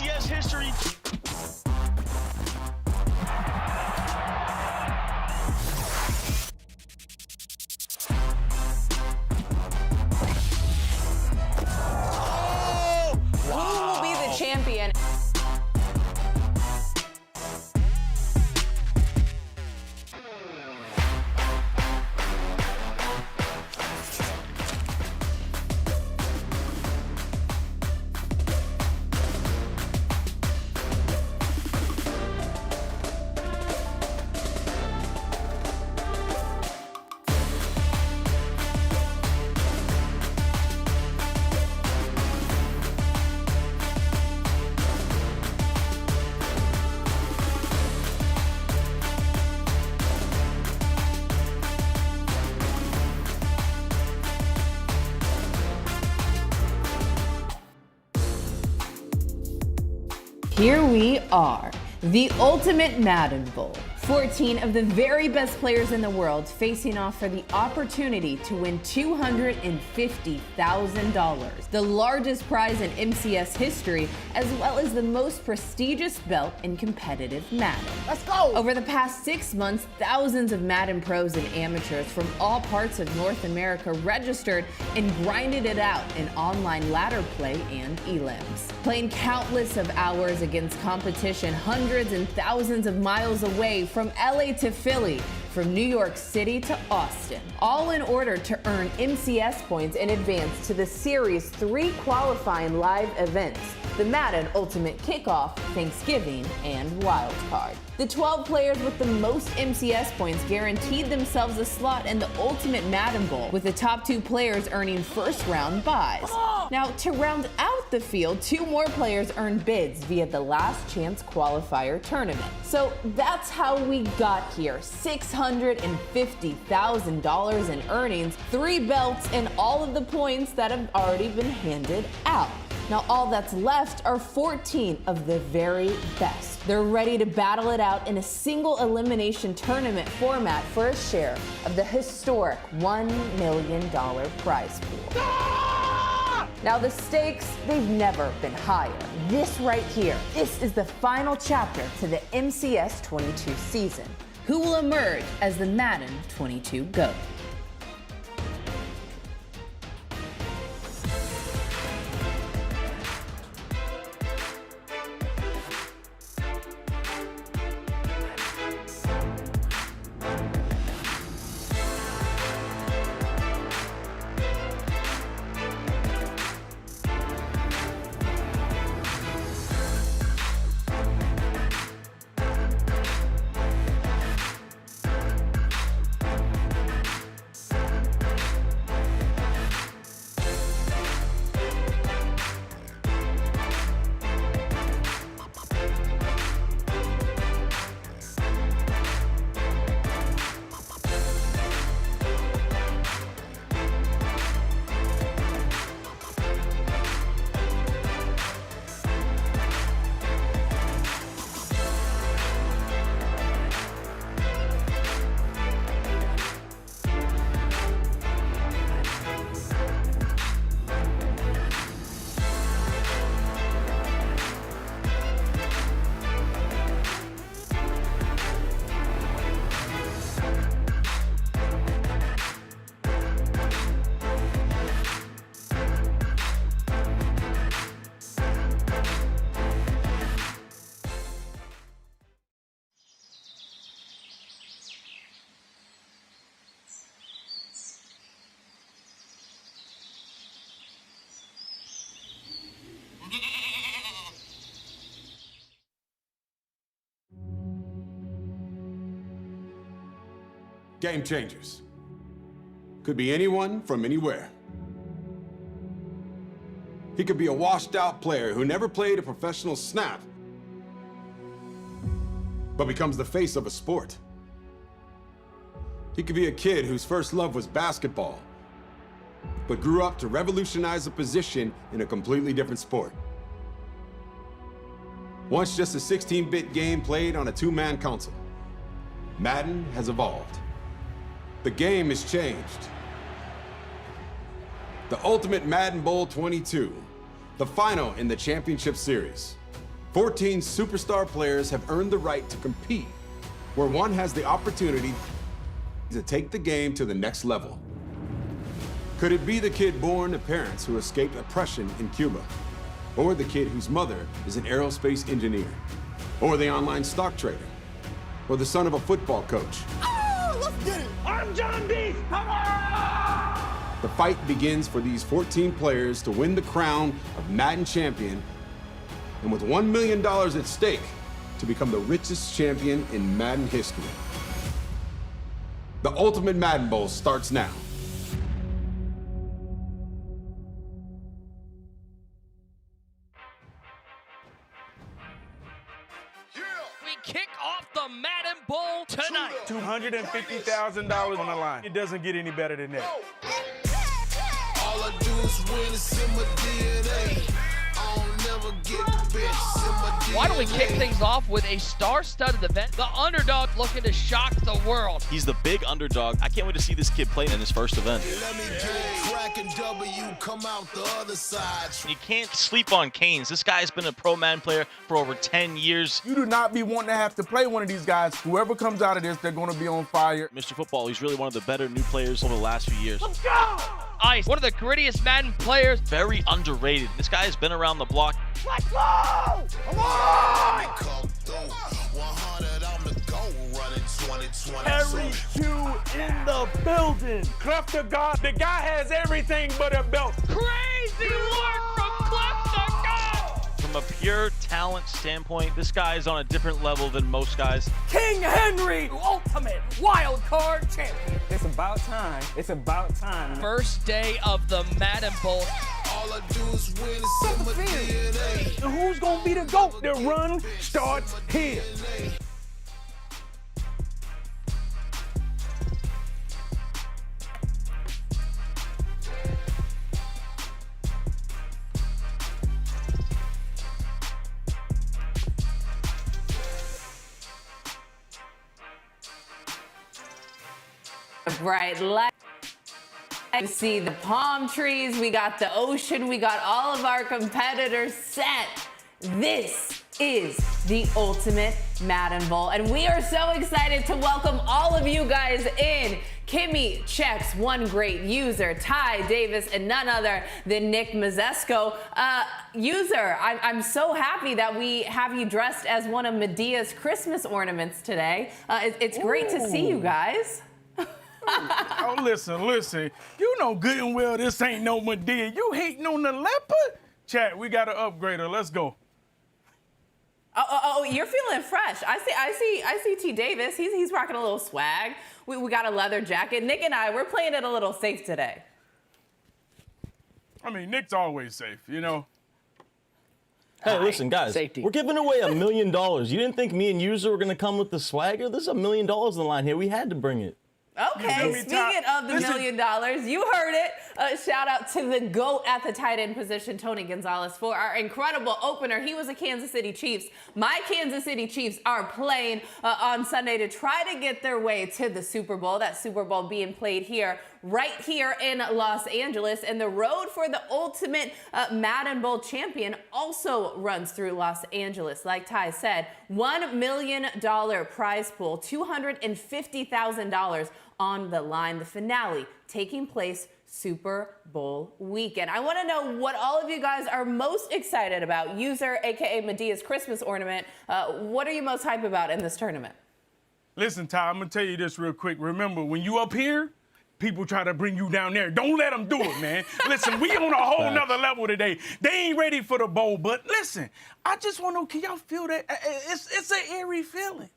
MCS history. Who will be the champion? Here we are, the ultimate Madden Bowl. 14 of the very best players in the world facing off for the opportunity to win $250,000, the largest prize in MCS history, as well as the most prestigious belt in competitive Madden. Let's go! Over the past 6 months, thousands of Madden pros and amateurs from all parts of North America registered and grinded it out in online ladder play and elims. Playing countless of hours against competition hundreds and thousands of miles away, from LA to Philly, from New York City to Austin, all in order to earn MCS points in advance to the Series 3 qualifying live events, the Madden Ultimate Kickoff, Thanksgiving, and Wild Card. The 12 players with the most MCS points guaranteed themselves a slot in the Ultimate Madden Bowl, with the top 2 players earning first-round buys. Now, to round out the field, 2 more players earned bids via the Last Chance Qualifier Tournament. So that's how we got here. $650,000 in earnings, 3 belts, and all of the points that have already been handed out. Now all that's left are 14 of the very best. They're ready to battle it out in a single elimination tournament format for a share of the historic $1 million prize pool. Now the stakes, they've never been higher. This right here, this is the final chapter to the MCS 22 season. Who will emerge as the Madden 22 GOAT? Game changers. Could be anyone from anywhere. He could be a washed-out player who never played a professional snap, but becomes the face of a sport. He could be a kid whose first love was basketball, but grew up to revolutionize a position in a completely different sport. Once just a 16-bit game played on a 2-man console, Madden has evolved. The game has changed. The Ultimate Madden Bowl 22, the final in the championship series. 14 superstar players have earned the right to compete, where one has the opportunity to take the game to the next level. Could it be the kid born to parents who escaped oppression in Cuba? Or the kid whose mother is an aerospace engineer? Or the online stock trader? Or the son of a football coach? Oh, let's get it! I'm John D! Come on! The fight begins for these 14 players to win the crown of Madden champion, and with $1 million at stake, to become the richest champion in Madden history. The Ultimate Madden Bowl starts now. We kick off the Madden Bowl tonight. $250,000 on the line. It doesn't get any better than that. All I do is win, it's in my DNA. I don't never get bitch, in my DNA. Why don't we kick things off with a star-studded event? The underdog looking to shock the world. He's the big underdog. I can't wait to see this kid play in his first event. Let me get a crack and W, come out the other side. You can't sleep on Keynes. This guy's been a pro Madden player for over 10 years. You do not be wanting to have to play one of these guys. Whoever comes out of this, they're going to be on fire. Mr. Football, he's really one of the better new players over the last few years. Let's go! Ice, one of the grittiest Madden players. Very underrated. This guy has been around the block. Let's go! Come on! Come through, 100 on the go, running 2020. Kerry Q in the building. Clef the God. The guy has everything but a belt. Crazy work from Clef the God! From a pure talent standpoint, this guy is on a different level than most guys. King Henry, ultimate wild card champion. It's about time. It's about time. First day of the Madden Bowl. All I do is win, it's in my DNA. And who's going to be the GOAT? The run starts here. Bright light. You see the palm trees, we got the ocean, we got all of our competitors set. This is the Ultimate Madden Bowl, and we are so excited to welcome all of you guys in. Kimmy checks one great user, Ty Davis, and none other than Nick Mazesco. User, I'm so happy that we have you dressed as one of Medea's Christmas ornaments today. It's great to see you guys. Oh, listen. You know good and well this ain't no Medea. You hating on the leopard? Chat, we got to upgrade her. Let's go. Oh, you're feeling fresh. I see T Davis. He's rocking a little swag. We got a leather jacket. Nick and we're playing it a little safe today. I mean, Nick's always safe, you know. Hey, listen, guys. Safety. We're giving away $1 million. You didn't think me and User were going to come with the swagger? There's $1 million on the line here. We had to bring it. Okay, speaking of the $1 million, you heard it. Shout out to the GOAT at the tight end position, Tony Gonzalez, for our incredible opener. He was a Kansas City Chiefs. My Kansas City Chiefs are playing on Sunday to try to get their way to the Super Bowl. That Super Bowl being played here, right here in Los Angeles. And the road for the Ultimate Madden Bowl champion also runs through Los Angeles. Like Ty said, $1 million prize pool, $250,000 on the line. The finale taking place Super Bowl weekend. I want to know what all of you guys are most excited about. User, aka Medea's Christmas ornament. What are you most hype about in this tournament? Listen, Ty, I'm going to tell you this real quick. Remember, when you up here, people try to bring you down there. Don't let them do it, man. Listen, we on a whole nother level today. They ain't ready for the bowl, but listen, I just want to know, can y'all feel that? It's an eerie feeling.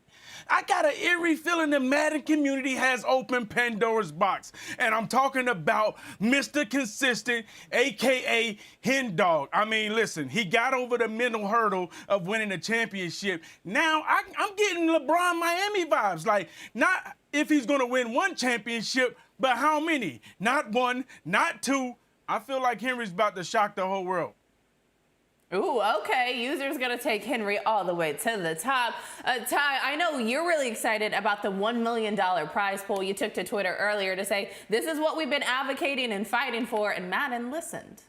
I got an eerie feeling the Madden community has opened Pandora's box. And I'm talking about Mr. Consistent, a.k.a. Hen Dog. I mean, listen, he got over the mental hurdle of winning a championship. Now, I'm getting LeBron Miami vibes. Like, not if he's going to win one championship, but how many? Not one, not two. I feel like Henry's about to shock the whole world. Ooh, okay. User's going to take Henry all the way to the top. Ty, I know you're really excited about the $1 million prize pool. You took to Twitter earlier to say, this is what we've been advocating and fighting for, and Madden listened.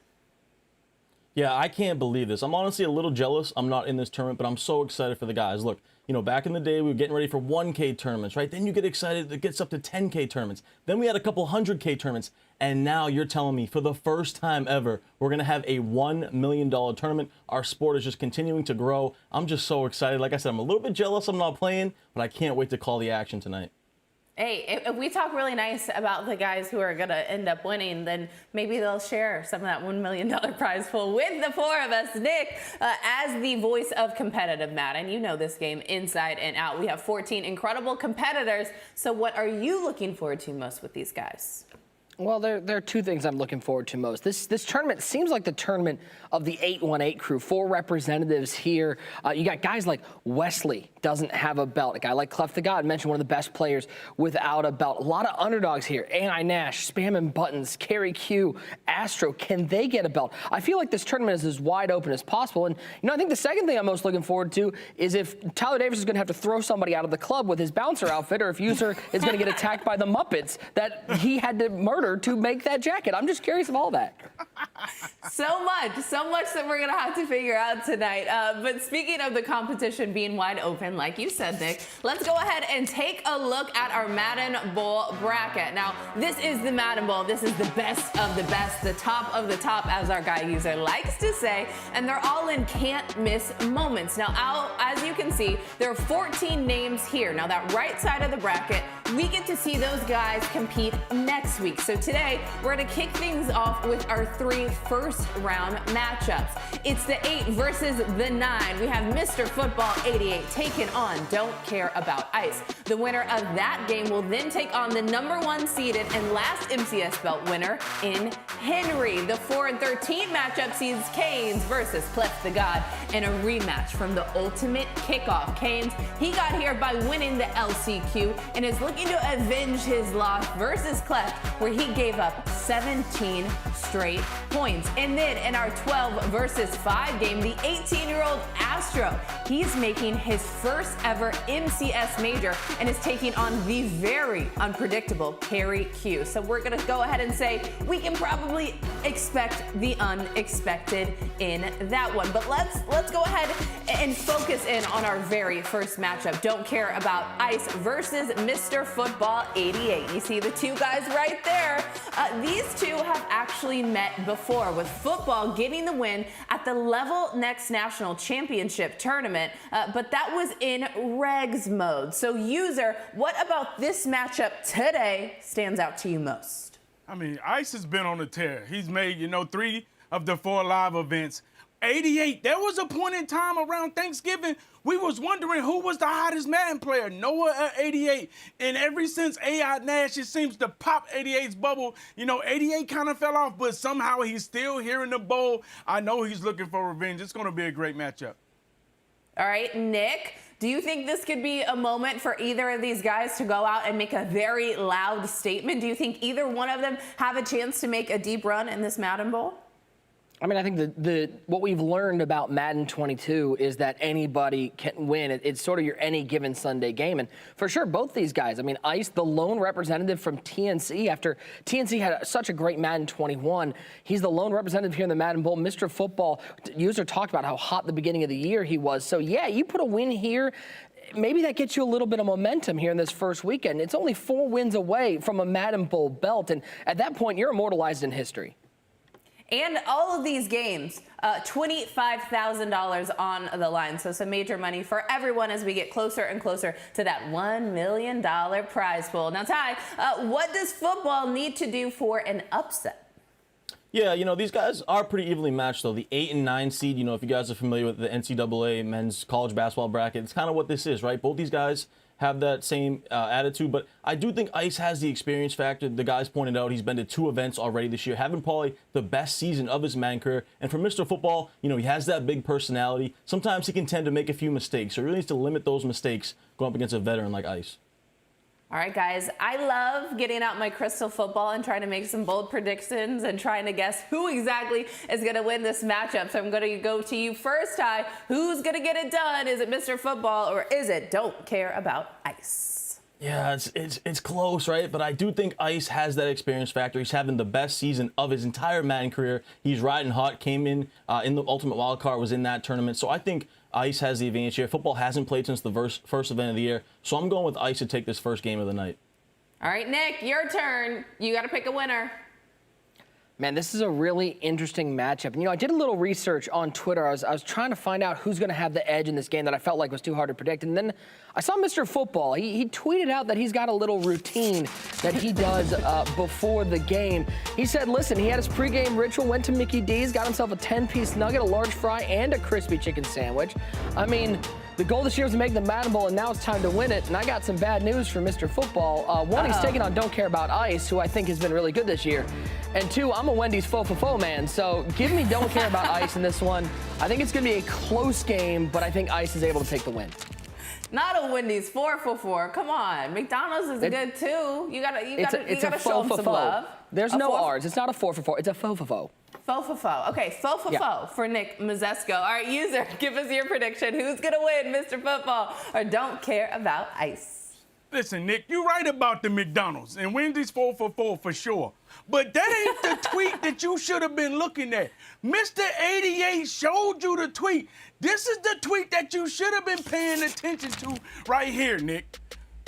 Yeah, I can't believe this. I'm honestly a little jealous I'm not in this tournament, but I'm so excited for the guys. Look, you know, back in the day, we were getting ready for 1K tournaments, right? Then you get excited, it gets up to 10K tournaments. Then we had a couple 100K tournaments. And now you're telling me for the first time ever, we're going to have a $1 million tournament. Our sport is just continuing to grow. I'm just so excited. Like I said, I'm a little bit jealous I'm not playing, but I can't wait to call the action tonight. Hey, if we talk really nice about the guys who are going to end up winning, then maybe they'll share some of that $1 million prize pool with the four of us. Nick, as the voice of competitive Madden, you know this game inside and out. We have 14 incredible competitors. So what are you looking forward to most with these guys? Well, there are two things I'm looking forward to most. This tournament seems like the tournament of the 818 crew. 4 representatives here. You got guys like Wesley, doesn't have a belt. A guy like Clef the God, mentioned one of the best players without a belt. A lot of underdogs here. AI Nash, spamming buttons, Kerry Q, Astro. Can they get a belt? I feel like this tournament is as wide open as possible. And, you know, I think the second thing I'm most looking forward to is if Tyler Davis is going to have to throw somebody out of the club with his bouncer outfit, or if User is going to get attacked by the Muppets that he had to murder to make that jacket. I'm just curious of all that. So much that we're going to have to figure out tonight. But speaking of the competition being wide open, like you said, Nick, let's go ahead and take a look at our Madden Bowl bracket. Now, this is the Madden Bowl. This is the best of the best, the top of the top, as our guy User likes to say, and they're all in can't-miss moments. Now, as you can see, there are 14 names here. Now, that right side of the bracket, we get to see those guys compete next week. So today, we're going to kick things off with our 3 first-round matchups. It's the 8 versus the 9. We have Mr. Football 88 taking on Don't Care About Ice. The winner of that game will then take on the #1 seeded and last MCS belt winner in Henry. The 4 and 13 matchup sees Keynes versus Clef the God in a rematch from the ultimate kickoff. Keynes, he got here by winning the LCQ and is looking to avenge his loss versus Clef, where he gave up 17 straight points. And then in our 12 versus 5 game, the 18-year-old Astro, he's making his first ever MCS major and is taking on the very unpredictable Kerry Q. So we're going to go ahead and say we can probably expect the unexpected in that one. But let's go ahead and focus in on our very first matchup. Don't Care About Ice versus Mr. Football 88. You see the two guys right there. These two have actually met before, with Football getting the win at the Level Next National Championship tournament, but that was in regs mode. So User, what about this matchup today stands out to you most? I mean, Ice has been on a tear. He's made, 3 of the 4 live events. 88, there was a point in time around Thanksgiving, we was wondering who was the hottest Madden player, Noah at 88. And ever since AI Nash, it seems to pop 88's bubble. 88 kind of fell off, but somehow he's still here in the bowl. I know he's looking for revenge. It's going to be a great matchup. All right, Nick, do you think this could be a moment for either of these guys to go out and make a very loud statement? Do you think either one of them have a chance to make a deep run in this Madden Bowl? I mean, I think what we've learned about Madden 22 is that anybody can win. It's sort of your any given Sunday game. And for sure, both these guys, I mean, Ice, the lone representative from TNC, after TNC had such a great Madden 21, he's the lone representative here in the Madden Bowl. Mr. Football, User talked about how hot the beginning of the year he was. So, yeah, you put a win here, maybe that gets you a little bit of momentum here in this first weekend. It's only 4 wins away from a Madden Bowl belt. And at that point, you're immortalized in history. And all of these games, $25,000 on the line. So some major money for everyone as we get closer and closer to that $1 million prize pool. Now, Ty, what does Football need to do for an upset? Yeah, these guys are pretty evenly matched, though. The 8 and 9 seed, if you guys are familiar with the NCAA men's college basketball bracket, it's kind of what this is, right? Both these guys have that same attitude, but I do think Ice has the experience factor. The guys pointed out he's been to 2 events already this year, having probably the best season of his Madden career. And for Mr. Football, he has that big personality. Sometimes he can tend to make a few mistakes, so he really needs to limit those mistakes going up against a veteran like Ice. All right, guys, I love getting out my crystal football and trying to make some bold predictions and trying to guess who exactly is going to win this matchup. So I'm going to go to you first, Ty. Who's going to get it done? Is it Mr. Football or is it Don't Care About Ice? Yeah, it's close, right? But I do think Ice has that experience factor. He's having the best season of his entire Madden career. He's riding hot, came in the Ultimate Wildcard, was in that tournament. So I think Ice has the advantage here. Football hasn't played since the first event of the year. So I'm going with Ice to take this first game of the night. All right, Nick, your turn. You got to pick a winner. Man, this is a really interesting matchup. And, you know, I did a little research on Twitter. I was trying to find out who's going to have the edge in this game that I felt like was too hard to predict. And then I saw Mr. Football. He tweeted out that he's got a little routine that he does before the game. He said, listen, he had his pregame ritual, went to Mickey D's, got himself a 10-piece nugget, a large fry, and a crispy chicken sandwich. I mean, the goal this year was to make the Madden Bowl, and now it's time to win it. And I got some bad news for Mr. Football. One, he's taking on Don't Care About Ice, who I think has been really good this year. And two, I'm a Wendy's fo-fo-fo man, so give me Don't Care About Ice in this one. I think it's going to be a close game, but I think Ice is able to take the win. Not a Wendy's 4-for-4. Come on, McDonald's is good too. You gotta show them some love. There's no R's. It's not a 4-for-4. It's a fo-fo-fo. Fo-fo-fo. Okay, fo-fo-fo for Nick Mazesco. All right, user, give us your prediction. Who's gonna win, Mr. Football or Don't Care About Ice? Listen, Nick, you're right about the McDonald's and Wendy's 4-for-4 for sure. But that ain't the tweet that you should have been looking at. Mr. 88 showed you the tweet. This is the tweet that you should have been paying attention to right here, Nick.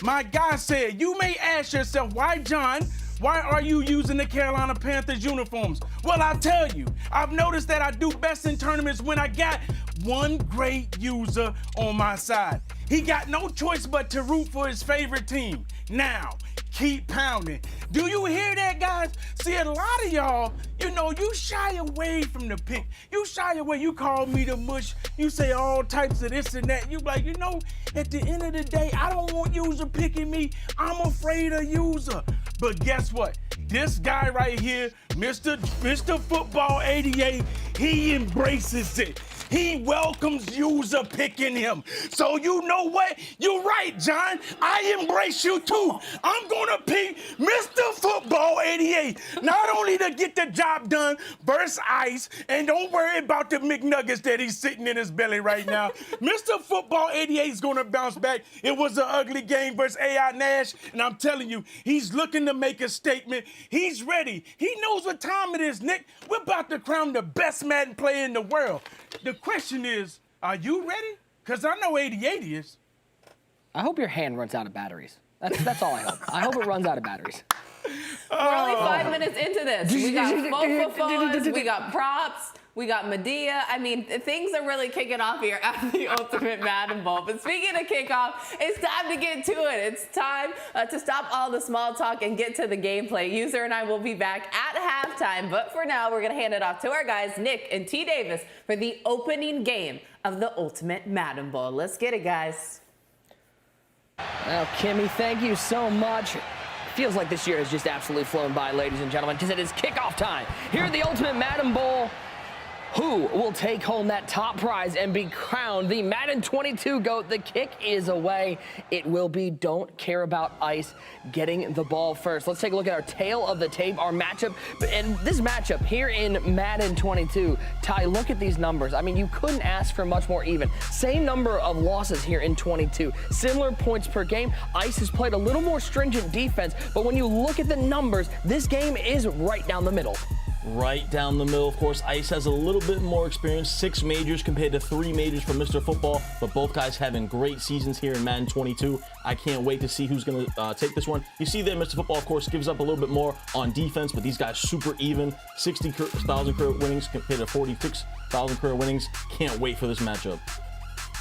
My guy said, you may ask yourself, why, John? Why are you using the Carolina Panthers uniforms? Well, I'll tell you. I've noticed that I do best in tournaments when I got one great user on my side. He got no choice but to root for his favorite team. Now, keep pounding. Do you hear that, guys? See, a lot of y'all, you know, you shy away from the pick. You shy away. You call me the mush. You say all types of this and that. You like, you know, at the end of the day, I don't want user picking me. I'm afraid of user. But guess what? This guy right here, Mr. Football 88, he embraces it. He welcomes user picking him. So you know what? You're right, John. I embrace you too. I'm gonna pick Mr. Football 88. Not only to get the job done versus Ice, and don't worry about the McNuggets that he's sitting in his belly right now. Mr. Football 88 is gonna bounce back. It was an ugly game versus AI Nash, and I'm telling you, he's looking to make a statement. He's ready. He knows what time it is, Nick. We're about to crown the best Madden player in the world. The question is, are you ready? Because I know 88 is. I hope your hand runs out of batteries. That's all I hope. I hope it runs out of batteries. We're only 5 minutes into this. We got fo-fo-fos, we got props, we got Medea. I mean, things are really kicking off here at the Ultimate Madden Bowl. But speaking of kickoff, it's time to get to it. It's time to stop all the small talk and get to the gameplay. User and I will be back at halftime. But for now, we're going to hand it off to our guys, Nick and T. Davis, for the opening game of the Ultimate Madden Bowl. Let's get it, guys. Well, Kimmy, thank you so much. Feels like this year has just absolutely flown by, ladies and gentlemen, because it is kickoff time here at the Ultimate Madden Bowl. Who will take home that top prize and be crowned the Madden 22 GOAT? The kick is away. It will be Don't Care About Ice getting the ball first. Let's take a look at our tail of the tape, our matchup. And this matchup here in Madden 22, Ty, look at these numbers. I mean, you couldn't ask for much more even. Same number of losses here in 22. Similar points per game. Ice has played a little more stringent defense, but when you look at the numbers, this game is right down the middle. Right down the middle. Of course, Ice has a little bit more experience, 6 majors compared to 3 majors for Mr. Football, but both guys having great seasons here in Madden 22. I can't wait to see who's going to take this one. You see there, Mr. Football, of course, gives up a little bit more on defense, but these guys super even. 60,000 career winnings compared to 46,000 career winnings. Can't wait for this matchup.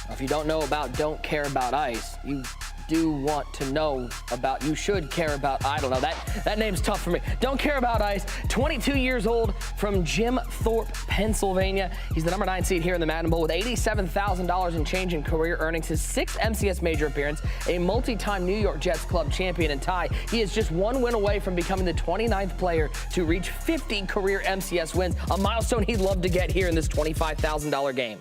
If you don't know about Don't Care About Ice, you do want to know about, you should care about, I don't know, that name's tough for me. Don't Care About Ice, 22 years old from Jim Thorpe, Pennsylvania. He's the number 9 seed here in the Madden Bowl with $87,000 in change in career earnings, his 6th MCS major appearance, a multi-time New York Jets club champion and Ty. He is just 1 win away from becoming the 29th player to reach 50 career MCS wins, a milestone he'd love to get here in this $25,000 game.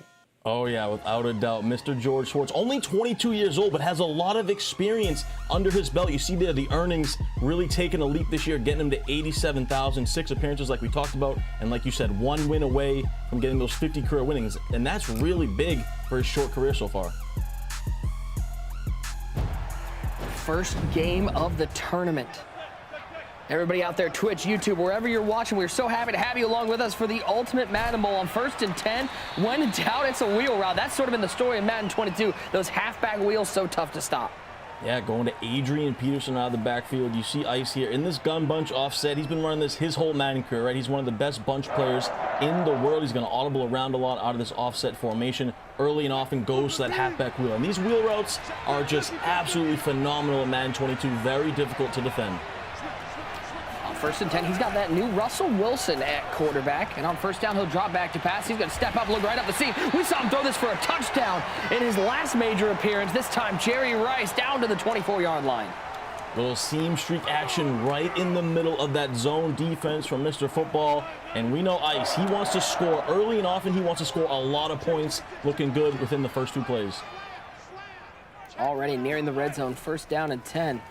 Oh, yeah, without a doubt. Mr. George Schwartz, only 22 years old, but has a lot of experience under his belt. You see there, the earnings really taking a leap this year, getting him to 87,000, 6 appearances like we talked about, and like you said, 1 win away from getting those 50 career winnings, and that's really big for his short career so far. first game of the tournament. Everybody out there, Twitch, YouTube, wherever you're watching, we're so happy to have you along with us for the Ultimate Madden Bowl on 1st and 10. When in doubt, it's a wheel route. That's sort of been the story of Madden 22. Those halfback wheels, so tough to stop. Yeah, going to Adrian Peterson out of the backfield. You see Ice here in this gun bunch offset. He's been running this his whole Madden career, right? He's one of the best bunch players in the world. He's going to audible around a lot out of this offset formation. Early and often goes to that halfback wheel. And these wheel routes are just absolutely phenomenal in Madden 22. Very difficult to defend. On 1st and 10, he's got that new Russell Wilson at quarterback. And on 1st down, he'll drop back to pass. He's going to step up, look right up the seam. We saw him throw this for a touchdown in his last major appearance. This time, Jerry Rice down to the 24-yard line. Little seam streak action right in the middle of that zone defense from Mr. Football. And we know Ice, he wants to score early and often. He wants to score a lot of points. Looking good within the first 2 plays. Already nearing the red zone, 1st down and 10.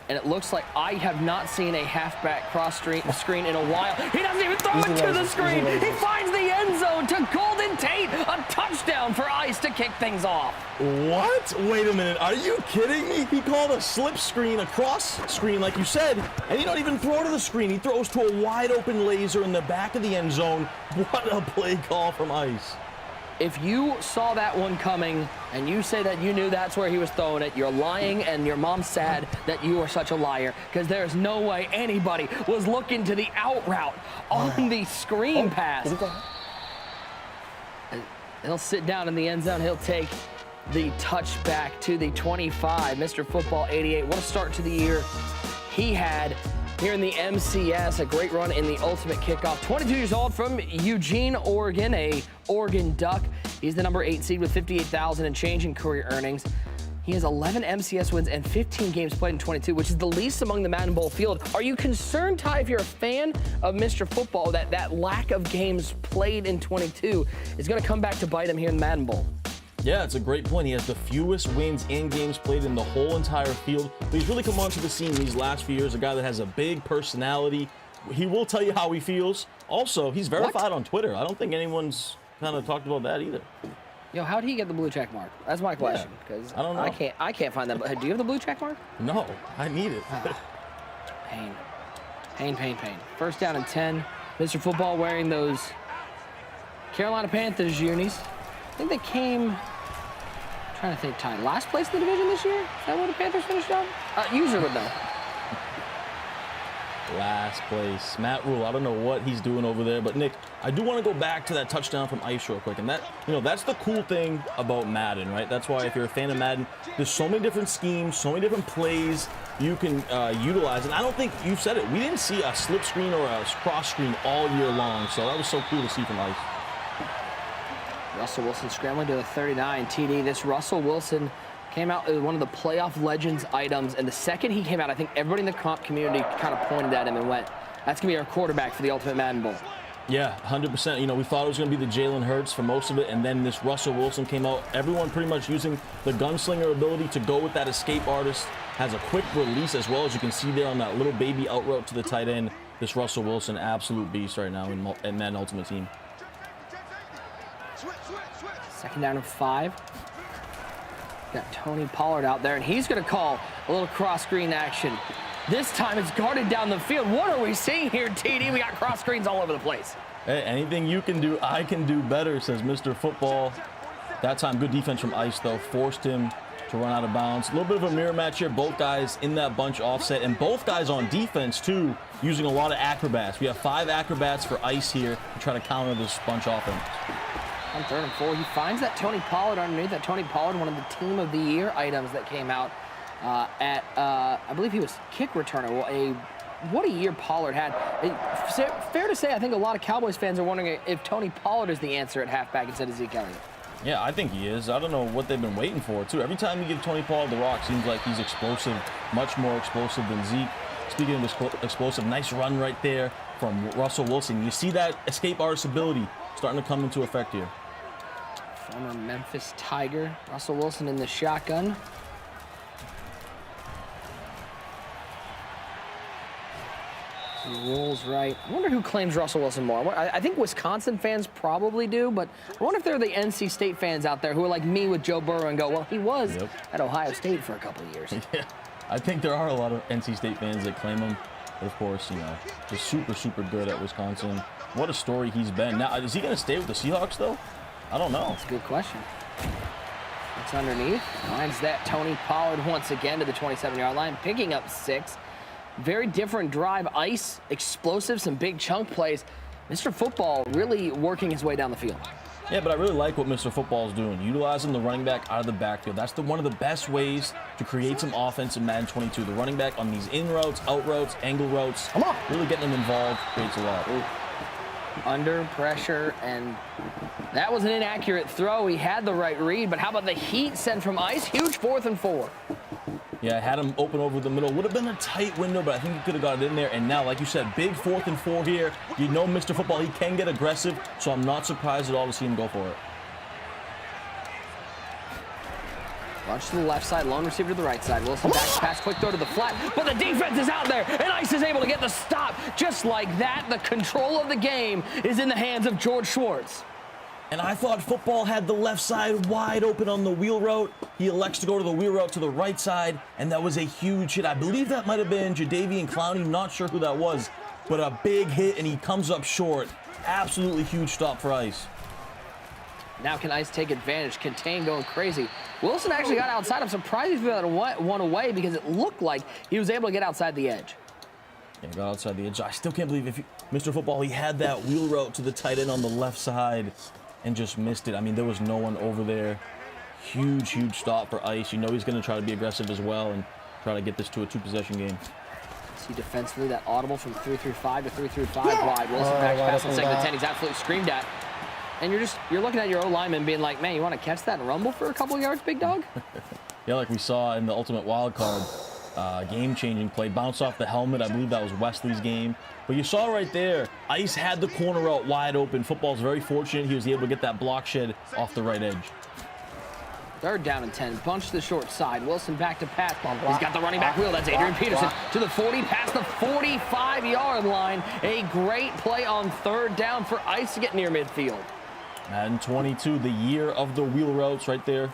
And it looks like I have not seen a halfback cross screen in a while. He doesn't even throw it to the screen. He finds the end zone to Golden Tate. A touchdown for Ice to kick things off. What? Wait a minute. Are you kidding me? He called a slip screen, a cross screen, like you said, and he don't even throw to the screen. He throws to a wide open laser in the back of the end zone. What a play call from Ice. If you saw that one coming and you say that you knew that's where he was throwing it, you're lying, and your mom's sad that you are such a liar, because there's no way anybody was looking to the out route on the screen pass. He'll sit down in the end zone. He'll take the touchback to the 25. Mr. Football 88, what a start to the year he had here in the MCS, a great run in the Ultimate Kickoff. 22 years old from Eugene, Oregon, a Oregon Duck. He's the number 8 seed with $58,000 and change in career earnings. He has 11 MCS wins and 15 games played in 22, which is the least among the Madden Bowl field. Are you concerned, Ty, if you're a fan of Mr. Football, that lack of games played in 22 is going to come back to bite him here in the Madden Bowl? Yeah, it's a great point. He has the fewest wins in games played in the whole entire field. But he's really come onto the scene these last few years, a guy that has a big personality. He will tell you how he feels. Also, he's verified on Twitter. I don't think anyone's kind of talked about that either. Yo, how did he get the blue check mark? That's my question. Because I don't know. I can't find that. Do you have the blue check mark? No, I need it. Pain. Pain, pain, pain. 1st down and 10. Mr. Football wearing those Carolina Panthers unis. I think they came, trying to think, Ty, last place in the division this year? Is that where the Panthers finished up? User would know. Last place. Matt Rule, I don't know what he's doing over there, but Nick, I do want to go back to that touchdown from Ice real quick. And that, that's the cool thing about Madden, right? That's why if you're a fan of Madden, there's so many different schemes, so many different plays you can utilize. And I don't think you've said it. We didn't see a slip screen or a cross screen all year long. So that was so cool to see from Ice. Russell Wilson scrambling to the 39 TD. This Russell Wilson came out as one of the playoff legends items, and the second he came out, I think everybody in the comp community kind of pointed at him and went, that's going to be our quarterback for the Ultimate Madden Bowl. Yeah, 100%. We thought it was going to be the Jalen Hurts for most of it, and then this Russell Wilson came out. Everyone pretty much using the gunslinger ability to go with that escape artist. Has a quick release as well, as you can see there on that little baby out route to the tight end. This Russell Wilson, absolute beast right now in Madden Ultimate Team. 2nd down and 5. Got Tony Pollard out there, and he's going to call a little cross screen action. This time it's guarded down the field. What are we seeing here, TD? We got cross screens all over the place. Hey, anything you can do, I can do better, says Mr. Football. That time, good defense from Ice, though. Forced him to run out of bounds. A little bit of a mirror match here. Both guys in that bunch offset, and both guys on defense, too, using a lot of acrobats. We have 5 acrobats for Ice here to try to counter this bunch offense. On 3rd and 4, he finds that Tony Pollard underneath. That Tony Pollard, one of the Team of the Year items that came out I believe he was kick returner. Well, what a year Pollard had. Fair to say, I think a lot of Cowboys fans are wondering if Tony Pollard is the answer at halfback instead of Zeke Elliott. Yeah, I think he is. I don't know what they've been waiting for, too. Every time you give Tony Pollard the rock, seems like he's explosive, much more explosive than Zeke. Speaking of explosive, nice run right there from Russell Wilson. You see that escape artist ability starting to come into effect here. Former Memphis Tiger, Russell Wilson in the shotgun. He rolls right. I wonder who claims Russell Wilson more. I think Wisconsin fans probably do, but I wonder if there are the NC State fans out there who are like me with Joe Burrow and go, well, he was at Ohio State for a couple of years. Yeah. I think there are a lot of NC State fans that claim him. But of course, you know, he's super, super good at Wisconsin. What a story he's been. Now, is he going to stay with the Seahawks, though? I don't know. That's a good question. It's underneath. Finds that Tony Pollard once again to the 27-yard line, picking up 6. Very different drive. Ice, explosive, some big chunk plays. Mr. Football really working his way down the field. Yeah, but I really like what Mr. Football is doing, utilizing the running back out of the backfield. That's one of the best ways to create some offense in Madden 22. The running back on these in routes, out routes, angle routes. Come on. Really getting them involved creates a lot. Ooh. Under pressure, and that was an inaccurate throw. He had the right read, but how about the heat sent from Ice? Huge 4th and 4. Yeah, I had him open over the middle. Would have been a tight window, but I think he could have got it in there. And now, like you said, big 4th and 4 here. You know Mr. Football, he can get aggressive, so I'm not surprised at all to see him go for it. Launch to the left side, lone receiver to the right side. Wilson back pass, quick throw to the flat, but the defense is out there, and Ice is able to get the stop. Just like that, the control of the game is in the hands of George Schwartz. And I thought Football had the left side wide open on the wheel route. He elects to go to the wheel route to the right side, and that was a huge hit. I believe that might have been Jadeveon Clowney. Not sure who that was, but a big hit, and he comes up short. Absolutely huge stop for Ice. Now can Ice take advantage? Contain going crazy. Wilson actually got outside. I'm surprised he's got one away because it looked like he was able to get outside the edge. Yeah, got outside the edge. I still can't believe Mr. Football, he had that wheel route to the tight end on the left side and just missed it. I mean, there was no one over there. Huge, huge stop for Ice. You know he's going to try to be aggressive as well and try to get this to a 2-possession game. See defensively that audible from 3-5 to 3-5 wide. Wilson back pass on segment 10. He's absolutely screamed at. And you're looking at your O-lineman being like, man, you want to catch that and rumble for a couple of yards, big dog? Yeah, like we saw in the Ultimate Wild Card game-changing play. Bounce off the helmet. I believe that was Wesley's game. But you saw right there, Ice had the corner out wide open. Football's very fortunate. He was able to get that block shed off the right edge. 3rd down and 10. Bunch to the short side. Wilson back to pass. He's got the running back wheel. That's Adrian Peterson to the 40, past the 45-yard line. A great play on 3rd down for Ice to get near midfield. Madden 22, the year of the wheel routes right there.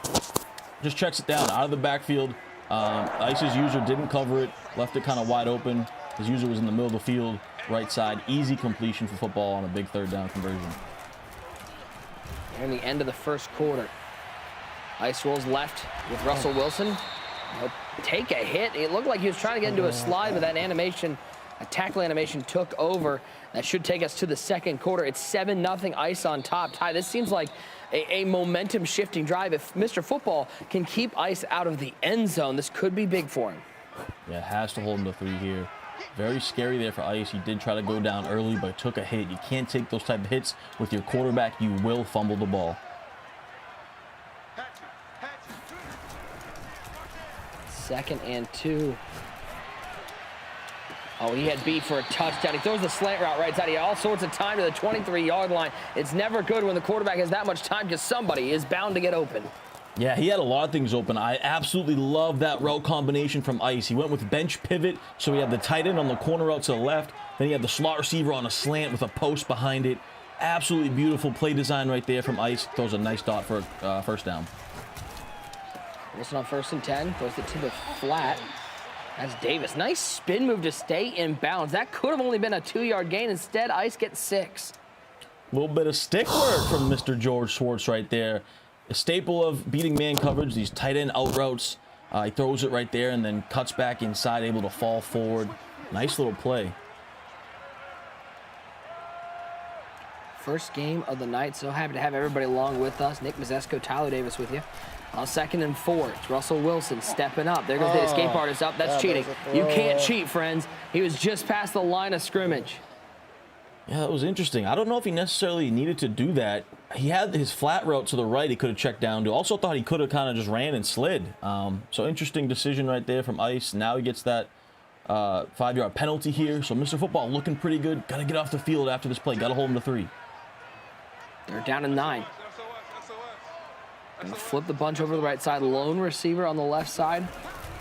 Just checks it down out of the backfield. Ice's user didn't cover it, left it kind of wide open. His user was in the middle of the field, right side. Easy completion for Football on a big 3rd down conversion. Near the end of the first quarter. Ice rolls left with Russell Wilson. He'll take a hit. It looked like he was trying to get into a slide, but that animation, a tackle animation, took over. That should take us to the 2nd quarter. It's 7-0 Ice on top. Ty, this seems like a momentum-shifting drive. If Mr. Football can keep Ice out of the end zone, this could be big for him. Yeah, has to hold him to 3 here. Very scary there for Ice. He did try to go down early, but took a hit. You can't take those type of hits with your quarterback. You will fumble the ball. 2nd and 2. Oh, he had beat for a touchdown. He throws the slant route right side. He had all sorts of time to the 23-yard line. It's never good when the quarterback has that much time because somebody is bound to get open. Yeah, he had a lot of things open. I absolutely love that route combination from Ice. He went with bench pivot, so he had the tight end on the corner route to the left. Then he had the slot receiver on a slant with a post behind it. Absolutely beautiful play design right there from Ice. Throws a nice dot for a 1st down. Wilson on 1st and 10. Throws it to the flat. That's Davis. Nice spin move to stay in bounds. That could have only been a 2-yard gain. Instead, Ice gets 6. A little bit of stick work from Mr. George Schwartz right there. A staple of beating man coverage, these tight end out routes. He throws it right there and then cuts back inside, able to fall forward. Nice little play. First game of the night. So happy to have everybody along with us. Nick Mazesco, Tyler Davis with you. On 2nd and 4, it's Russell Wilson stepping up. There goes the escape artist up. That's cheating. You can't cheat, friends. He was just past the line of scrimmage. Yeah, that was interesting. I don't know if he necessarily needed to do that. He had his flat route to the right he could have checked down to. Also thought he could have kind of just ran and slid. So interesting decision right there from Ice. Now he gets that 5-yard penalty here. So Mr. Football looking pretty good. Got to get off the field after this play. Got to hold him to 3. They're down to 9. And flip the bunch over to the right side. Lone receiver on the left side.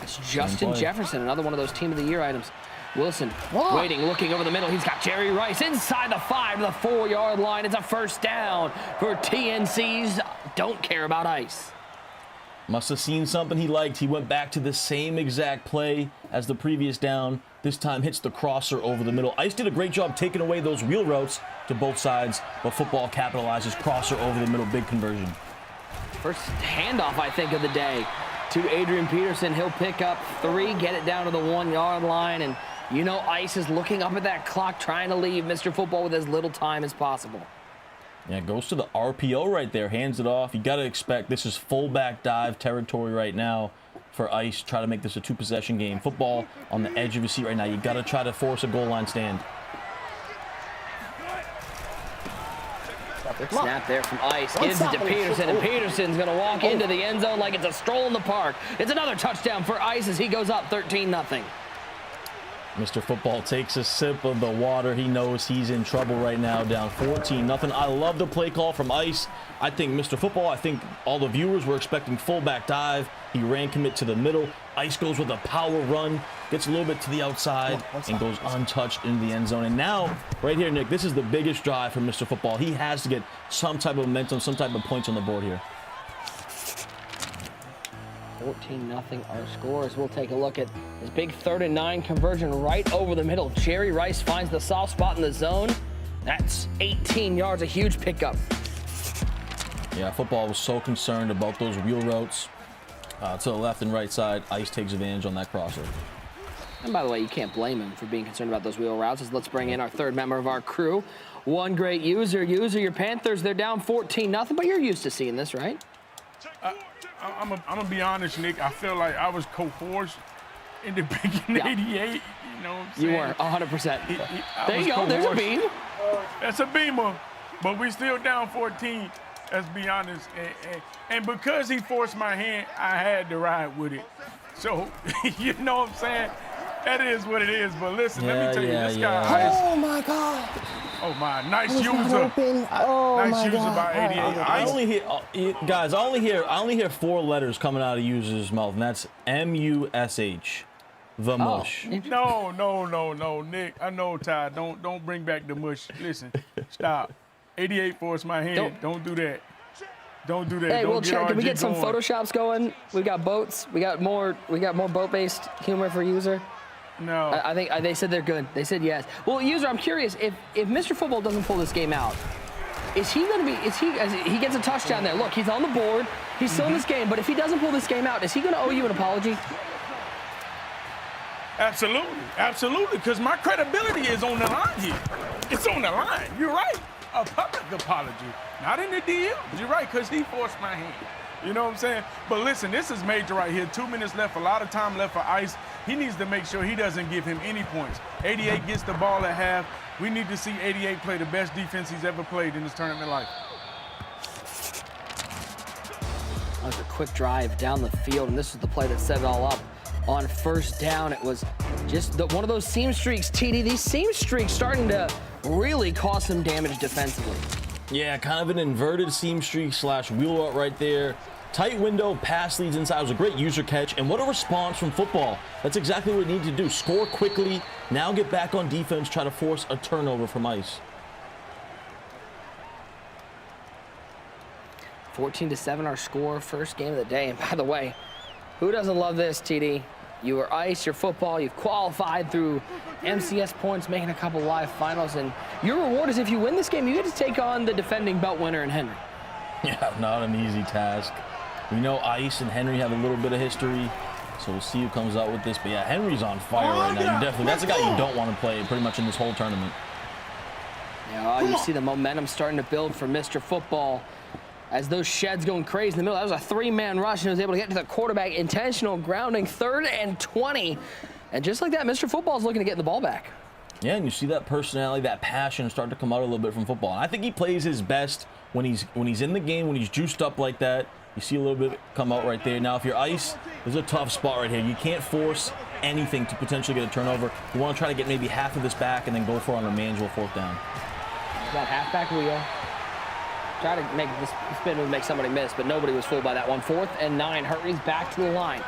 That's Justin Jefferson, another one of those Team of the Year items. Wilson waiting, looking over the middle. He's got Jerry Rice inside the 5 to the 4-yard line. It's a 1st down for TNC's. Don't care about Ice. Must have seen something he liked. He went back to the same exact play as the previous down. This time hits the crosser over the middle. Ice did a great job taking away those wheel routes to both sides, but football capitalizes. Crosser over the middle, big conversion. First handoff, I think, of the day to Adrian Peterson. He'll pick up 3, get it down to the 1-yard line, and you know Ice is looking up at that clock, trying to leave Mr. Football with as little time as possible. Yeah, goes to the RPO right there, hands it off. You got to expect this is fullback dive territory right now for Ice. Try to make this a 2-possession game. Football on the edge of his seat right now. You got to try to force a goal line stand. Snap there from Ice, gives it to Peterson, and Peterson's going to walk into the end zone like it's a stroll in the park. It's another touchdown for Ice as he goes up 13-0. Mr. Football takes a sip of the water. He knows he's in trouble right now, down 14-0. I love the play call from Ice. I think Mr. Football, I think all the viewers were expecting fullback dive. He ran commit to the middle. Ice goes with a power run, gets a little bit to the outside, and goes untouched into the end zone. And now, right here, Nick, this is the biggest drive for Mr. Football. He has to get some type of momentum, some type of points on the board here. 14-0 our scores. We'll take a look at this big 3rd and 9 conversion right over the middle. Jerry Rice finds the soft spot in the zone. That's 18 yards, a huge pickup. Yeah, Football was so concerned about those wheel routes to the left and right side. Ice takes advantage on that crosser. And by the way, you can't blame him for being concerned about those wheel routes. Let's bring in our 3rd member of our crew. One great user, your Panthers, they're down 14-0, but you're used to seeing this, right? I'm gonna be honest, Nick. I feel like I was coerced in the beginning, 88. You know what I'm saying? You were 100%. There you go. There's a beam. That's a beamer, but we still down 14. Let's be honest. And because he forced my hand, I had to ride with it. So you know what I'm saying? That is what it is. But listen, let me tell you, this guy. Oh my God. Oh my, nice user. Oh nice user by 88. I only hear, guys, I only hear 4 letters coming out of user's mouth, and that's M-U-S-H. The mush. No, Nick. I know, Ty. Don't bring back the mush. Listen, stop. 88 forced my hand. Don't do that. Don't do that. Hey, we'll check. Can we get some going. Photoshops going? We got boats. We got more boat-based humor for user. No. I think they said they're good. They said yes. Well, user, I'm curious if Mr. Football doesn't pull this game out, is he going to be? He gets a touchdown there? Look, he's on the board. He's still in this game. But if he doesn't pull this game out, is he going to owe you an apology? Absolutely, because my credibility is on the line here. It's on the line. You're right. A public apology, not in the DL. You're right, because he forced my hand. You know what I'm saying? But listen, this is major right here. 2 minutes left, a lot of time left for Ice. He needs to make sure he doesn't give him any points. 88 gets the ball at half. We need to see 88 play the best defense he's ever played in his tournament life. That was a quick drive down the field, and this is the play that set it all up. On 1st down, it was just one of those seam streaks, TD. These seam streaks starting to really cause some damage defensively. Yeah, kind of an inverted seam streak / wheel route right there. Tight window, pass leads inside. It was a great user catch, and what a response from Football. That's exactly what we need to do. Score quickly, now get back on defense, try to force a turnover from Ice. 14-7 our score, first game of the day. And by the way, who doesn't love this, TD? You are Ice, you're Football, you've qualified through MCS points, making a couple live finals, and your reward is if you win this game, you get to take on the defending belt winner in Henry. Yeah, not an easy task. We know Ice and Henry have a little bit of history, so we'll see who comes out with this. But yeah, Henry's on fire right now. That's a guy you don't want to play pretty much in this whole tournament. Yeah, you see the momentum starting to build for Mr. Football as those sheds going crazy in the middle. That was a 3-man rush, and he was able to get to the quarterback. Intentional grounding, 3rd and 20. And just like that, Mr. Football is looking to get the ball back. Yeah, and you see that personality, that passion starting to come out a little bit from Football. And I think he plays his best when he's in the game, when he's juiced up like that. You see a little bit come out right there. Now, if you're Ice, there's a tough spot right here. You can't force anything to potentially get a turnover. You want to try to get maybe half of this back and then go for it on a manual 4th down. That halfback wheel. Try to make this spin move, make somebody miss, but nobody was fooled by that one. 4th and 9, hurries back to the line.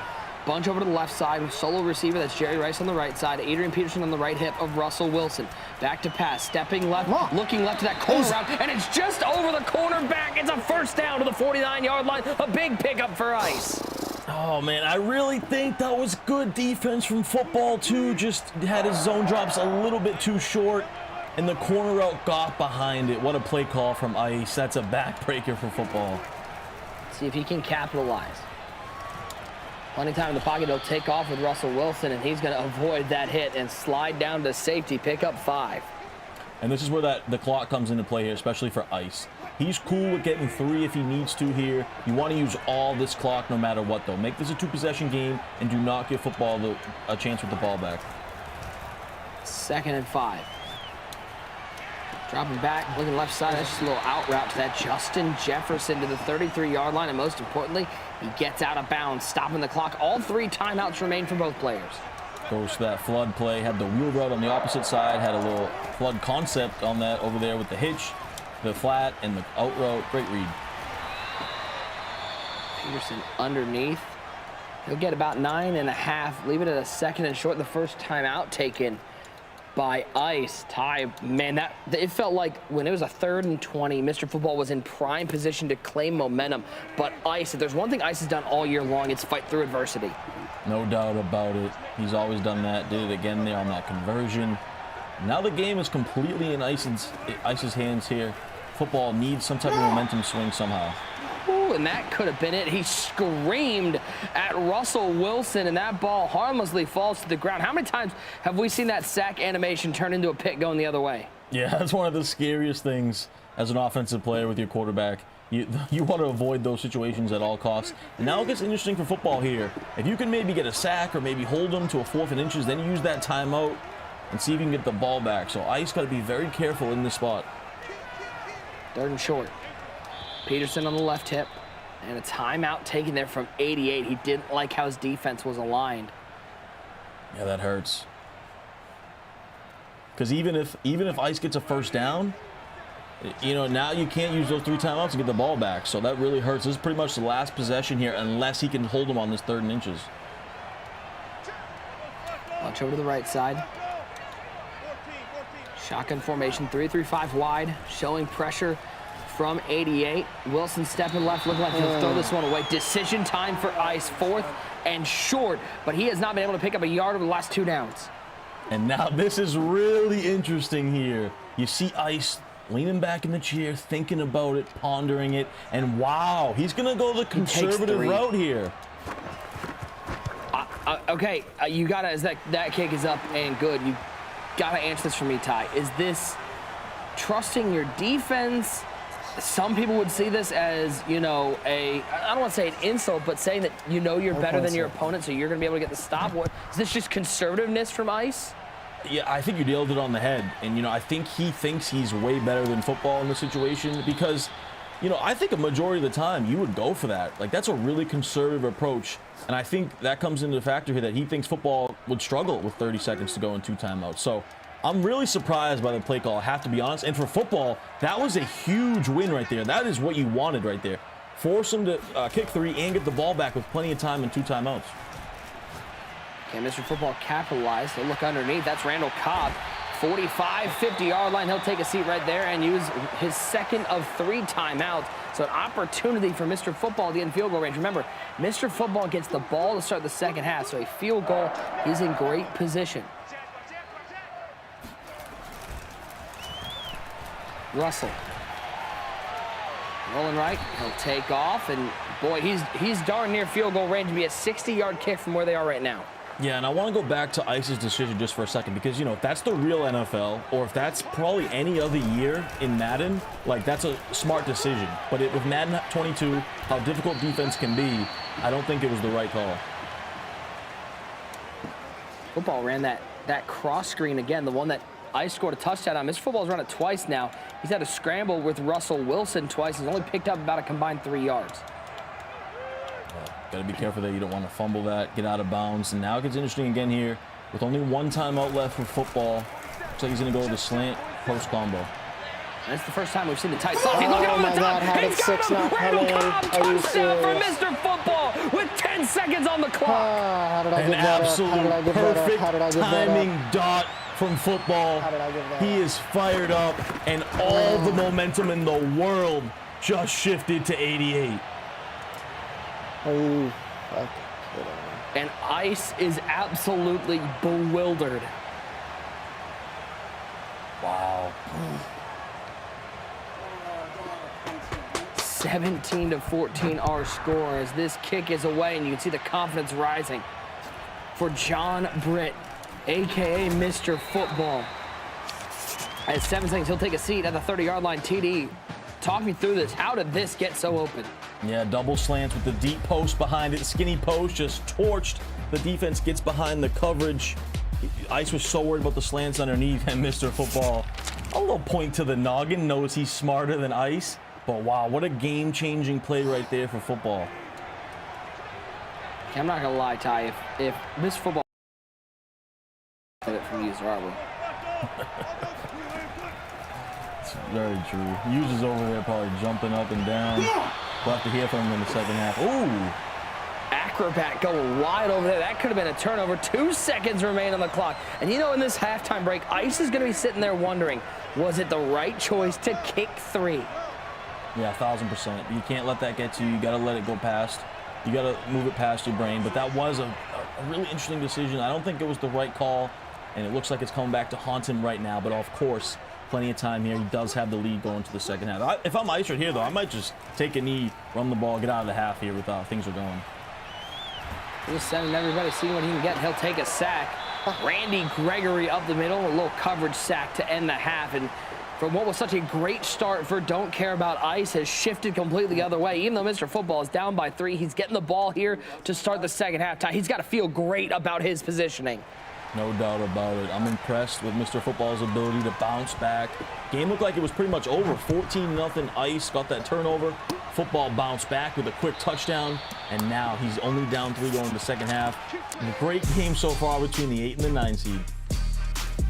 Bunch over to the left side with solo receiver. That's Jerry Rice on the right side. Adrian Peterson on the right hip of Russell Wilson. Back to pass, stepping left, looking left to that corner route, and it's just over the cornerback. It's a 1st down to the 49-yard line. A big pickup for Ice. Oh, man, I really think that was good defense from football, too. Just had his zone drops a little bit too short, and the corner route got behind it. What a play call from Ice. That's a backbreaker for football. See if he can capitalize. Plenty of time in the pocket. He'll take off with Russell Wilson, and he's going to avoid that hit and slide down to safety, pick up 5. And this is where the clock comes into play here, especially for Ice. He's cool with getting 3 if he needs to here. You want to use all this clock no matter what, though. Make this a 2-possession game and do not give football a chance with the ball back. 2nd and 5. Dropping back, looking left side. That's just a little out route to that Justin Jefferson to the 33-yard line. And most importantly, he gets out of bounds, stopping the clock. All 3 timeouts remain for both players. Goes to that flood play. Had the wheel route on the opposite side. Had a little flood concept on that over there with the hitch, the flat, and the out route. Great read. Peterson underneath. He'll get about 9.5. Leave it at a 2nd and short. The first timeout taken by Ice. Ty, man, it felt like when it was a 3rd and 20, Mr. Football was in prime position to claim momentum. But Ice, if there's one thing Ice has done all year long, it's fight through adversity. No doubt about it. He's always done that. Did it again there on that conversion. Now the game is completely in Ice's hands here. Football needs some type of momentum swing somehow. Ooh, and that could have been it. He screamed at Russell Wilson, and that ball harmlessly falls to the ground. How many times have we seen that sack animation turn into a pick going the other way? Yeah, that's one of the scariest things as an offensive player with your quarterback. You want to avoid those situations at all costs. And now it gets interesting for football here. If you can maybe get a sack or maybe hold them to a 4th and inches, then use that timeout and see if you can get the ball back. So Ice got to be very careful in this spot. 3rd and short. Peterson on the left hip, and a timeout taken there from 88. He didn't like how his defense was aligned. Yeah, that hurts. Because even if Ice gets a first down, you know, now you can't use those 3 timeouts to get the ball back. So that really hurts. This is pretty much the last possession here unless he can hold him on this 3rd and inches. Watch over to the right side. Shotgun formation, 3-3-5 wide, showing pressure from 88. Wilson stepping left, looking like he'll throw this one away. Decision time for Ice, 4th and short, but he has not been able to pick up a yard over the last 2 downs. And now this is really interesting here. You see Ice leaning back in the chair, thinking about it, pondering it, and wow, he's gonna go the conservative route here. Okay, you gotta, as that kick is up and good, you gotta answer this for me, Ty. Is this trusting your defense? Some people would see this as, you know, I don't want to say an insult, but saying that you know you're better than your opponent, so you're going to be able to get the stop. Is this just conservativeness from Ice? Yeah, I think you nailed it on the head. And, you know, I think he thinks he's way better than football in this situation because, you know, I think a majority of the time you would go for that. Like, that's a really conservative approach. And I think that comes into the factor here that he thinks football would struggle with 30 seconds to go in 2 timeouts. So I'm really surprised by the play call, I have to be honest. And for football, that was a huge win right there. That is what you wanted right there. Force him to kick 3 and get the ball back with plenty of time and 2 timeouts. Okay, Mr. Football capitalized. He'll look underneath. That's Randall Cobb. 45, 50-yard line. He'll take a seat right there and use his 2nd of 3 timeouts. So an opportunity for Mr. Football to get in field goal range. Remember, Mr. Football gets the ball to start the 2nd half. So a field goal, he's in great position. Russell. Rolling right. He'll take off. And, boy, he's darn near field goal range to be a 60-yard kick from where they are right now. Yeah, and I want to go back to Ice's decision just for a second because, you know, if that's the real NFL or if that's probably any other year in Madden, like, that's a smart decision. But with Madden 22, how difficult defense can be, I don't think it was the right call. Football ran that cross screen again, the one that Ice scored a touchdown on. Mr. Football's run it twice now. He's had a scramble with Russell Wilson twice. He's only picked up about a combined 3 yards. Got to be careful that you don't want to fumble that, get out of bounds. And now it gets interesting again here with only 1 timeout left for football. Looks like he's going to go with the slant post combo. And it's the first time we've seen the tight slot. He's looking over the top. He's got him. Randall Cobb, touchdown for Mr. Football with 10 seconds on the clock. An absolute perfect timing dot from football. He is fired up, and all the momentum in the world just shifted to 88. Fucking kidding me. And Ice is absolutely bewildered. Wow. 17-14 our score as this kick is away, and you can see the confidence rising for John Britt, a.k.a. Mr. Football. At 7 seconds, he'll take a seat at the 30-yard line. TD, talk me through this. How did this get so open? Yeah, double slants with the deep post behind it. Skinny post just torched. The defense gets behind the coverage. Ice was so worried about the slants underneath, and Mr. Football, a little point to the noggin, knows he's smarter than Ice. But wow, what a game-changing play right there for Football. I'm not gonna lie, Ty. If Mr. Football it from User Arbor. It's very true. User's over there probably jumping up and down. We'll have to hear from him in the second half. Ooh! Acrobat going wide over there. That could have been a turnover. 2 seconds remain on the clock. And you know, in this halftime break, Ice is going to be sitting there wondering, was it the right choice to kick 3? Yeah, 1,000%. You can't let that get to you. You got to let it go past. You got to move it past your brain. But that was a really interesting decision. I don't think it was the right call, and it looks like it's coming back to haunt him right now. But of course, plenty of time here. He does have the lead going to the second half. If I'm Ice right here, though, I might just take a knee, run the ball, get out of the half here with how things are going. Just sending everybody, seeing what he can get. He'll take a sack. Randy Gregory up the middle, a little coverage sack to end the half. And from what was such a great start for Don't Care About Ice, has shifted completely the other way. Even though Mr. Football is down by 3, he's getting the ball here to start the second half. He's got to feel great about his positioning. No doubt about it. I'm impressed with Mr. Football's ability to bounce back. Game looked like it was pretty much over. 14-0 Ice, got that turnover. Football bounced back with a quick touchdown, and now he's only down 3 going to the second half. And a great game so far between the 8 and the 9 seed.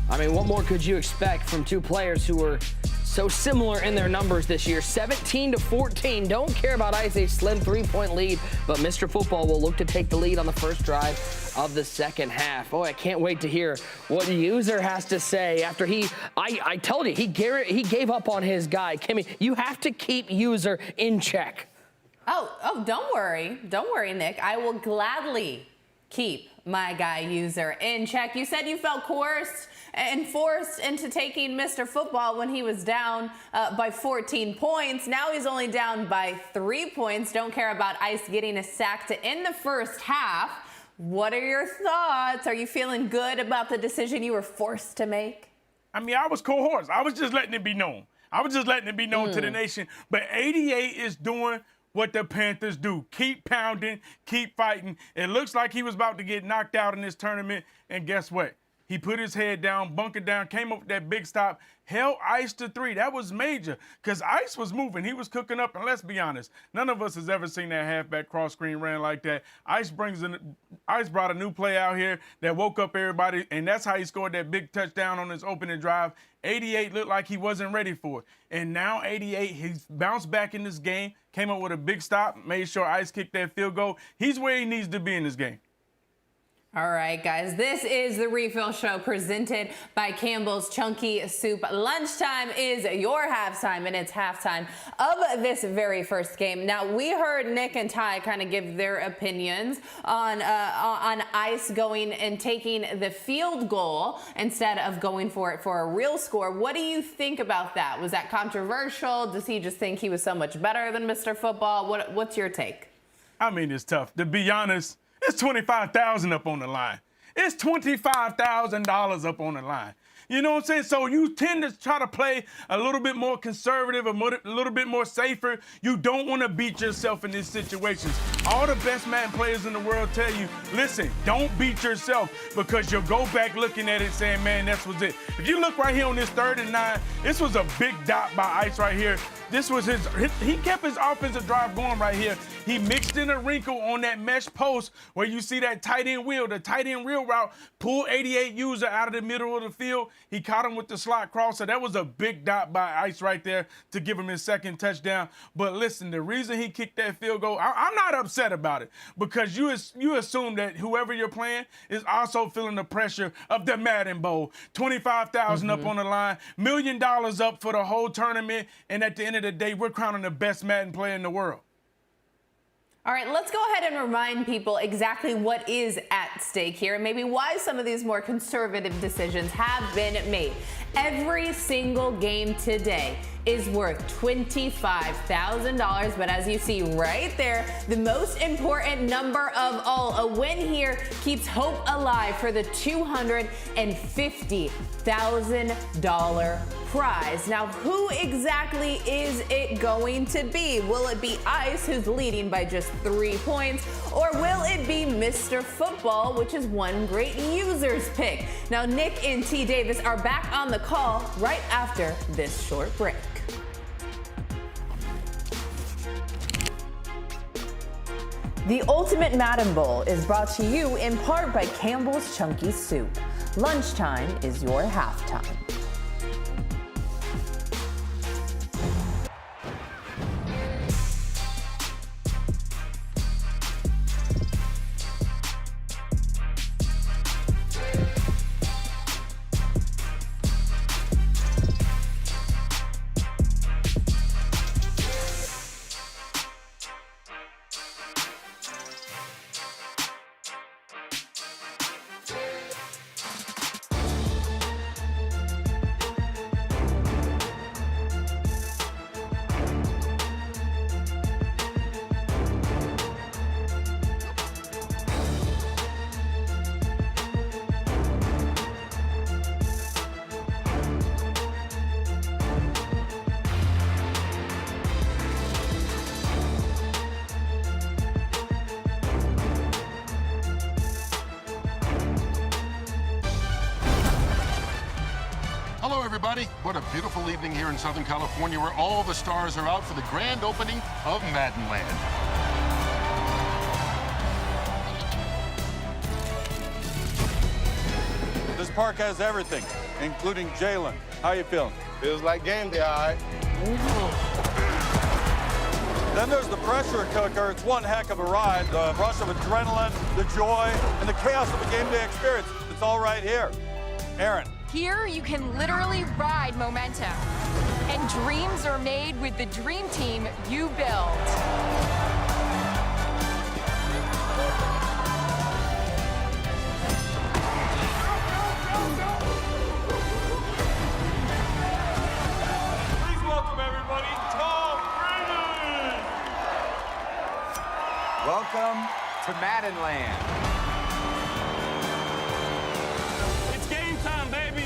I mean, what more could you expect from two players who were so similar in their numbers this year? 17-14. Don't Care About Ice, a slim 3-point lead, but Mr. Football will look to take the lead on the first drive of the second half. Oh, I can't wait to hear what User has to say after I told you, he gave up on his guy. Kimmy, you have to keep User in check. Oh, don't worry. Don't worry, Nick. I will gladly keep my guy User in check. You said you felt coerced and forced into taking Mr. Football when he was down by 14 points. Now he's only down by 3 points. Don't Care About Ice getting a sack to end the first half. What are your thoughts? Are you feeling good about the decision you were forced to make? I mean, I was coerced. I was just letting it be known. I was just letting it be known to the nation. But 88 is doing what the Panthers do. Keep pounding, keep fighting. It looks like he was about to get knocked out in this tournament, and guess what? He put his head down, bunkered down, came up with that big stop, held Ice to 3. That was major because Ice was moving. He was cooking up, and let's be honest, none of us has ever seen that halfback cross screen ran like that. Ice brought a new play out here that woke up everybody, and that's how he scored that big touchdown on his opening drive. 88 looked like he wasn't ready for it. And now 88, he's bounced back in this game, came up with a big stop, made sure Ice kicked that field goal. He's where he needs to be in this game. All right, guys, this is the Refill Show presented by Campbell's Chunky Soup. Lunchtime is your halftime, and it's halftime of this very first game. Now, we heard Nick and Ty kind of give their opinions on Ice going and taking the field goal instead of going for it for a real score. What do you think about that? Was that controversial? Does he just think he was so much better than Mr. Football? What's your take? I mean, it's tough. To be honest, it's $25,000 up on the line. It's $25,000 up on the line. You know what I'm saying? So you tend to try to play a little bit more conservative, a little bit more safer. You don't want to beat yourself in these situations. All the best Madden players in the world tell you, listen, don't beat yourself because you'll go back looking at it saying, man, that was it. If you look right here on this 3rd and 9, this was a big dot by Ice right here. This was he kept his offensive drive going right here. He mixed in a wrinkle on that mesh post where you see that tight end wheel, the tight end wheel route, pull 88 User out of the middle of the field. He caught him with the slot crosser. That was a big dot by Ice right there to give him his second touchdown. But listen, the reason he kicked that field goal, I'm not upset about it because you assume that whoever you're playing is also feeling the pressure of the Madden Bowl. $25,000 up on the line, $1 million up for the whole tournament, and at the end of the day, we're crowning the best Madden player in the world. All right, let's go ahead and remind people exactly what is at stake here and maybe why some of these more conservative decisions have been made. Every single game today is worth $25,000, but as you see right there, the most important number of all, a win here keeps hope alive for the $250,000 prize. Now, who exactly is it going to be? Will it be Ice, who's leading by just 3 points, or will it be Mr. Football, which is one great user's pick? Now, Nick and T. Davis are back on the call right after this short break. The Ultimate Madden Bowl is brought to you in part by Campbell's Chunky Soup. Lunchtime is your halftime. Hello, everybody. What a beautiful evening here in Southern California where all the stars are out for the grand opening of Madden Land. This park has everything, including Jalen. How you feeling? Feels like game day, all right. Then there's the pressure cooker. It's one heck of a ride. The rush of adrenaline, the joy, and the chaos of a game day experience. It's all right here. Aaron. Here, you can literally ride momentum. And dreams are made with the dream team you build. Please welcome everybody, Tom Brady. Welcome to Madden Land. It's game time, baby.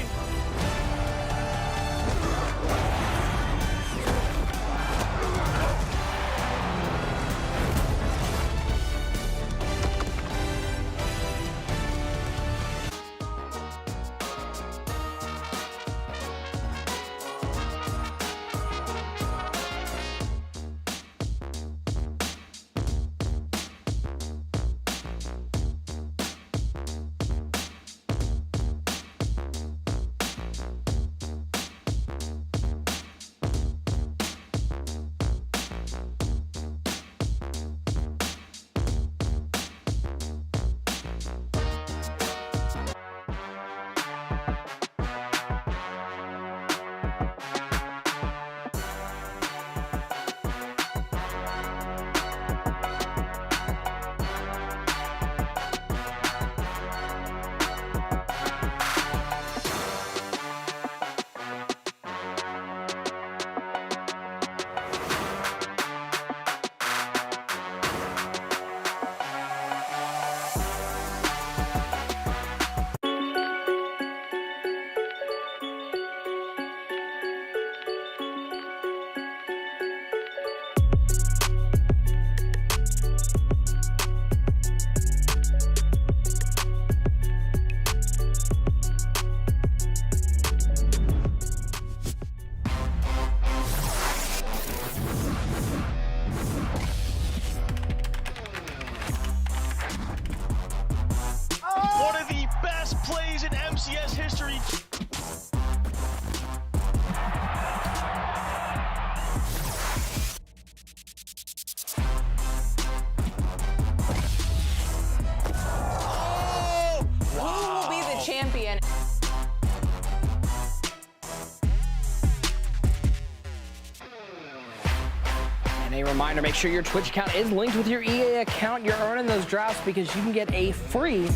And a reminder, make sure your Twitch account is linked with your EA account. You're earning those drafts because you can get a free,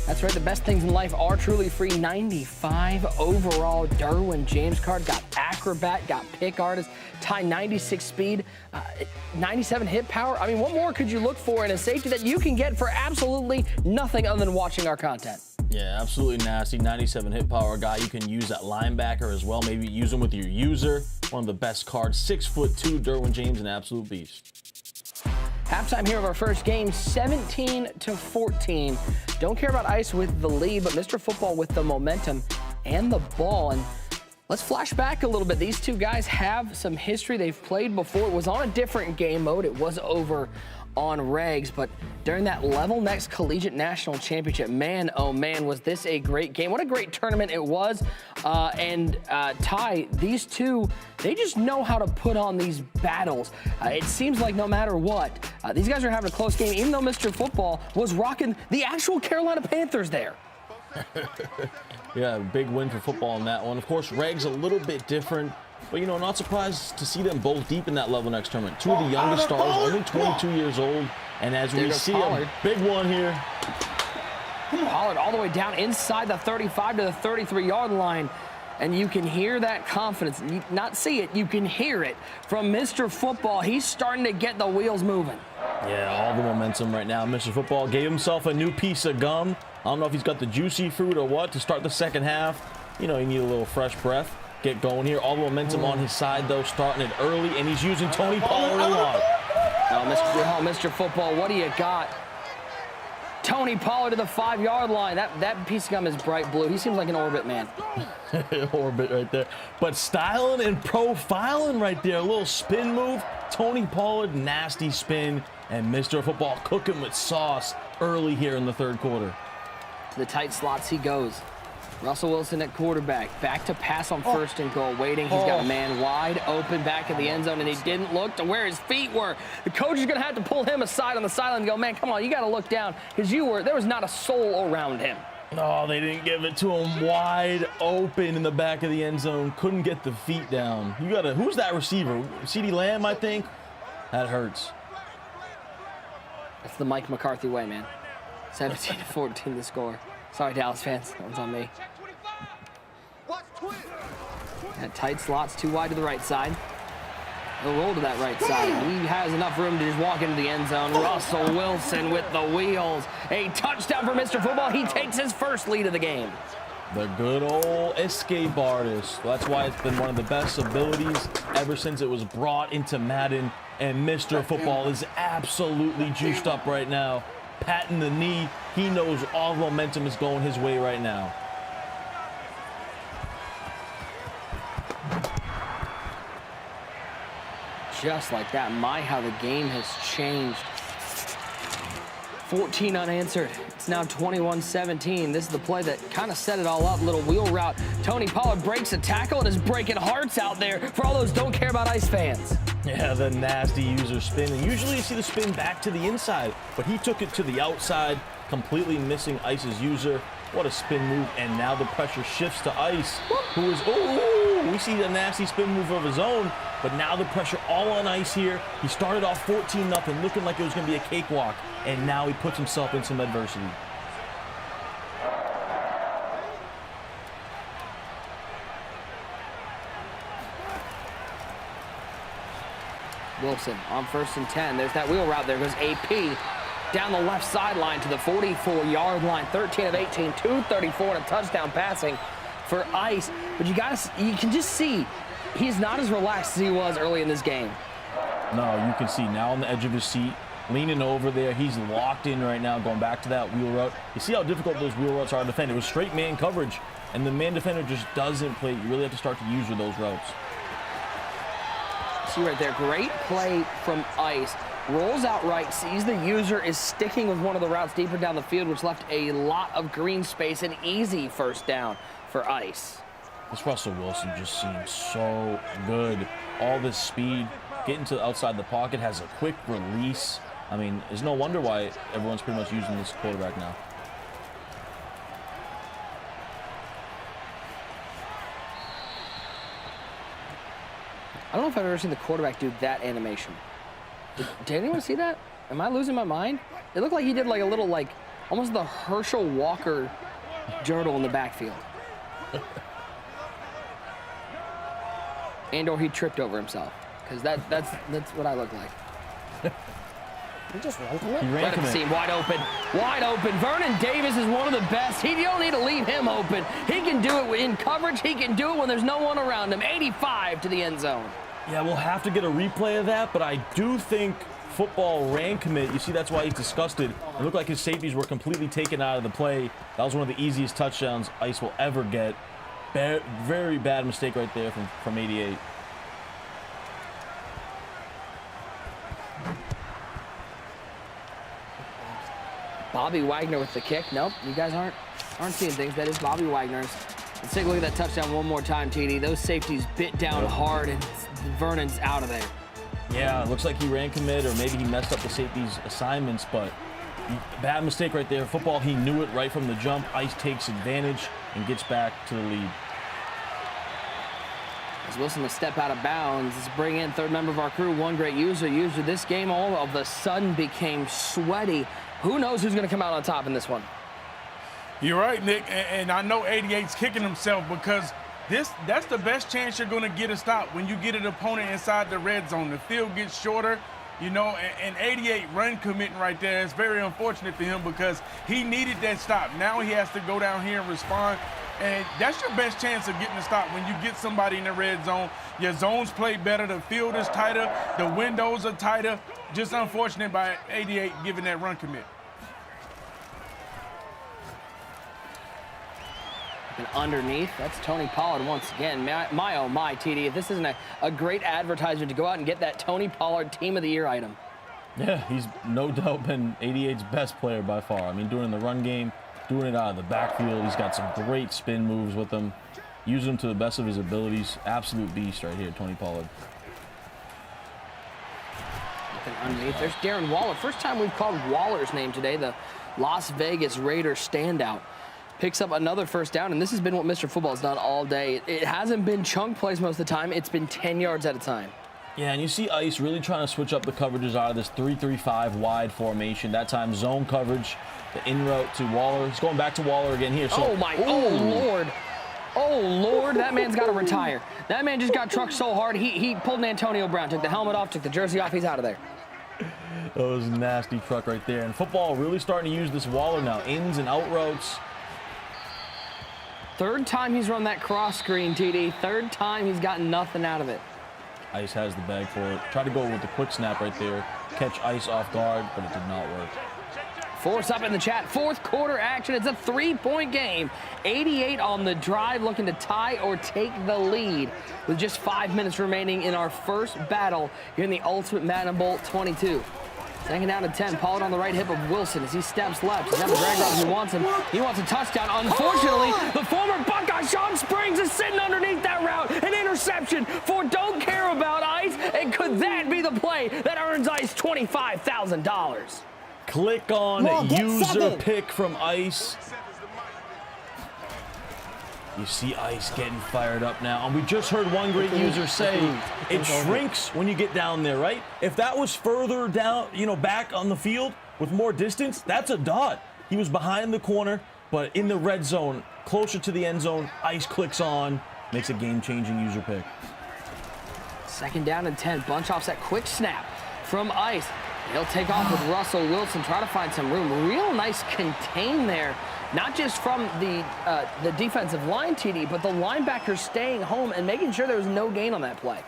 that's right, the best things in life are truly free, 95 overall Derwin James card. Got Acrobat, got Pick Artist, Ty 96 speed, 97 hit power. I mean, what more could you look for in a safety that you can get for absolutely nothing other than watching our content? Yeah, absolutely nasty. 97 hit power guy. You can use that linebacker as well. Maybe use him with your user. One of the best cards. 6'2", Derwin James, an absolute beast. Halftime here of our first game, 17-14. Don't care about Ice with the lead, but Mr. Football with the momentum and the ball. And let's flash back a little bit. These two guys have some history. They've played before. It was on a different game mode. It was over on regs, but during that Level Next Collegiate National Championship, man, oh man, was this a great game. What a great tournament it was. Ty, these two, they just know how to put on these battles. It seems like no matter what, these guys are having a close game, even though Mr. Football was rocking the actual Carolina Panthers there. Yeah, big win for football on that one. Of course, regs a little bit different. But, you know, not surprised to see them both deep in that Level Next tournament. Two of the youngest stars, only 22 years old. And as we see a big one here. Pollard all the way down inside the 35 to the 33-yard line. And you can hear that confidence. You not see it, you can hear it from Mr. Football. He's starting to get the wheels moving. Yeah, all the momentum right now. Mr. Football gave himself a new piece of gum. I don't know if he's got the juicy fruit or what to start the second half. You know, you need a little fresh breath. Get going here. All the momentum on his side, though, starting it early, and he's using Tony Pollard a lot. Oh, Mr. Football, what do you got? Tony Pollard to the 5-yard line. That piece of gum is bright blue. He seems like an Orbit man. Orbit right there. But styling and profiling right there. A little spin move. Tony Pollard, nasty spin. And Mr. Football cooking with sauce early here in the third quarter. To the tight slots he goes. Russell Wilson at quarterback, back to pass on first and goal, waiting. He's got a man wide open back in the end zone, and he didn't look to where his feet were. The coach is going to have to pull him aside on the sideline and go, man, come on, you got to look down, because there was not a soul around him. Oh, they didn't give it to him wide open in the back of the end zone. Couldn't get the feet down. Who's that receiver? CeeDee Lamb, I think? That hurts. That's the Mike McCarthy way, man. 17-14 the score. Sorry, Dallas fans. That one's on me. That tight slot's too wide to the right side. He'll roll to that right side. He has enough room to just walk into the end zone. Russell Wilson with the wheels. A touchdown for Mr. Football. He takes his first lead of the game. The good old escape artist. That's why it's been one of the best abilities ever since it was brought into Madden. And Mr. Football is absolutely juiced up right now. Patting the knee. He knows all momentum is going his way right now. Just like that. My, how the game has changed. 14 unanswered. It's now 21-17. This is the play that kind of set it all up. Little wheel route. Tony Pollard breaks a tackle and is breaking hearts out there for all those don't care about Ice fans. Yeah, the nasty user spin. And usually you see the spin back to the inside, but he took it to the outside, completely missing Ice's user. What a spin move, and now the pressure shifts to Ice, who is, we see a nasty spin move of his own, but now the pressure all on Ice here. He started off 14-0, looking like it was going to be a cakewalk, and now he puts himself in some adversity. Wilson on 1st and 10. There's that wheel route. There goes AP down the left sideline to the 44-yard line. 13 of 18, 234 and a touchdown passing for Ice. But you can just see he's not as relaxed as he was early in this game. No, you can see now on the edge of his seat, leaning over there. He's locked in right now, going back to that wheel route. You see how difficult those wheel routes are to defend. It was straight man coverage, and the man defender just doesn't play. You really have to start to use those routes. See right there, great play from Ice. Rolls out right, sees the user is sticking with one of the routes deeper down the field, which left a lot of green space, an easy first down for Ice. This Russell Wilson just seems so good. All this speed, getting to outside the pocket, has a quick release. I mean, there's no wonder why everyone's pretty much using this quarterback now. I don't know if I've ever seen the quarterback do that animation. Did anyone see that? Am I losing my mind? It looked like he did like a little, like, almost the Herschel Walker journal in the backfield. And or he tripped over himself. Because that's what I look like. He just ran from it. Right at the seam, wide open. Wide open. Vernon Davis is one of the best. You don't need to leave him open. He can do it in coverage. He can do it when there's no one around him. 85 to the end zone. Yeah, we'll have to get a replay of that, but I do think football ran commit. You see, that's why he's disgusted. It looked like his safeties were completely taken out of the play. That was one of the easiest touchdowns Ice will ever get. Very bad mistake right there from 88. Bobby Wagner with the kick. Nope, you guys aren't seeing things. That is Bobby Wagner's. Let's take a look at that touchdown one more time, TD. Those safeties bit down hard, and Vernon's out of there. Yeah, it looks like he ran commit, or maybe he messed up the safety's assignments, but bad mistake right there. Football, he knew it right from the jump. Ice takes advantage and gets back to the lead. As Wilson will step out of bounds, let's bring in third member of our crew, one great user. This game all of a sudden became sweaty. Who knows who's going to come out on top in this one? You're right, Nick, and I know 88's kicking himself because that's the best chance you're going to get a stop when you get an opponent inside the red zone. The field gets shorter, you know, and 88 run committing right there. It's very unfortunate for him because he needed that stop. Now he has to go down here and respond, and that's your best chance of getting a stop when you get somebody in the red zone. Your zones play better, the field is tighter, the windows are tighter. Just unfortunate by 88 giving that run commit. And underneath, that's Tony Pollard once again. My oh my, TD, if this isn't a great advertisement to go out and get that Tony Pollard Team of the Year item. Yeah, he's no doubt been 88's best player by far. I mean, doing it in the run game, doing it out of the backfield. He's got some great spin moves with him. Using him to the best of his abilities. Absolute beast right here, Tony Pollard. Underneath, there's Darren Waller. First time we've called Waller's name today, the Las Vegas Raiders standout. Picks up another first down, and this has been what Mr. Football's done all day. It hasn't been chunk plays most of the time. It's been 10 yards at a time. Yeah, and you see Ice really trying to switch up the coverages out of this 3-3-5 wide formation. That time zone coverage, the in route to Waller. He's going back to Waller again here. So, oh Lord, that man's got to retire. That man just got trucked so hard, he pulled an Antonio Brown, took the helmet off, took the jersey off, he's out of there. That was a nasty truck right there. And football really starting to use this Waller now, ins and out routes. Third time he's run that cross screen, TD. Third time he's gotten nothing out of it. Ice has the bag for it. Try to go with the quick snap right there. Catch Ice off guard, but it did not work. Force up in the chat. Fourth quarter action. It's a 3-point game. 88 on the drive, looking to tie or take the lead with just 5 minutes remaining in our first battle here in the Ultimate Madden Bowl 22. Second down and 10. Pollard on the right hip of Wilson as he steps left. He's got the drag route. He wants him. He wants a touchdown. Unfortunately, the former Buckeye Sean Springs is sitting underneath that route. An interception for Don't Care About Ice. And could that be the play that earns Ice $25,000? Click on user pick from Ice. You see Ice getting fired up now. And we just heard one great user say, it shrinks when you get down there, right? If that was further down, you know, back on the field with more distance, that's a dot. He was behind the corner, but in the red zone, closer to the end zone, Ice clicks on, makes a game-changing user pick. Second down and 10. Bunch offs that quick snap from Ice. He'll take off with Russell Wilson, try to find some room. Real nice contain there. Not just from the defensive line, TD, but the linebackers staying home and making sure there was no gain on that play.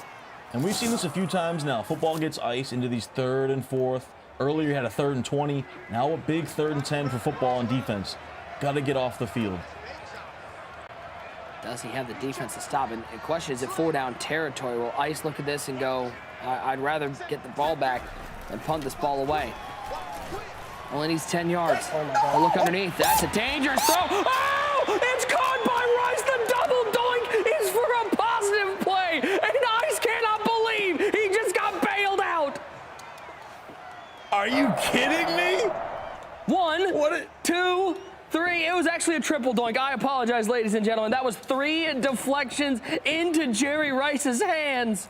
And we've seen this a few times now. Football gets Ice into these 3rd and 4th. Earlier you had a 3rd and 20. Now a big 3rd and 10 for football and defense. Got to get off the field. Does he have the defense to stop? And the question is, it 4-down territory? Will Ice look at this and go, I'd rather get the ball back than punt this ball away? Only needs 10 yards. Oh, look underneath. That's a dangerous throw. Oh! It's caught by Rice. The double doink is for a positive play. And Ice cannot believe he just got bailed out. Are you kidding me? 1, 2, 3. It was actually a triple doink. I apologize, ladies and gentlemen. That was 3 deflections into Jerry Rice's hands.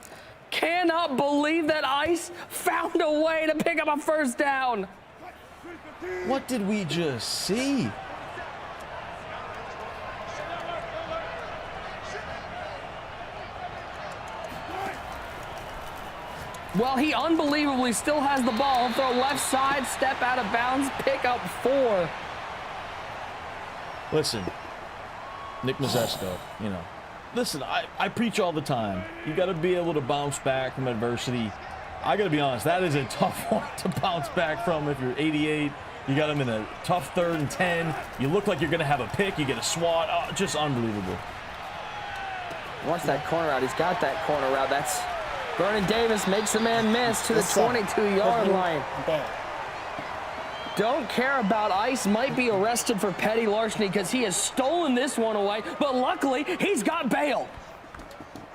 Cannot believe that Ice found a way to pick up a first down. What did we just see? Well, he unbelievably still has the ball. Throw left side, step out of bounds, pick up 4. Listen, Nick Mazesco, you know. Listen, I preach all the time. You got to be able to bounce back from adversity. I got to be honest, that is a tough one to bounce back from if you're 88. You got him in a tough 3rd and 10. You look like you're going to have a pick. You get a swat. Oh, just unbelievable. Watch that corner out. He's got that corner out. That's Vernon Davis makes the man miss to the 22-yard line. Don't care about Ice. Might be arrested for petty larceny because he has stolen this one away. But luckily, he's got bail.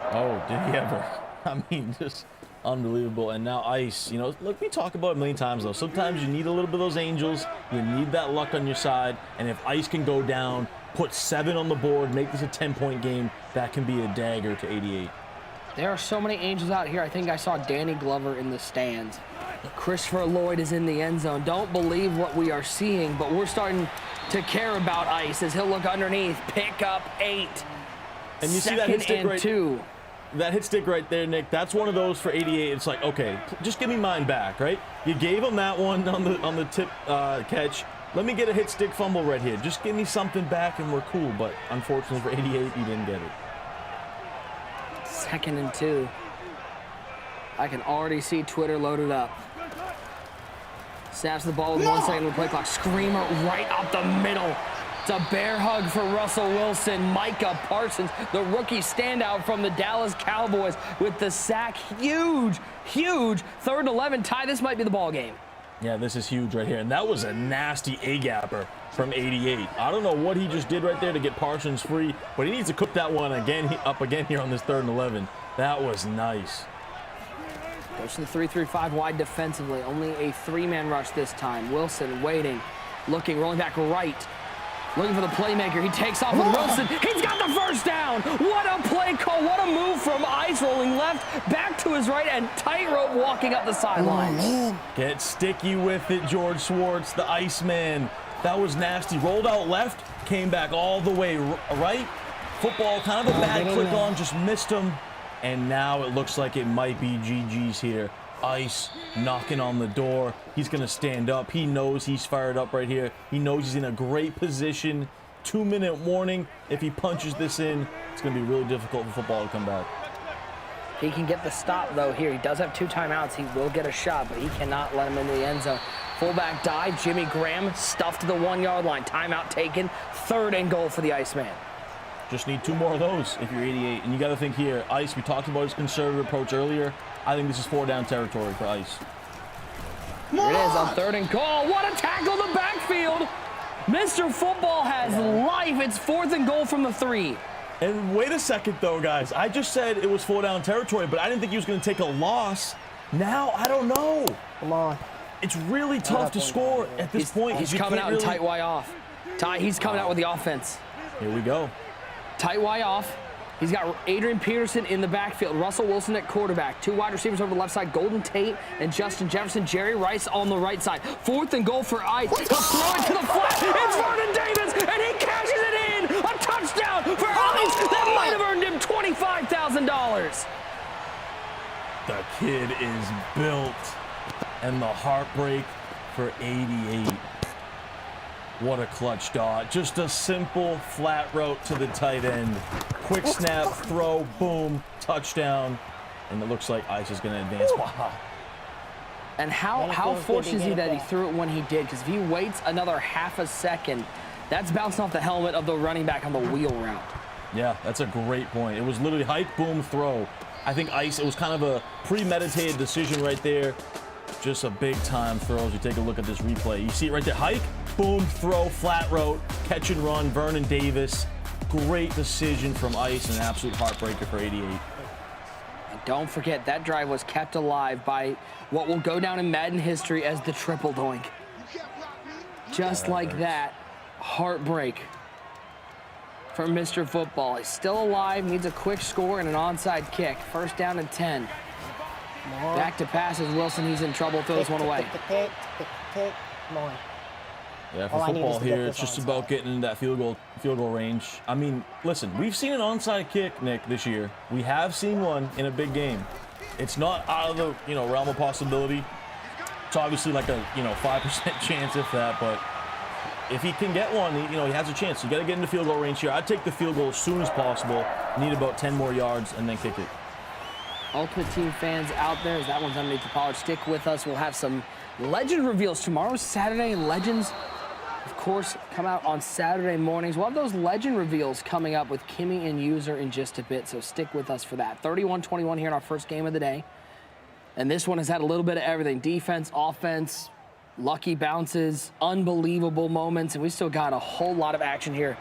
Oh, did he ever? I mean, just unbelievable. And now Ice, you know, look, we talk about it a million times, though. Sometimes you need a little bit of those angels. You need that luck on your side. And if Ice can go down, put 7 on the board, make this a 10-point game, that can be a dagger to 88. There are so many angels out here. I think I saw Danny Glover in the stands. Christopher Lloyd is in the end zone. Don't believe what we are seeing, but we're starting to care about Ice as he'll look underneath. Pick up 8. And you see that hit stick right, 2. That hit stick right there, Nick. That's one of those for 88. It's like, okay, just give me mine back, right? You gave him that one on the tip catch. Let me get a hit stick fumble right here. Just give me something back and we're cool. But unfortunately for 88, you didn't get it. 2nd and 2. I can already see Twitter loaded up. Snaps the ball with 1 second of the play clock. Screamer right up the middle. It's a bear hug for Russell Wilson. Micah Parsons, the rookie standout from the Dallas Cowboys with the sack. Huge, huge 3rd and 11 tie. This might be the ball game. Yeah, this is huge right here. And that was a nasty A-gapper from 88. I don't know what he just did right there to get Parsons free, but he needs to cook that one up again here on this 3rd and 11. That was nice. Goes to the 3-3-5 wide defensively. Only a 3-man rush this time. Wilson waiting, looking, rolling back right. Looking for the playmaker. He takes off with Wilson. He's got the first down. What a play call. What a move from Ice, rolling left, back to his right, and tightrope walking up the sidelines. Get sticky with it, George Schwartz, the Iceman. That was nasty. Rolled out left, came back all the way right. Football, kind of a bad click on, just missed him. And now it looks like it might be GG's here. Ice knocking on the door. He's going to stand up. He knows he's fired up right here. He knows he's in a great position. 2-minute warning. If he punches this in, it's going to be really difficult for football to come back. He can get the stop, though, here. He does have 2 timeouts. He will get a shot, but he cannot let him into the end zone. Fullback dive. Jimmy Graham stuffed to the 1-yard line. Timeout taken. 3rd and goal for the Iceman. Just need 2 more of those if you're 88. And you got to think here, Ice, we talked about his conservative approach earlier. I think this is 4-down territory for Ice. Here it is on 3rd and goal. What a tackle in the backfield. Mr. Football has life. It's 4th and goal from the 3. And wait a second, though, guys. I just said it was 4-down territory, but I didn't think he was going to take a loss. Now, I don't know. Come on. It's really tough to score at this point. He's coming out in tight Y off. He's coming out with the offense. Here we go. Tight Y off. He's got Adrian Peterson in the backfield. Russell Wilson at quarterback. 2 wide receivers over the left side. Golden Tate and Justin Jefferson. Jerry Rice on the right side. 4th and goal for Ice. He'll throw it to the flat. It's Vernon Davis, and he cashes it in. A touchdown for Ice. That might have earned him $25,000. The kid is built. And the heartbreak for 88. What a clutch dot. Just a simple flat route to the tight end. Quick snap, throw, boom, touchdown. And it looks like Ice is going to advance. Wow. And how fortunate is he that he threw it when he did? Because if he waits another half a second, that's bouncing off the helmet of the running back on the wheel route. Yeah, that's a great point. It was literally hike, boom, throw. I think Ice, it was kind of a premeditated decision right there. Just a big-time throw as you take a look at this replay. You see it right there. Hike, boom, throw, flat route, catch and run, Vernon Davis. Great decision from Ice, an absolute heartbreaker for 88. And don't forget, that drive was kept alive by what will go down in Madden history as the triple doink. Just like that, heartbreak for Mr. Football. He's still alive, needs a quick score and an onside kick. 1st down and 10. Back to passes. Wilson, he's in trouble. Throws one away. Pick. Come on. Yeah, for football here, it's just about getting in that field goal range. I mean, listen, we've seen an onside kick, Nick, this year. We have seen one in a big game. It's not out of the realm of possibility. It's obviously like a 5% chance, if that. But if he can get one, he has a chance. You got to get into field goal range here. I'd take the field goal as soon as possible. Need about 10 more yards and then kick it. Ultimate Team fans out there, as that one's underneath the pollard, stick with us. We'll have some legend reveals tomorrow, Saturday. Legends, of course, come out on Saturday mornings. We'll have those legend reveals coming up with Kimmy and User in just a bit, so stick with us for that. 31-21 here in our first game of the day. And this one has had a little bit of everything. Defense, offense, lucky bounces, unbelievable moments, and we still got a whole lot of action here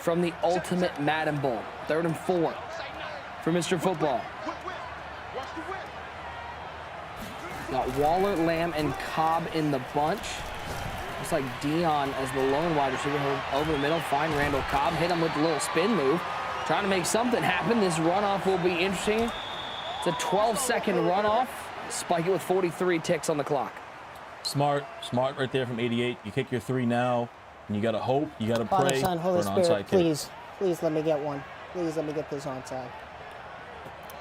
from the Ultimate Madden Bowl. 3rd and 4 for Mr. Football. Got Waller, Lamb, and Cobb in the bunch. Looks like Dion as the lone wide receiver over the middle. Find Randall Cobb, hit him with a little spin move. Trying to make something happen. This runoff will be interesting. It's a 12-second runoff. Spike it with 43 ticks on the clock. Smart right there from 88. You kick your 3 now, and you got to hope, you got to pray Father, Son, Holy for an Spirit, onside please let me get one. Please let me get this onside.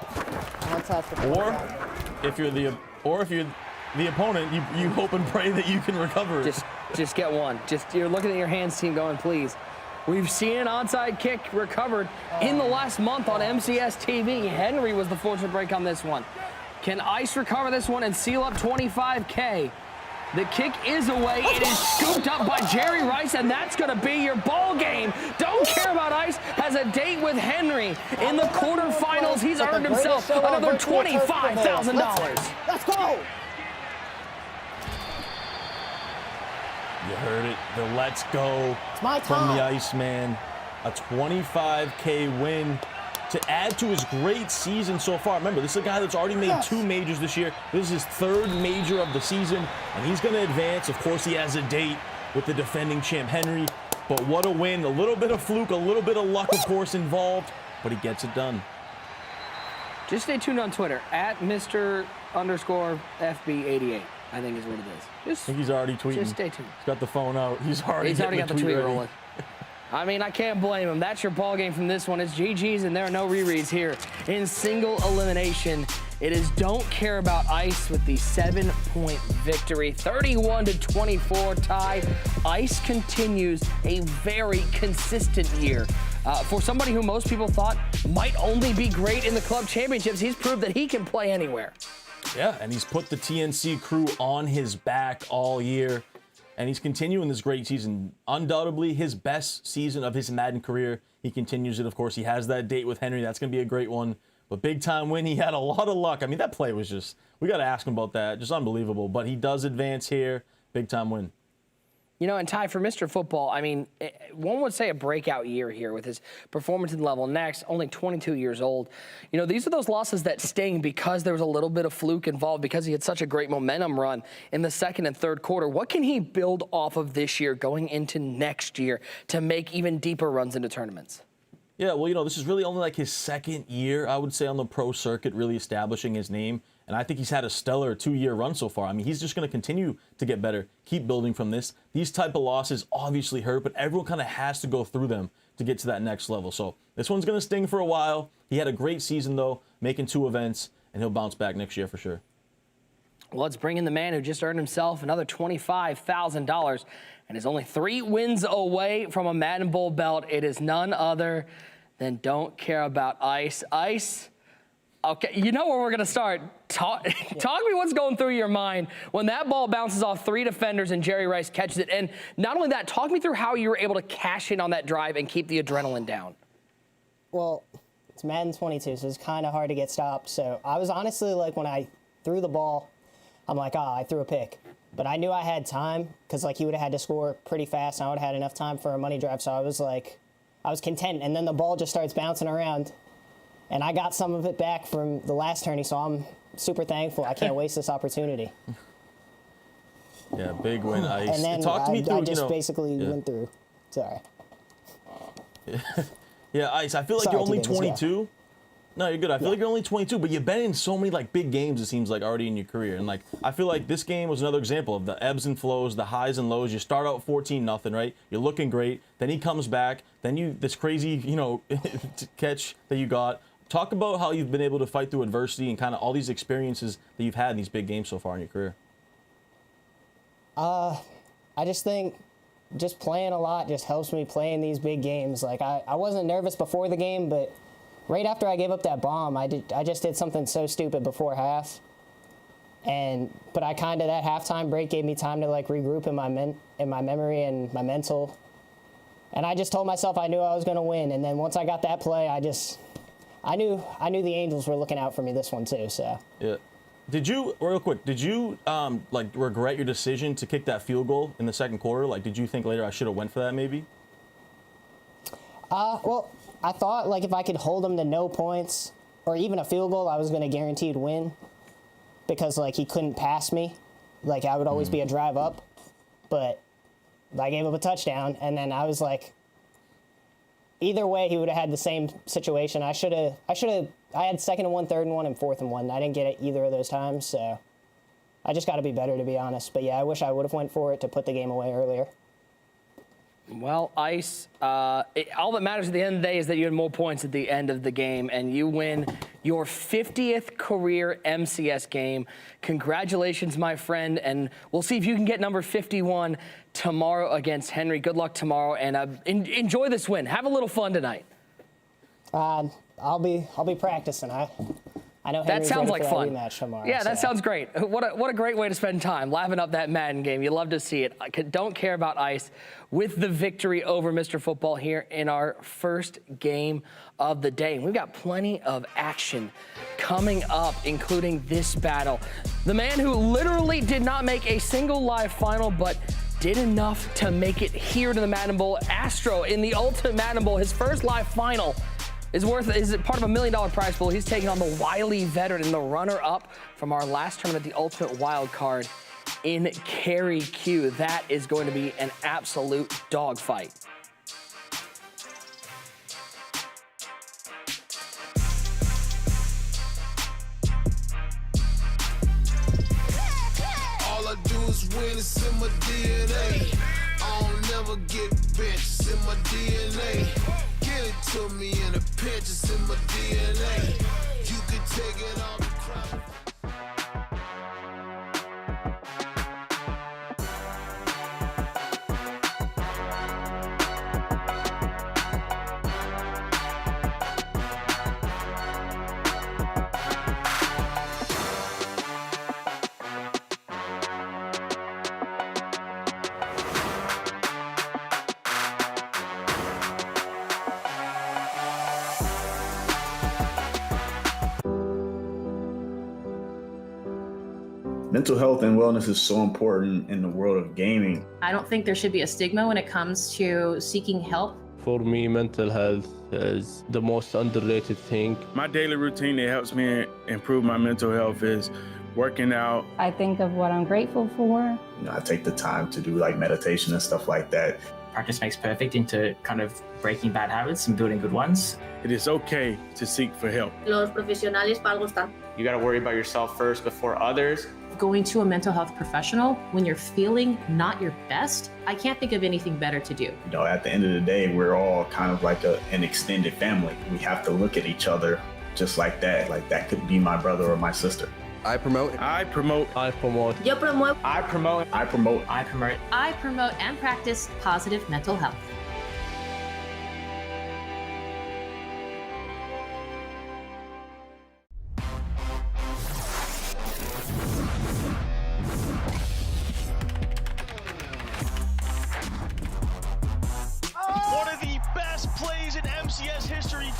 Onside for if you're the opponent, you hope and pray that you can recover it. Just get one. You're looking at your hands team going, please. We've seen an onside kick recovered in the last month on MCS TV. Henry was the fortunate break on this one. Can Ice recover this one and seal up 25K? The kick is away. It is scooped up by Jerry Rice, and that's going to be your ball game. Don't care about Ice. Has a date with Henry in the quarterfinals. He's earned himself another $25,000. Let's go. You heard it. The let's go my from the Iceman. A 25K win to add to his great season so far. Remember, this is a guy that's already made 2 majors this year. This is his 3rd major of the season, and he's going to advance. Of course, he has a date with the defending champ Henry, but what a win. A little bit of fluke, a little bit of luck, of course, involved, but he gets it done. Just stay tuned on Twitter, at Mr_FB88, I think is what it is. I think he's already tweeting. Just stay tuned. He's got the phone out. He's already got the tweet rolling. I mean, I can't blame him. That's your ball game from this one. It's GG's, and there are no rereads here. In single elimination, it is Don't Care About Ice with the 7-point victory. 31-24 tie. Ice continues a very consistent year. For somebody who most people thought might only be great in the club championships, he's proved that he can play anywhere. Yeah, and he's put the TNC crew on his back all year. And he's continuing this great season. Undoubtedly his best season of his Madden career. He continues it, of course. He has that date with Henry. That's going to be a great one. But big time win. He had a lot of luck. I mean, that play was just, we got to ask him about that. Just unbelievable. But he does advance here. Big time win. You know, and Ty, for Mr. Football, I mean, one would say a breakout year here with his performance in level next, only 22 years old. You know, these are those losses that sting because there was a little bit of fluke involved, because he had such a great momentum run in the 2nd and 3rd quarter. What can he build off of this year going into next year to make even deeper runs into tournaments? Yeah, well, you know, this is really only like his 2nd year, I would say, on the pro circuit, really establishing his name. And I think he's had a stellar 2-year run so far. I mean, he's just going to continue to get better, keep building from this. These type of losses obviously hurt, but everyone kind of has to go through them to get to that next level. So this one's going to sting for a while. He had a great season, though, making 2 events, and he'll bounce back next year for sure. Well, let's bring in the man who just earned himself another $25,000 and is only 3 wins away from a Madden Bowl belt. It is none other than Don't Care About Ice. Ice. Okay, you know where we're going to start. Talk me what's going through your mind when that ball bounces off 3 defenders and Jerry Rice catches it. And not only that, talk me through how you were able to cash in on that drive and keep the adrenaline down. Well, it's Madden 22, so it's kind of hard to get stopped. So I was honestly like, when I threw the ball, I'm like, I threw a pick. But I knew I had time because like he would have had to score pretty fast and I would have had enough time for a money drive. So I was content. And then the ball just starts bouncing around. And I got some of it back from the last tourney, so I'm super thankful. I can't waste this opportunity. Yeah, big win, Ice. And then Talk to me through, I just basically went through. Sorry. Yeah, Ice, I feel like you're only 22. No, you're good. I feel like you're only 22, but you've been in so many like big games, it seems like, already in your career. And like I feel like this game was another example of the ebbs and flows, the highs and lows. You start out 14-0, right? You're looking great. Then he comes back. Then this crazy, catch that you got. Talk about how you've been able to fight through adversity and kind of all these experiences that you've had in these big games so far in your career. I just think just playing a lot just helps me play in these big games. Like I wasn't nervous before the game, but right after I gave up that bomb, I just did something so stupid before half. But that halftime break gave me time to like regroup in my memory and my mental. And I just told myself I knew I was going to win. And then once I got that play, I knew the Angels were looking out for me this one too. So yeah. Did you like regret your decision to kick that field goal in the second quarter? Like, did you think later I should have went for that maybe? Well, I thought like if I could hold him to no points or even a field goal, I was going to guaranteed win because like he couldn't pass me. Like I would always be a drive up, but I gave up a touchdown, and then I was like, either way, he would have had the same situation. I had 2nd and 1, 3rd and 1, and 4th and 1. I didn't get it either of those times, so I just got to be better, to be honest. But yeah, I wish I would have went for it to put the game away earlier. Well, Ice, all that matters at the end of the day is that you had more points at the end of the game, and you win your 50th career MCS game. Congratulations, my friend, and we'll see if you can get number 51 tomorrow against Henry. Good luck tomorrow, and enjoy this win. Have a little fun tonight. I'll be practicing. I know that Henry's sounds ready like for fun. that rematch tomorrow. Yeah, that sounds great. What a great way to spend time, laughing up that Madden game. You love to see it. I don't care about Ice with the victory over Mr. Football here in our first game of the day. We've got plenty of action coming up, including this battle. The man who literally did not make a single live final, but did enough to make it here to the Madden Bowl. Astro in the Ultimate Madden Bowl, his first live final is part of a $1 million prize pool. He's taking on the wily veteran and the runner-up from our last tournament, the Ultimate Wild Card in Kerry Q. That is going to be an absolute dogfight. All I do is win, it's in my DNA. I don't never get benched, it's in my DNA. Get it to me in a pinch, it's in my DNA. You can take it all the crowd. Mental health and wellness is so important in the world of gaming. I don't think there should be a stigma when it comes to seeking help. For me, mental health is the most underrated thing. My daily routine that helps me improve my mental health is working out. I think of what I'm grateful for. I take the time to do like meditation and stuff like that. Practice makes perfect into kind of breaking bad habits and building good ones. It is okay to seek for help. Los profesionales para algo están. You got to worry about yourself first before others. Going to a mental health professional when you're feeling not your best, I can't think of anything better to do. At the end of the day, we're all kind of like an extended family. We have to look at each other just like that. Like that could be my brother or my sister. I promote. I promote. I promote. Yo promuevo. I promote. I promote. I promote. I promote and practice positive mental health. One of the best plays in MCS history.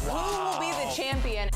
Who will be the champion?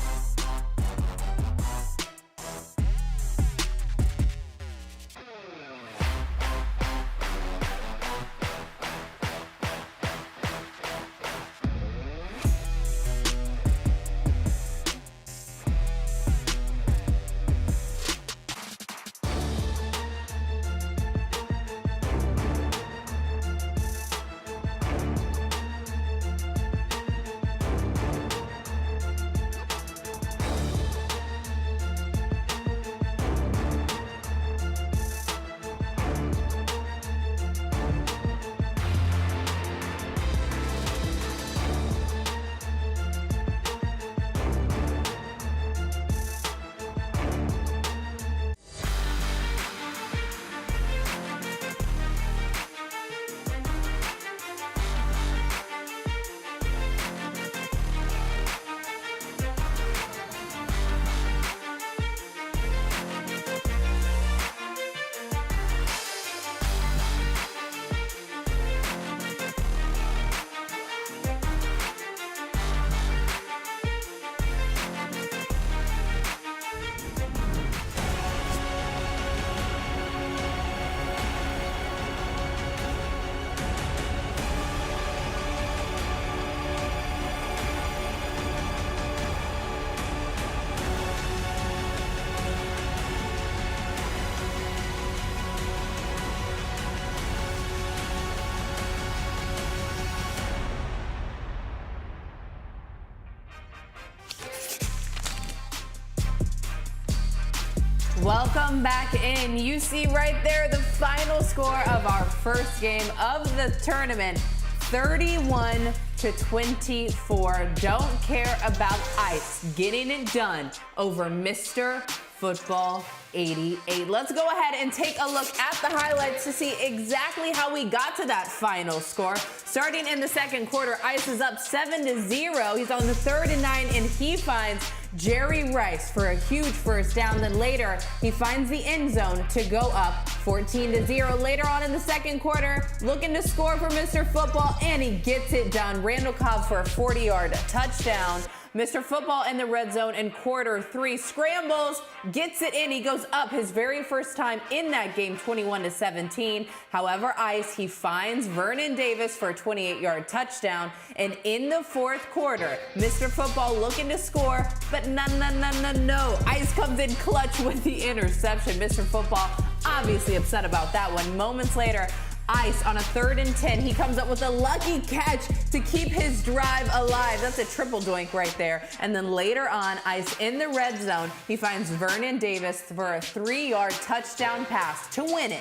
Welcome back in. You see right there the final score of our first game of the tournament, 31-24. Don't care about Ice getting it done over Mr. Football 88. Let's go ahead and take a look at the highlights to see exactly how we got to that final score. Starting in the second quarter, Ice is up 7-0. He's on the 3rd and 9, and he finds Jerry Rice for a huge first down. Then later, he finds the end zone to go up 14-0. Later on in the second quarter, looking to score for Mr. Football, and he gets it done. Randall Cobb for a 40-yard touchdown. Mr. Football in the red zone in quarter 3, scrambles, gets it in. He goes up his very first time in that game, 21-17. However, Ice, he finds Vernon Davis for a 28-yard touchdown. And in the fourth quarter, Mr. Football looking to score, but no. Ice comes in clutch with the interception. Mr. Football obviously upset about that one. Moments later, Ice on a 3rd and 10. He comes up with a lucky catch to keep his drive alive. That's a triple doink right there. And then later on, Ice in the red zone, he finds Vernon Davis for a 3-yard touchdown pass to win it,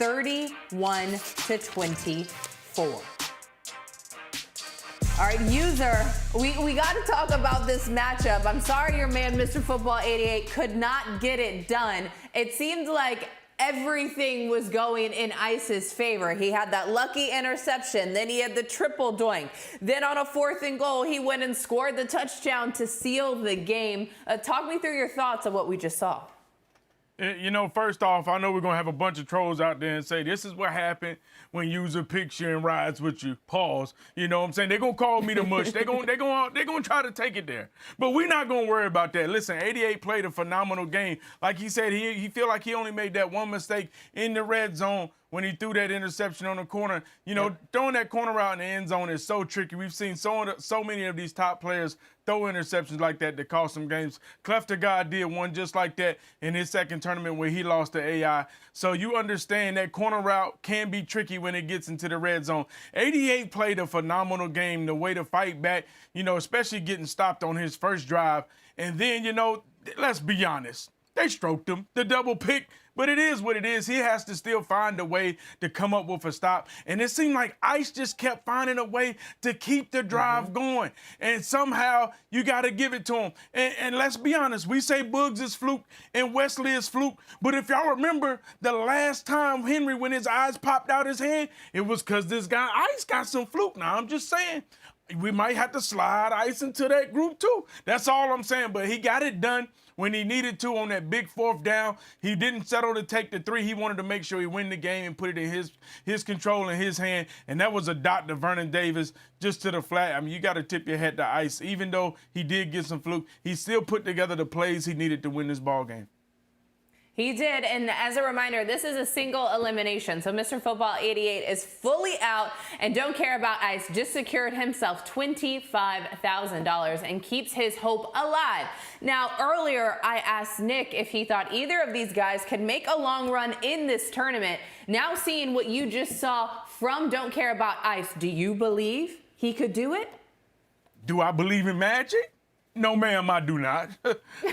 31-24. All right, user, we got to talk about this matchup. I'm sorry your man, Mr. Football 88, could not get it done. It seemed like everything was going in Ice's favor. He had that lucky interception. Then he had the triple doink. Then on a 4th and goal, he went and scored the touchdown to seal the game. Talk me through your thoughts of what we just saw. You know, first off, I know we're going to have a bunch of trolls out there and say, this is what happened when user picks you and rides with you. Pause. You know what I'm saying? They're going to call me the mush. They're going to try to take it there. But we're not going to worry about that. Listen, 88 played a phenomenal game. Like he said, he feel like he only made that one mistake in the red zone when he threw that interception on the corner. You know, throwing that corner out in the end zone is so tricky. We've seen so many of these top players throw interceptions like that cost them games. Clef the God did one just like that in his second tournament where he lost to AI. So you understand that corner route can be tricky when it gets into the red zone. 88 played a phenomenal game, the way to fight back, you know, especially getting stopped on his first drive. And then, you know, let's be honest, they stroked him, the double pick. But it is what it is. He has to still find a way to come up with a stop. And it seemed like Ice just kept finding a way to keep the drive going. And somehow you got to give it to him. And let's be honest, we say Buggs is fluke and Wesley is fluke. But if y'all remember the last time Henry, when his eyes popped out his head, it was because this guy Ice got some fluke. Now, I'm just saying, we might have to slide Ice into that group too. That's all I'm saying. But he got it done when he needed to on that big 4th down. He didn't settle to take the 3. He wanted to make sure he win the game and put it in his control in his hand. And that was a dot to Vernon Davis just to the flat. I mean, you got to tip your hat to Ice. Even though he did get some fluke, he still put together the plays he needed to win this ball game. He did, and as a reminder, this is a single elimination. So Mr. Football 88 is fully out and don't care about Ice. Just secured himself $25,000 and keeps his hope alive. Now, earlier I asked Nick if he thought either of these guys could make a long run in this tournament. Now seeing what you just saw from Don't Care About Ice, do you believe he could do it? Do I believe in magic? No, ma'am, I do not.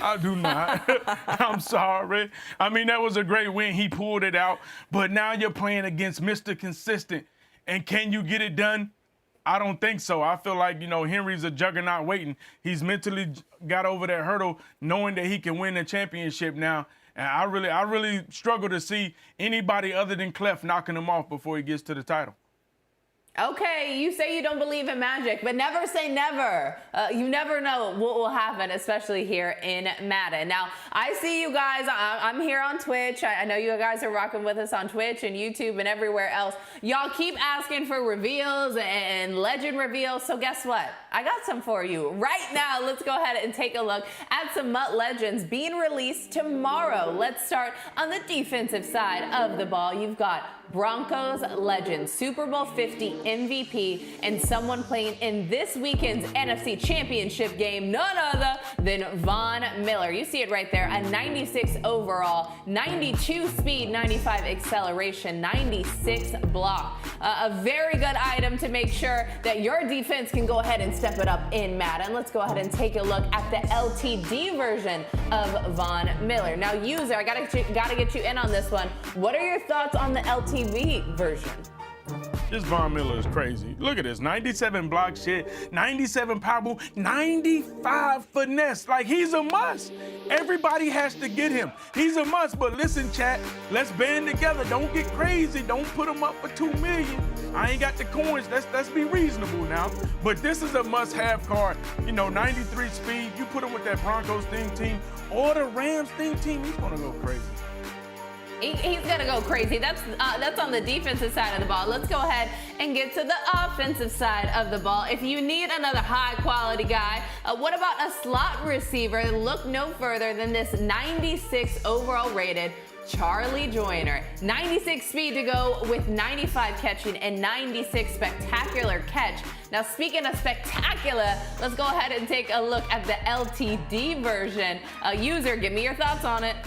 I do not. I'm sorry. I mean, that was a great win. He pulled it out. But now you're playing against Mr. Consistent. And can you get it done? I don't think so. I feel like, you know, Henry's a juggernaut waiting. He's mentally got over that hurdle knowing that he can win the championship now. And I really struggle to see anybody other than Clef knocking him off before he gets to the title. Okay, you say you don't believe in magic, but never say never. You never know what will happen, especially here in Madden. Now, I see you guys. I'm here on Twitch. I know you guys are rocking with us on Twitch and YouTube and everywhere else. Y'all keep asking for reveals and legend reveals, so guess what? I got some for you. Right now, let's go ahead and take a look at some MUT legends being released tomorrow. Let's start on the defensive side of the ball. You've got Broncos legend, Super Bowl 50 MVP, and someone playing in this weekend's NFC Championship game, none other than Von Miller. You see it right there, a 96 overall, 92 speed, 95 acceleration, 96 block. A very good item to make sure that your defense can go ahead and step it up in Madden. Let's go ahead and take a look at the LTD version of Von Miller. Now, user, I gotta get you in on this one. What are your thoughts on the LTV version? This Von Miller is crazy. Look at this, 97 block shit, 97 power move, 95 finesse. Like, he's a must. Everybody has to get him. He's a must, but listen, chat, let's band together. Don't get crazy. Don't put him up for $2 million. I ain't got the coins. Let's be reasonable now. But this is a must-have card. You know, 93 speed. You put him with that Broncos theme team or the Rams theme team, he's gonna go crazy. He's gonna go crazy. That's on the defensive side of the ball. Let's go ahead and get to the offensive side of the ball. If you need another high-quality guy, what about a slot receiver? Look no further than this 96 overall rated Charlie Joyner. 96 speed to go with 95 catching and 96 spectacular catch. Now, speaking of spectacular, let's go ahead and take a look at the LTD version. User, give me your thoughts on it.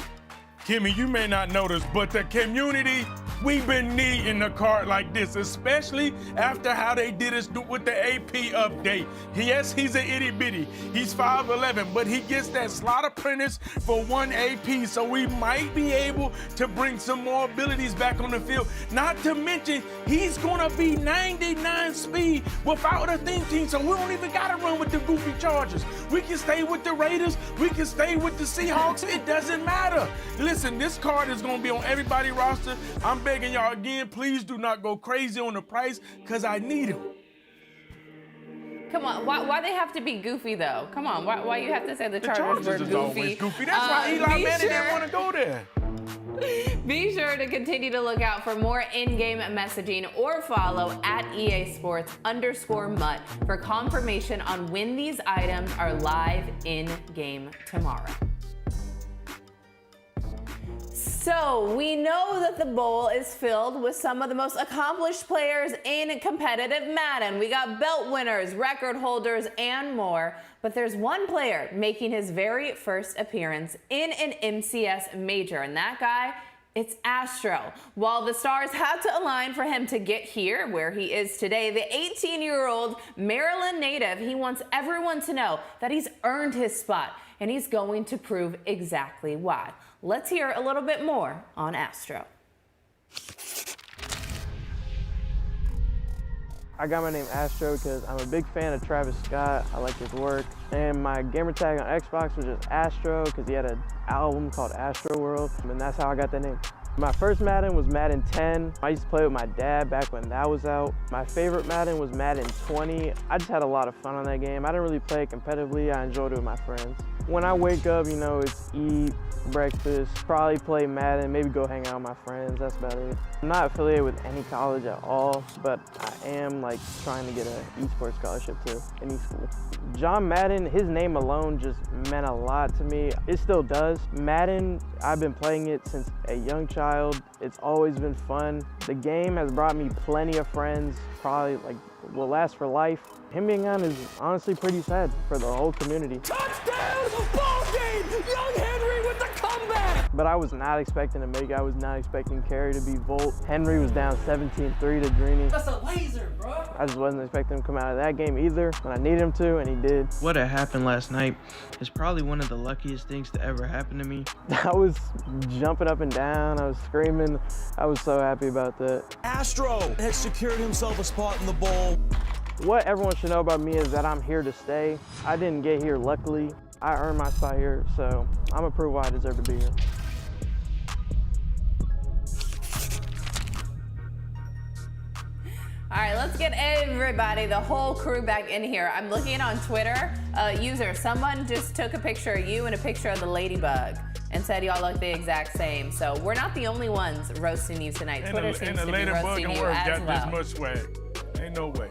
Kimmy, you may not notice, but the community, we've been needing a card like this, especially after how they did us with the AP update. Yes, he's an itty bitty. He's 5'11", but he gets that slot apprentice for 1 AP, so we might be able to bring some more abilities back on the field. Not to mention, he's gonna be 99 speed without a theme team, so we don't even gotta run with the goofy Chargers. We can stay with the Raiders, we can stay with the Seahawks, it doesn't matter. Listen, this card is gonna be on everybody's roster. I'm begging y'all again, please do not go crazy on the price, because I need him. Come on, why they have to be goofy though? Come on, why you have to say the Chargers were is goofy? Always goofy. That's why Eli Manning didn't want to go there. Be sure to continue to look out for more in-game messaging or follow at EA Sports_Mutt for confirmation on when these items are live in-game tomorrow. So we know that the bowl is filled with some of the most accomplished players in competitive Madden. We got belt winners, record holders, and more. But there's one player making his very first appearance in an MCS major, and that guy, it's Astro. While the stars had to align for him to get here where he is today, the 18-year-old Maryland native, he wants everyone to know that he's earned his spot, and he's going to prove exactly why. Let's hear a little bit more on Astro. I got my name Astro because I'm a big fan of Travis Scott. I like his work. And my gamer tag on Xbox was just Astro because he had an album called Astro World, and that's how I got that name. My first Madden was Madden 10. I used to play with my dad back when that was out. My favorite Madden was Madden 20. I just had a lot of fun on that game. I didn't really play it competitively. I enjoyed it with my friends. When I wake up, you know, it's eat, breakfast, probably play Madden, maybe go hang out with my friends, that's about it. I'm not affiliated with any college at all, but I am like trying to get an esports scholarship to any school. John Madden, his name alone just meant a lot to me. It still does. Madden, I've been playing it since a young child. It's always been fun. The game has brought me plenty of friends, probably like will last for life. Him being on is honestly pretty sad for the whole community. Touchdown! Ball game! Young Henry with the comeback! But I was not expecting to make it. I was not expecting Kerry to be Volt. Henry was down 17-3 to Greeny. That's a laser, bro! I just wasn't expecting him to come out of that game either, when I needed him to, and he did. What had happened last night is probably one of the luckiest things to ever happen to me. I was jumping up and down. I was screaming. I was so happy about that. Astro has secured himself a spot in the bowl. What everyone should know about me is that I'm here to stay. I didn't get here luckily. I earned my spot here, so I'm gonna prove why I deserve to be here. All right, let's get everybody, the whole crew back in here. I'm looking on Twitter. User, someone just took a picture of you and a picture of the ladybug and said y'all look the exact same. So we're not the only ones roasting you tonight. Twitter seems to be roasting you as well. Got this much swag. Ain't no way.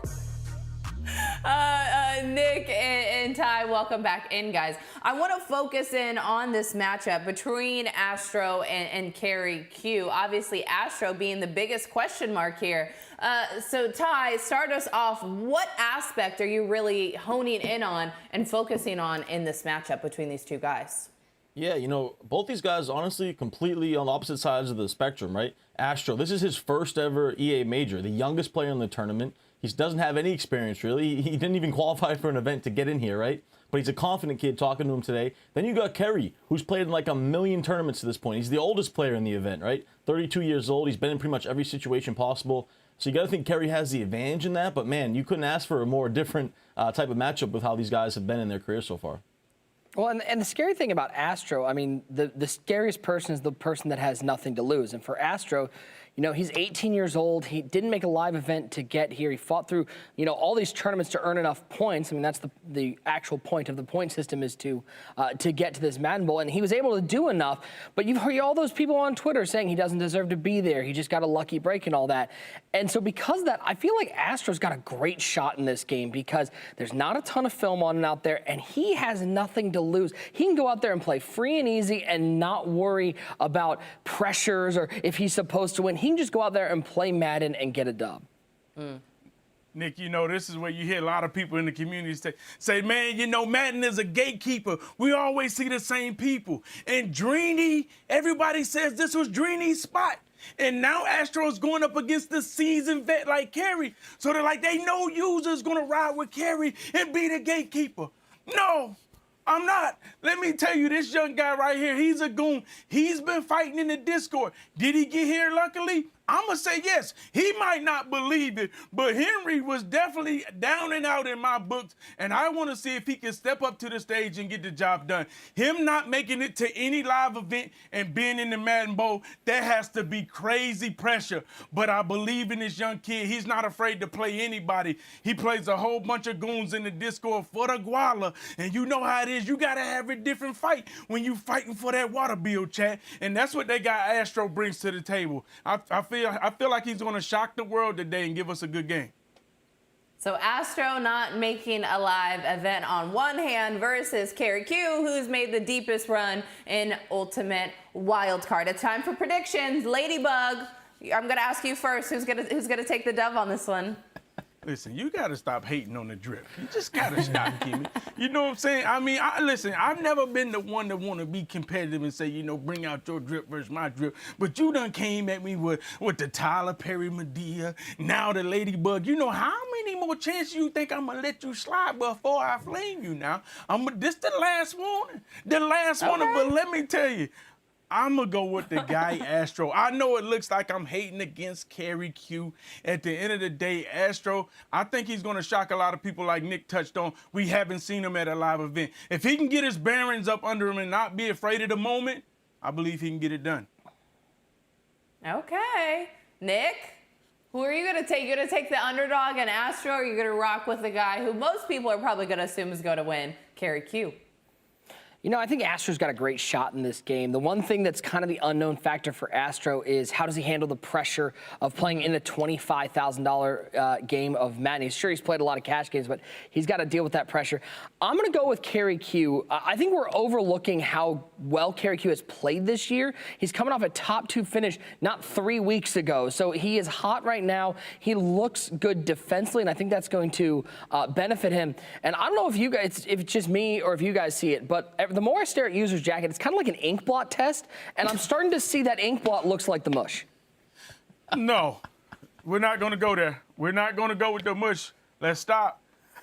Nick and Ty, welcome back in, guys. I want to focus in on this matchup between Astro and Kerry Q. Obviously, Astro being the biggest question mark here. So, Ty, start us off. What aspect are you really honing in on and focusing on in this matchup between these two guys? Yeah, you know, both these guys, honestly, completely on opposite sides of the spectrum, right? Astro, this is his first ever EA major, the youngest player in the tournament. He doesn't have any experience, really. He didn't even qualify for an event to get in here, right? But he's a confident kid, talking to him today. Then you got Kerry, who's played in like 1 million tournaments to this point. He's the oldest player in the event, right? 32 years old. He's been in pretty much every situation possible. So you got to think Kerry has the advantage in that. But, man, you couldn't ask for a more different type of matchup with how these guys have been in their career so far. Well, and the scary thing about Astro, I mean, the scariest person is the person that has nothing to lose. And for Astro, you know, he's 18 years old. He didn't make a live event to get here. He fought through, you know, all these tournaments to earn enough points. I mean, that's the actual point of the point system, is to get to this Madden Bowl. And he was able to do enough. But you've heard all those people on Twitter saying he doesn't deserve to be there. He just got a lucky break and all that. And so because of that, I feel like Astro's got a great shot in this game because there's not a ton of film on him out there, and he has nothing to lose. He can go out there and play free and easy and not worry about pressures or if he's supposed to win. He can just go out there and play Madden and get a dub. Nick, you know, this is where you hear a lot of people in the community say, man, you know, Madden is a gatekeeper. We always see the same people. And Dreeny, everybody says this was Dreeny's spot. And now Astro's going up against the seasoned vet like Kerry. So they're like, they know users going to ride with Kerry and be the gatekeeper. No, I'm not. Let me tell you, this young guy right here, he's a goon. He's been fighting in the Discord. Did he get here luckily? I'm going to say yes. He might not believe it, but Henry was definitely down and out in my books, and I want to see if he can step up to the stage and get the job done. Him not making it to any live event and being in the Madden Bowl, that has to be crazy pressure. But I believe in this young kid. He's not afraid to play anybody. He plays a whole bunch of goons in the Discord for the guala, and you know how it is. You got to have a different fight when you fighting for that water bill, chat, and that's what that guy Astro brings to the table. I feel like he's going to shock the world today and give us a good game. So Astro not making a live event on one hand versus Kerry Q, who's made the deepest run in Ultimate Wildcard. It's time for predictions. Ladybug, I'm going to ask you first. Who's gonna take the dub on this one? Listen, you got to stop hating on the drip. You just got to stop, Kimmy. You know what I'm saying? I mean, listen, I've never been the one that want to be competitive and say, you know, bring out your drip versus my drip. But you done came at me with the Tyler Perry Medea, now the Ladybug. You know, how many more chances you think I'm going to let you slide before I flame you now? This the last one. The last one. But let me tell you, I'm going to go with the guy, Astro. I know it looks like I'm hating against Kerry Q. At the end of the day, Astro, I think he's going to shock a lot of people like Nick touched on. We haven't seen him at a live event. If he can get his bearings up under him and not be afraid of the moment, I believe he can get it done. Okay. Nick, who are you going to take? You're going to take the underdog and Astro, or are you going to rock with the guy who most people are probably going to assume is going to win, Kerry Q? You know, I think Astro's got a great shot in this game. The one thing that's kind of the unknown factor for Astro is how does he handle the pressure of playing in a $25,000 game of Madden. He's played a lot of cash games, but he's got to deal with that pressure. I'm going to go with Kerry Q. I think we're overlooking how well Kerry Q has played this year. He's coming off a top 2 finish not 3 weeks ago, so he is hot right now. He looks good defensively, and I think that's going to benefit him. And I don't know if it's just me or if you guys see it, but the more I stare at User's Jacket, it's kind of like an ink blot test, and I'm starting to see that ink blot looks like the mush. No, we're not going to go there. We're not going to go with the mush. Let's stop.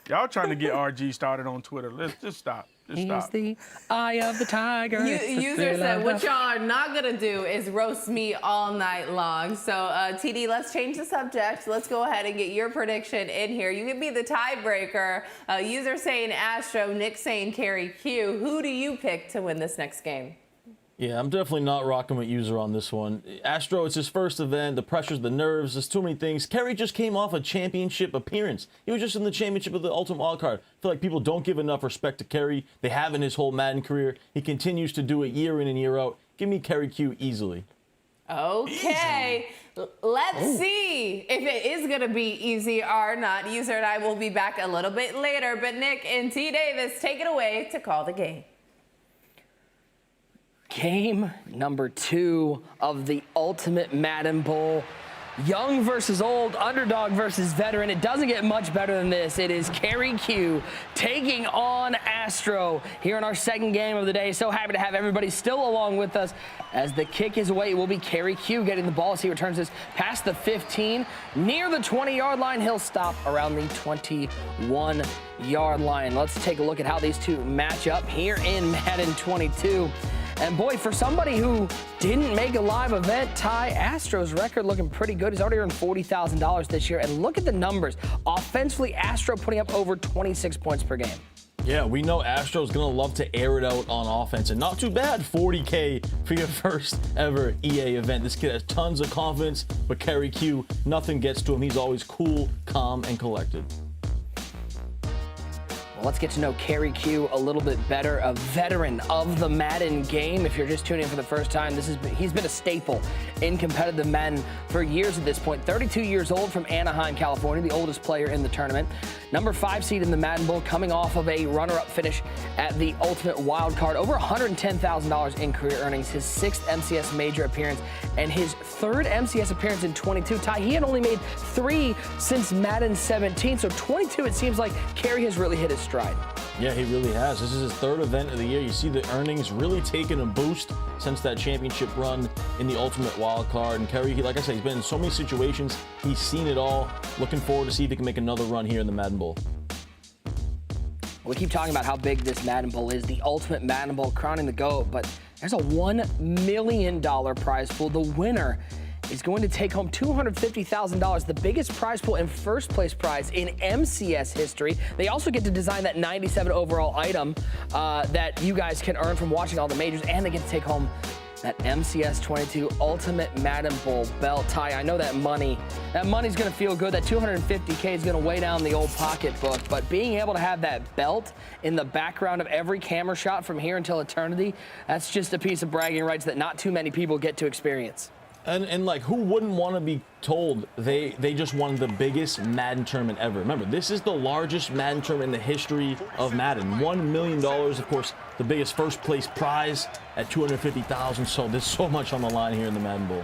Y'all trying to get RG started on Twitter. Let's just stop. Just stop. He's the eye of the tiger. User said, what y'all are not going to do is roast me all night long. So, TD, let's change the subject. Let's go ahead and get your prediction in here. You can be the tiebreaker. User saying Astro, Nick saying Kerry Q. Who do you pick to win this next game? Yeah, I'm definitely not rocking with User on this one. Astro, it's his first event. The pressure's the nerves. There's too many things. Kerry just came off a championship appearance. He was just in the championship of the Ultimate Wildcard. I feel like people don't give enough respect to Kerry. They have in his whole Madden career. He continues to do it year in and year out. Give me Kerry Q easily. Okay. Let's see if it is going to be easy or not. User and I will be back a little bit later, but Nick and T. Davis, take it away to call the game. Game number 2 of the Ultimate Madden Bowl. Young versus old, underdog versus veteran. It doesn't get much better than this. It is Kerry Q taking on Astro here in our second game of the day. So happy to have everybody still along with us as the kick is away. It will be Kerry Q getting the ball as he returns this past the 15. Near the 20-yard line, he'll stop around the 21-yard line. Let's take a look at how these two match up here in Madden 22. And boy, for somebody who didn't make a live event, Ty, Astro's record looking pretty good. He's already earned $40,000 this year. And look at the numbers. Offensively, Astro putting up over 26 points per game. Yeah, we know Astro's going to love to air it out on offense. And not too bad, $40K for your first ever EA event. This kid has tons of confidence, but Kerry Q, nothing gets to him. He's always cool, calm, and collected. Well, let's get to know Kerry Q a little bit better, a veteran of the Madden game. If you're just tuning in for the first time, he's been a staple in competitive Madden for years at this point. 32 years old from Anaheim, California, the oldest player in the tournament. Number 5 seed in the Madden Bowl, coming off of a runner-up finish at the Ultimate Wildcard. Over $110,000 in career earnings, his 6th MCS major appearance, and his 3rd MCS appearance in 22. Ty, he had only made 3 since Madden 17, so 22, it seems like Kerry has really hit his stride. Yeah, he really has. This is his 3rd event of the year. You see the earnings really taking a boost since that championship run in the Ultimate Wildcard. And Kerry, like I said, he's been in so many situations. He's seen it all. Looking forward to see if he can make another run here in the Madden Bowl. We keep talking about how big this Madden Bowl is, the Ultimate Madden Bowl, crowning the GOAT, but there's a $1 million prize pool. The winner is going to take home $250,000, the biggest prize pool and first place prize in MCS history. They also get to design that 97 overall item that you guys can earn from watching all the majors, and they get to take home that MCS 22 Ultimate Madden Bowl belt. Ty, I know that money's gonna feel good. That $250K is gonna weigh down the old pocketbook, but being able to have that belt in the background of every camera shot from here until eternity, that's just a piece of bragging rights that not too many people get to experience. And like, who wouldn't want to be told they just won the biggest Madden tournament ever? Remember, this is the largest Madden tournament in the history of Madden. $1 million, of course, the biggest first place prize at $250,000. So there's so much on the line here in the Madden Bowl.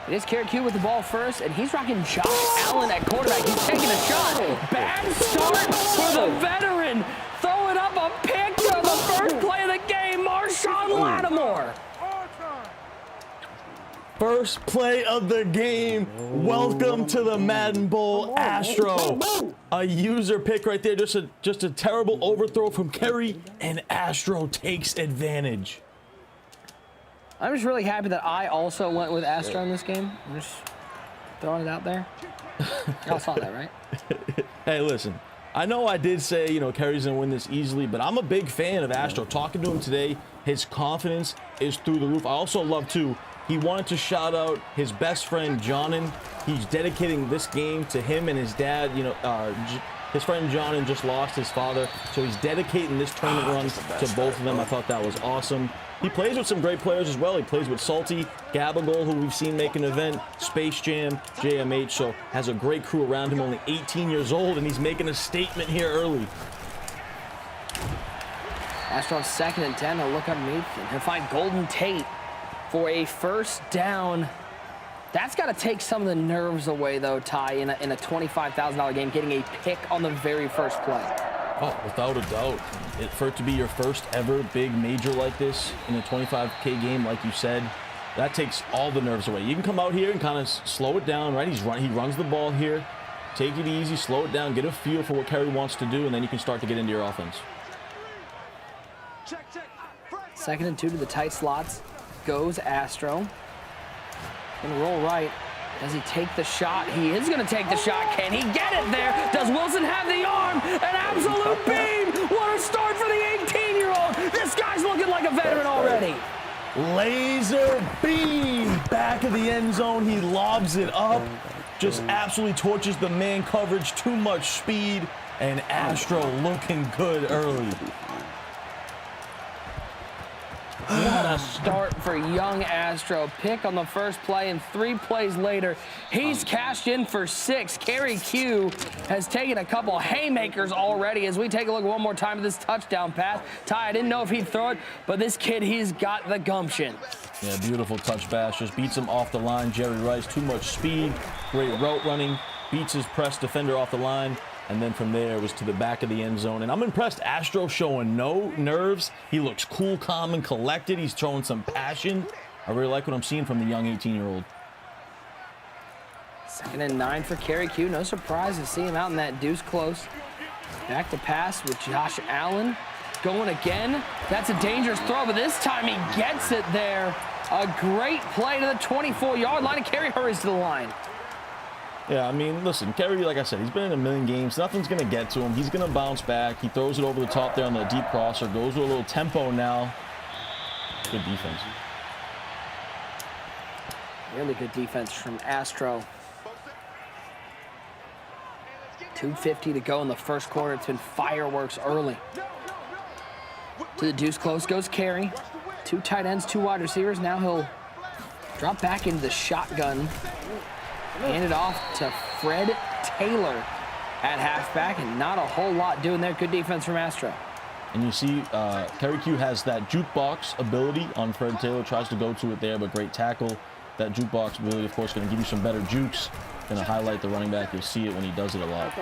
It is Kerry Q with the ball first, and he's rocking Josh Allen at quarterback. He's taking a shot. Bad start for the veteran. Throwing up a pick on the first play of the game, Marshawn Lattimore. First play of the game. Welcome to the Madden Bowl, Astro. A user pick right there. Just a terrible overthrow from Kerry, and Astro takes advantage. I'm just really happy that I also went with Astro in this game. I'm just throwing it out there. Y'all saw that, right? Hey, listen. I know I did say, Kerry's going to win this easily, but I'm a big fan of Astro. Talking to him today, his confidence is through the roof. I also love, too, he wanted to shout out his best friend, Jonin. He's dedicating this game to him and his dad. His friend Jonin just lost his father, so he's dedicating this tournament run to both of them. I thought that was awesome. He plays with some great players as well. He plays with Salty, Gabagol, who we've seen make an event, Space Jam, JMH, so has a great crew around him, only 18 years old, and he's making a statement here early. Astro on 2nd and 10, he'll look underneath, and he'll find Golden Tate for a first down. That's got to take some of the nerves away, though, Ty, in a $25,000 game, getting a pick on the very first play. Oh, without a doubt. For it to be your first ever big major like this in a 25K game, like you said, that takes all the nerves away. You can come out here and kind of slow it down, right? He runs the ball here. Take it easy, slow it down, get a feel for what Kerry wants to do, and then you can start to get into your offense. 2nd and 2 to the tight slots. Goes Astro. Gonna roll right. Does he take the shot? He is gonna take the shot. Can he get it there? Does Wilson have the arm? An absolute beam! What a start for the 18-year-old! This guy's looking like a veteran already. Laser beam! Back of the end zone, he lobs it up. Just absolutely torches the man coverage. Too much speed, and Astro looking good early. What a start for young Astro. Pick on the first play, and 3 plays later, he's cashed in for 6. Kerry Q has taken a couple haymakers already. As we take a look one more time at this touchdown pass. Ty, I didn't know if he'd throw it, but this kid, he's got the gumption. Yeah, beautiful touch pass. Just beats him off the line. Jerry Rice, too much speed. Great route running. Beats his press defender off the line. And then from there, it was to the back of the end zone. And I'm impressed. Astro showing no nerves. He looks cool, calm, and collected. He's showing some passion. I really like what I'm seeing from the young 18-year-old. 2nd and 9 for Kerry Q. No surprise to see him out in that deuce close. Back to pass with Josh Allen. Going again. That's a dangerous throw, but this time he gets it there. A great play to the 24-yard line, and Kerry hurries to the line. Yeah, I mean, listen, Kerry, like I said, he's been in a million games. Nothing's going to get to him. He's going to bounce back. He throws it over the top there on the deep crosser. Goes with a little tempo now. Good defense. Really good defense from Astro. 2:50 to go in the first quarter. It's been fireworks early. To the deuce close goes Kerry. 2 tight ends, 2 wide receivers. Now he'll drop back into the shotgun. Hand it off to Fred Taylor at halfback, and not a whole lot doing there. Good defense from Astro. And you see Kerry Q has that jukebox ability on Fred Taylor. Tries to go to it there, but great tackle. That jukebox ability, of course, going to give you some better jukes. Going to highlight the running back. You'll see it when he does it a lot.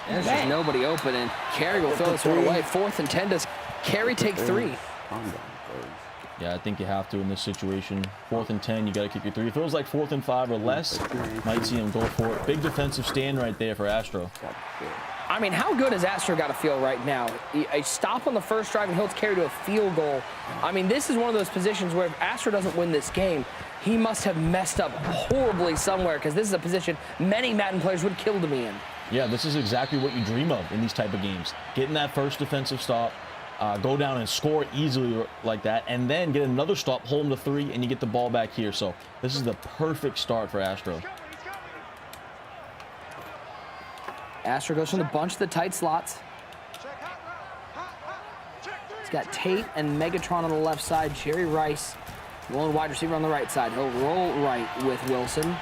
There's just nobody open, and Kerry will throw this one away. 4th and 10. Does Kerry take 3? Yeah, I think you have to in this situation. 4th and 10, you got to kick your 3. If it was like 4th and 5 or less, might see him go for it. Big defensive stand right there for Astro. I mean, how good has Astro got to feel right now? A stop on the first drive and holds Kerry to a field goal. I mean, this is one of those positions where if Astro doesn't win this game, he must have messed up horribly somewhere, because this is a position many Madden players would kill to be in. Yeah, this is exactly what you dream of in these type of games. Getting that first defensive stop, go down and score easily like that, and then get another stop, hold him to 3, and you get the ball back here. So this is the perfect start for Astro. Astro goes from the bunch to the tight slots. He's got Tate and Megatron on the left side. Jerry Rice, lone wide receiver on the right side. He'll roll right with Wilson.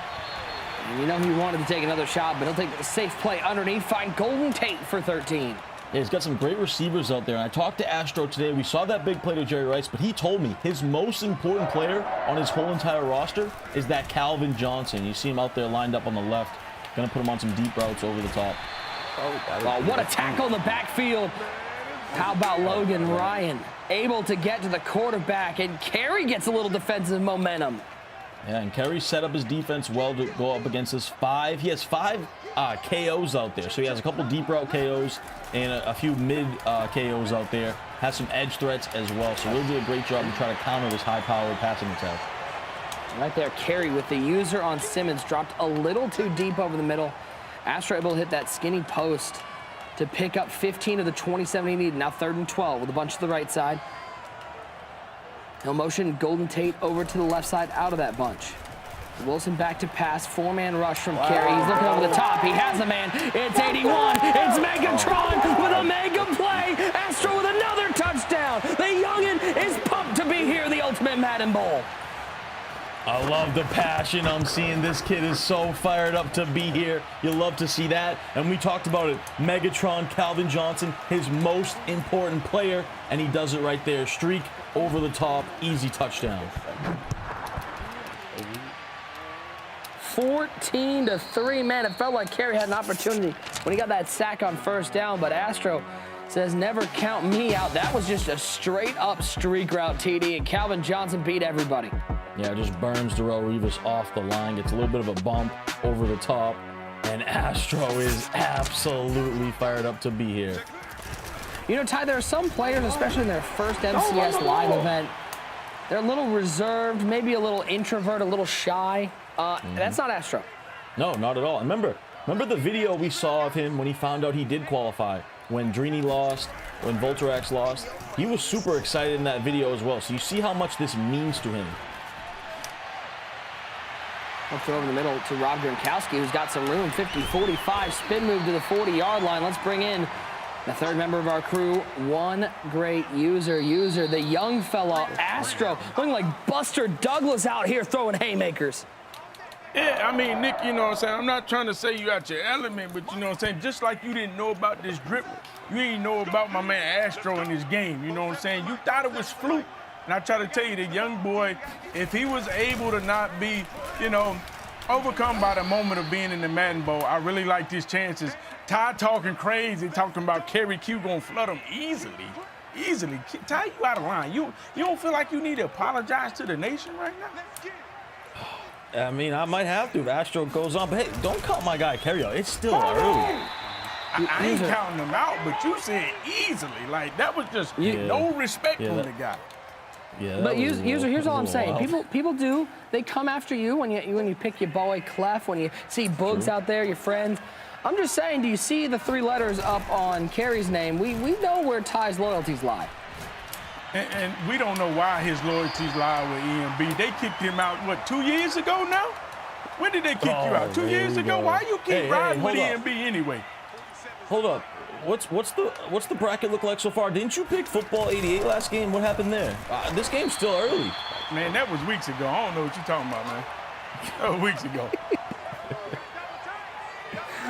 And you know he wanted to take another shot, but he'll take a safe play underneath. Find Golden Tate for 13. Yeah, he's got some great receivers out there. And I talked to Astro today. We saw that big play to Jerry Rice, but he told me his most important player on his whole entire roster is that Calvin Johnson. You see him out there lined up on the left. Going to put him on some deep routes over the top. Oh, what a tackle in the backfield. How about Logan Ryan? Able to get to the quarterback, and Kerry gets a little defensive momentum. Yeah, and Kerry set up his defense well to go up against his 5. He has 5 KOs out there. So he has a couple deep route KOs and a few mid KOs out there. Has some edge threats as well. So he'll do a great job to try to counter this high-powered passing attack. Right there, Kerry with the user on Simmons. Dropped a little too deep over the middle. Astro able to hit that skinny post to pick up 15 of the 27 he needed. Now 3rd and 12 with a bunch to the right side. He'll motion Golden Tate over to the left side out of that bunch. Wilson back to pass. 4-man rush from Kerry. He's looking over the top. He has a man. It's 81. It's Megatron with a mega play. Astro with another touchdown. The youngin is pumped to be here, the Ultimate Madden Bowl. I love the passion I'm seeing. This kid is so fired up to be here. You'll love to see that. And we talked about it. Megatron, Calvin Johnson, his most important player, and he does it right there. Streak over the top, easy touchdown. 14-3, man. It felt like Kerry had an opportunity when he got that sack on first down, but Astro says never count me out. That was just a straight up streak route TD, and Calvin Johnson beat everybody. Yeah, just burns Darrell Rivas off the line, gets a little bit of a bump over the top, and Astro is absolutely fired up to be here. You know, Ty, there are some players, especially in their first MCS live event, they're a little reserved, maybe a little introvert, a little shy. That's not Astro. No, not at all. Remember the video we saw of him when he found out he did qualify, when Drini lost, when Volterax lost. He was super excited in that video as well, so you see how much this means to him. I'll throw over the middle to Rob Gronkowski, who's got some room. 50-45, spin move to the 40-yard line. Let's bring in The third member of our crew, one great user, the young fella, Astro, looking like Buster Douglas out here throwing haymakers. Yeah, I mean, Nick, you know what I'm saying? I'm not trying to say you out your element, but you know what I'm saying? Just like you didn't know about this drip, you didn't know about my man Astro in this game, you know what I'm saying? You thought it was fluke. And I try to tell you, the young boy, if he was able to not be, you know, overcome by the moment of being in the Madden Bowl, I really like his chances. Ty talking crazy, talking about Kerry Q gonna flood him easily. Ty, you out of line. You don't feel like you need to apologize to the nation right now? I mean, I might have to if Astro goes on, but hey, don't count my guy Kerry out. It's still early. I ain't counting them out, but you said easily. Like, that was just no respect from the guy. Yeah, but user, here's all I'm saying. People do. They come after you when you pick your boy Clef, when you see Boogs out there, your friends. I'm just saying, do you see the 3 letters up on Kerry's name? We know where Ty's loyalties lie. And we don't know why his loyalties lie with EMB. They kicked him out, what, 2 years ago now? When did they kick you out? 2 years ago? Why you keep riding with EMB anyway? Hold up. What's the bracket look like so far? Didn't you pick football 88 last game? What happened there? This game's still early. Man, that was weeks ago. I don't know what you're talking about, man. That was weeks ago.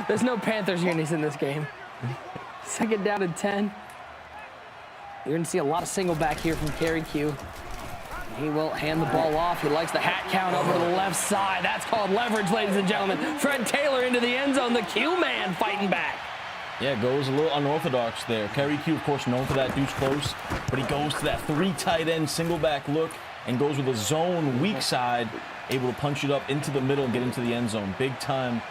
There's no Panthers unis in this game. 2nd down and 10. You're going to see a lot of single back here from Kerry Q. He will hand the ball off. He likes the hat count over to the left side. That's called leverage, ladies and gentlemen. Fred Taylor into the end zone. The Q-man fighting back. Yeah, goes a little unorthodox there. Kerry Q, of course, known for that deuce close, but he goes to that 3 tight end single back look and goes with a zone weak side, able to punch it up into the middle and get into the end zone. Big time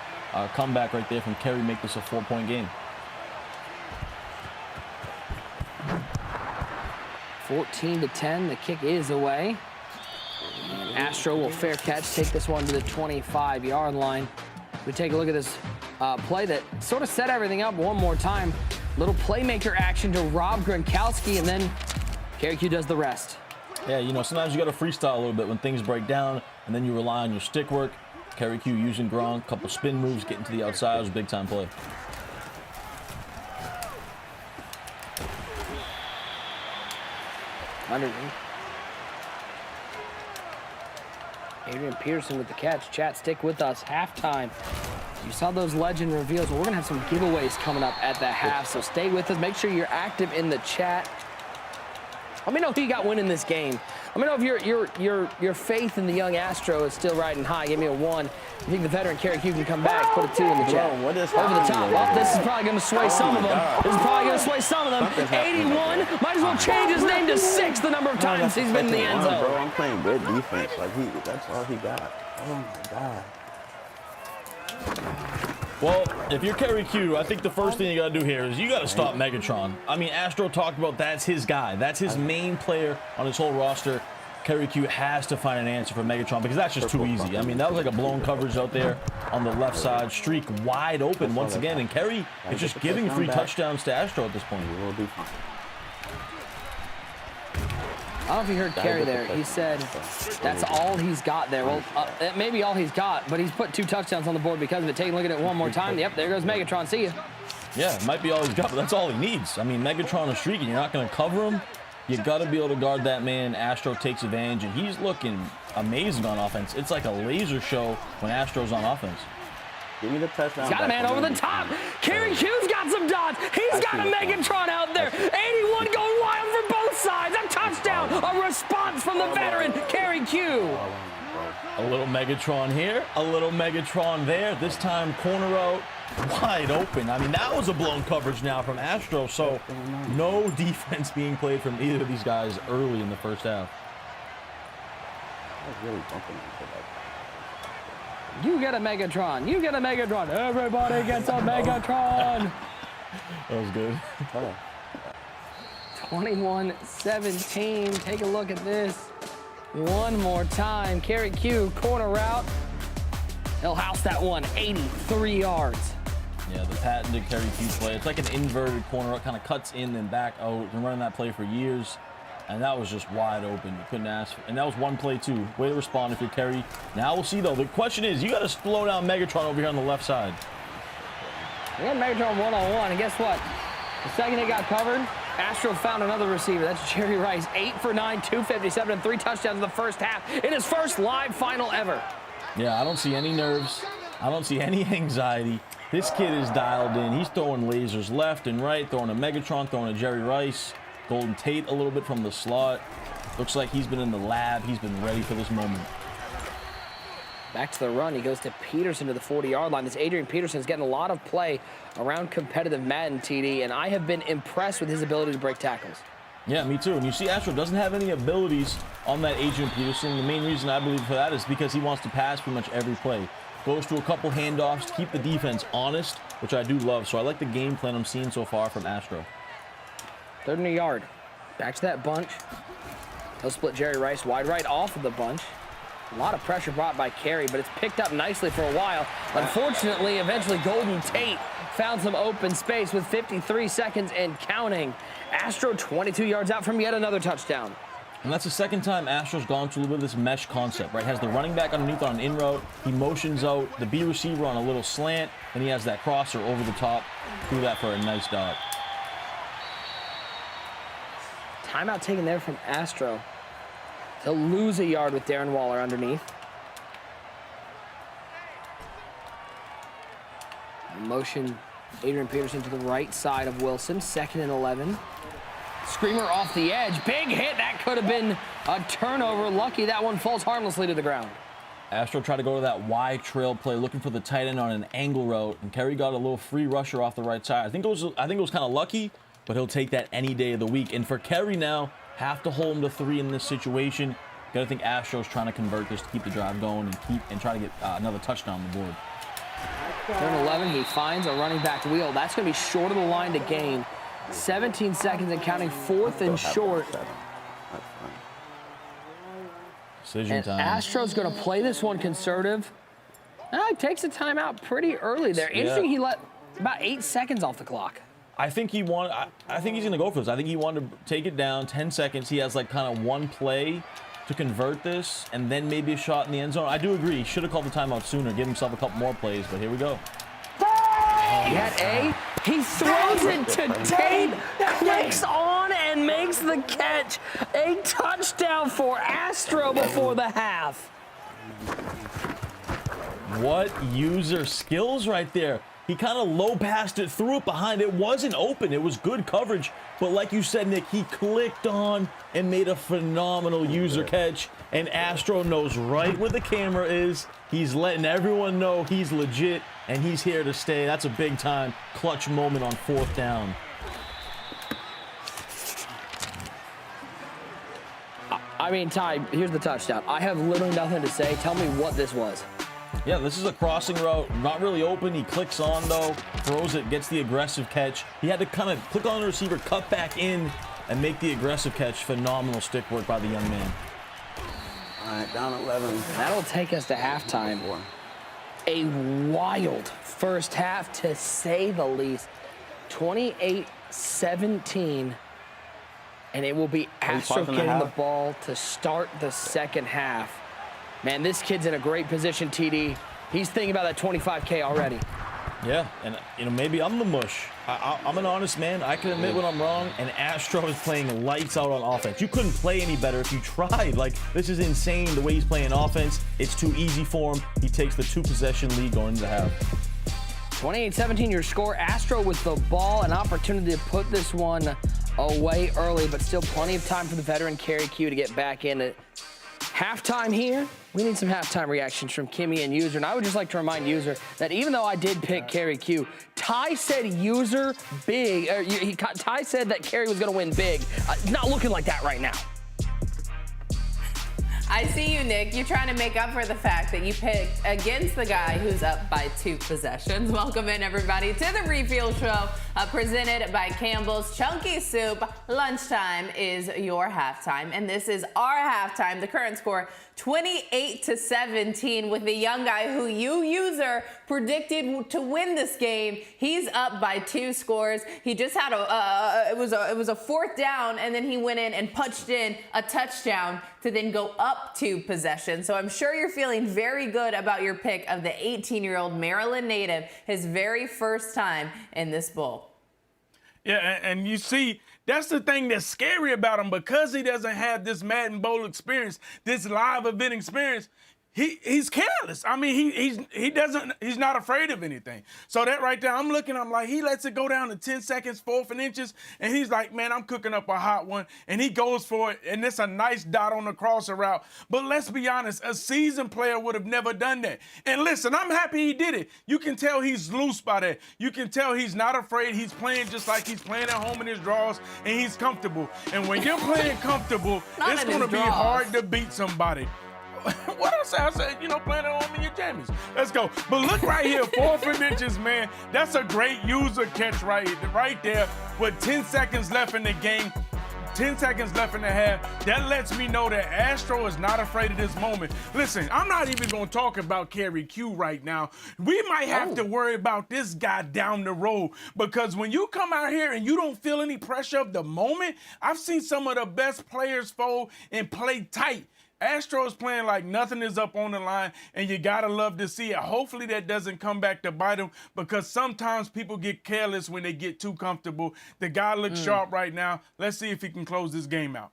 comeback right there from Kerry, make this a 4-point game. 14-10, the kick is away. And Astro will fair catch, take this one to the 25-yard line. We take a look at this play that sort of set everything up one more time. Little playmaker action to Rob Gronkowski, and then Kerry Q does the rest. Yeah, you know, sometimes you got to freestyle a little bit when things break down, and then you rely on your stick work. Kerry Q using Gronk, couple spin moves, getting to the outside. It was a big-time play. Underneath. Adrian Peterson with the catch. Chat, stick with us. Halftime. You saw those legend reveals. Well, we're going to have some giveaways coming up at the half, so stay with us. Make sure you're active in the chat. Let me know who you got winning this game. Let me know if your faith in the young Astro is still riding high. Give me a 1. You think the veteran Kerry Q can come back? Put a 2 in the chat. What is over the top. Well, this is probably going to sway some of them. This is probably going to sway some of them. 81. Might as well change his name to 6 the number of times he's been in the end zone. Bro, I'm playing good defense. Like that's all he got. Oh my God. Well, if you're Kerry Q, I think the first thing you got to do here is you got to stop Megatron. I mean, Astro talked about that's his guy. That's his main player on his whole roster. Kerry Q has to find an answer for Megatron because that's just too easy. I mean, that was like a blown coverage out there on the left side. Streak wide open once again, and Kerry is just giving free touchdowns to Astro at this point. We'll be fine. I don't know if you heard Kerry there. He said that's all he's got there. Well, that may be all he's got, but he's put 2 touchdowns on the board because of it. Take a look at it one more time. Yep, there goes Megatron. See ya. Yeah, it might be all he's got, but that's all he needs. I mean, Megatron is streaking. You're not going to cover him. You got to be able to guard that man. Astro takes advantage, and he's looking amazing on offense. It's like a laser show when Astro's on offense. Give me the touchdown. He's got a man over the top. Kerry Q's got some dots. He's got a Megatron out there. 81 going wild for both sides. A touchdown. A response from the veteran, Kerry Q. A little Megatron here, a little Megatron there. This time corner out, wide open. I mean, that was a blown coverage now from Astro, so no defense being played from either of these guys early in the first half. I was really bumping into that. You get a Megatron. You get a Megatron. Everybody gets a Megatron. That was good. 21-17. Take a look at this. One more time. Kerry Q, corner route. He'll house that one, 83 yards. Yeah, the patented Kerry Q play. It's like an inverted corner route, kind of cuts in and back out. Been running that play for years. And that was just wide open. You couldn't ask for, and that was one play too. Way to respond if you're Kerry. Now we'll see though. The question is, you got to slow down Megatron over here on the left side. We got Megatron one-on-one, and guess what? The second it got covered, Astro found another receiver. That's Jerry Rice. 8 for 9, 257, and 3 touchdowns in the first half in his first live final ever. Yeah, I don't see any nerves. I don't see any anxiety. This kid is dialed in. He's throwing lasers left and right, throwing a Megatron, throwing a Jerry Rice, Golden Tate a little bit from the slot. Looks like he's been in the lab. He's been ready for this moment. Back to the run. He goes to Peterson to the 40-yard line. This Adrian Peterson is getting a lot of play around competitive Madden, TD, and I have been impressed with his ability to break tackles. Yeah, me too. And you see Astro doesn't have any abilities on that Adrian Peterson. The main reason I believe for that is because he wants to pass pretty much every play. Goes to a couple handoffs to keep the defense honest, which I do love. So I like the game plan I'm seeing so far from Astro. 3rd and a yard. Back to that bunch. He'll split Jerry Rice wide right off of the bunch. A lot of pressure brought by Kerry, but it's picked up nicely for a while. Unfortunately, eventually Golden Tate found some open space with 53 seconds and counting. Astro 22 yards out from yet another touchdown. And that's the second time Astro's gone through a little bit of this mesh concept, right? Has the running back underneath on an in route. He motions out the B receiver on a little slant, and he has that crosser over the top. Do that for a nice dot. Timeout taken there from Astro. He'll lose a yard with Darren Waller underneath. Motion Adrian Peterson to the right side of Wilson. 2nd and 11. Screamer off the edge. Big hit. That could have been a turnover. Lucky that one falls harmlessly to the ground. Astro tried to go to that Y trail play, looking for the tight end on an angle route, and Kerry got a little free rusher off the right side. I think it was kind of lucky, but he'll take that any day of the week. And for Kerry now, have to hold him to 3 in this situation. Gotta think Astro's trying to convert this to keep the drive going and try to get another touchdown on the board. 3rd and 11, he finds a running back wheel. That's gonna be short of the line to gain. 17 seconds and counting, 4th and short. Decision time. Astro's gonna play this one conservative. He takes a timeout pretty early there. Interesting, he let about 8 seconds off the clock. I think he's going to go for this. I think he wanted to take it down 10 seconds. He has like kind of one play to convert this and then maybe a shot in the end zone. I do agree. He should have called the timeout sooner, give himself a couple more plays, but here we go. He had A. He throws it to Tate, clicks on and makes the catch. A touchdown for Astro before the half. What user skills right there. He kind of low passed it, threw it behind. It wasn't open. It was good coverage. But like you said, Nick, he clicked on and made a phenomenal user catch. And Astro knows right where the camera is. He's letting everyone know he's legit and he's here to stay. That's a big time clutch moment on 4th down. I mean, Ty, here's the touchdown. I have literally nothing to say. Tell me what this was. Yeah, this is a crossing route, not really open. He clicks on, though, throws it, gets the aggressive catch. He had to kind of click on the receiver, cut back in, and make the aggressive catch. Phenomenal stick work by the young man. All right, down 11. That'll take us to halftime. A wild first half, to say the least. 28-17, and it will be Astro getting the ball to start the second half. Man, this kid's in a great position, TD. He's thinking about that 25K already. Yeah, and maybe I'm the mush. I'm an honest man. I can admit when I'm wrong, and Astro is playing lights out on offense. You couldn't play any better if you tried. Like, this is insane the way he's playing offense. It's too easy for him. He takes the 2-possession lead going into half. 28-17 your score. Astro with the ball, an opportunity to put this one away early, but still plenty of time for the veteran Kerry Q to get back in it. Halftime here. We need some halftime reactions from Kimmy and User. And I would just like to remind User that even though I did pick Kerry Q, Ty said User big. Ty said that Kerry was going to win big. Not looking like that right now. I see you, Nick. You're trying to make up for the fact that you picked against the guy who's up by 2 possessions. Welcome in, everybody, to the Refuel Show, presented by Campbell's Chunky Soup. Lunchtime is your halftime, and this is our halftime. The current score, 28-17, with the young guy who you, User, predicted to win this game. He's up by 2 scores. He just had it was a 4th down, and then he went in and punched in a touchdown to then go up 2 possessions. So I'm sure you're feeling very good about your pick of the 18-year-old Maryland native, his very first time in this bowl. Yeah, and you see, that's the thing that's scary about him, because he doesn't have this Madden Bowl experience, this live event experience. He's careless. I mean, he's not afraid of anything. So that right there, I'm like, he lets it go down to 10 seconds, 4th and inches, and he's like, man, I'm cooking up a hot one, and he goes for it, and it's a nice dot on the crosser route. But let's be honest, a seasoned player would have never done that. And listen, I'm happy he did it. You can tell he's loose by that. You can tell he's not afraid. He's playing just like he's playing at home in his draws, and he's comfortable. And when you're playing comfortable, it's going to be hard to beat somebody. What else I said, playing at home in your jammies. Let's go. But look right here, 4th and inches, man. That's a great user catch right there with 10 seconds left in the game. 10 seconds left in the half. That lets me know that Astro is not afraid of this moment. Listen, I'm not even going to talk about Kerry Q right now. We might have to worry about this guy down the road, because when you come out here and you don't feel any pressure of the moment, I've seen some of the best players fold and play tight. Astro is playing like nothing is up on the line, and you gotta love to see it. Hopefully that doesn't come back to bite him, because sometimes people get careless when they get too comfortable. The guy looks sharp right now. Let's see if he can close this game out.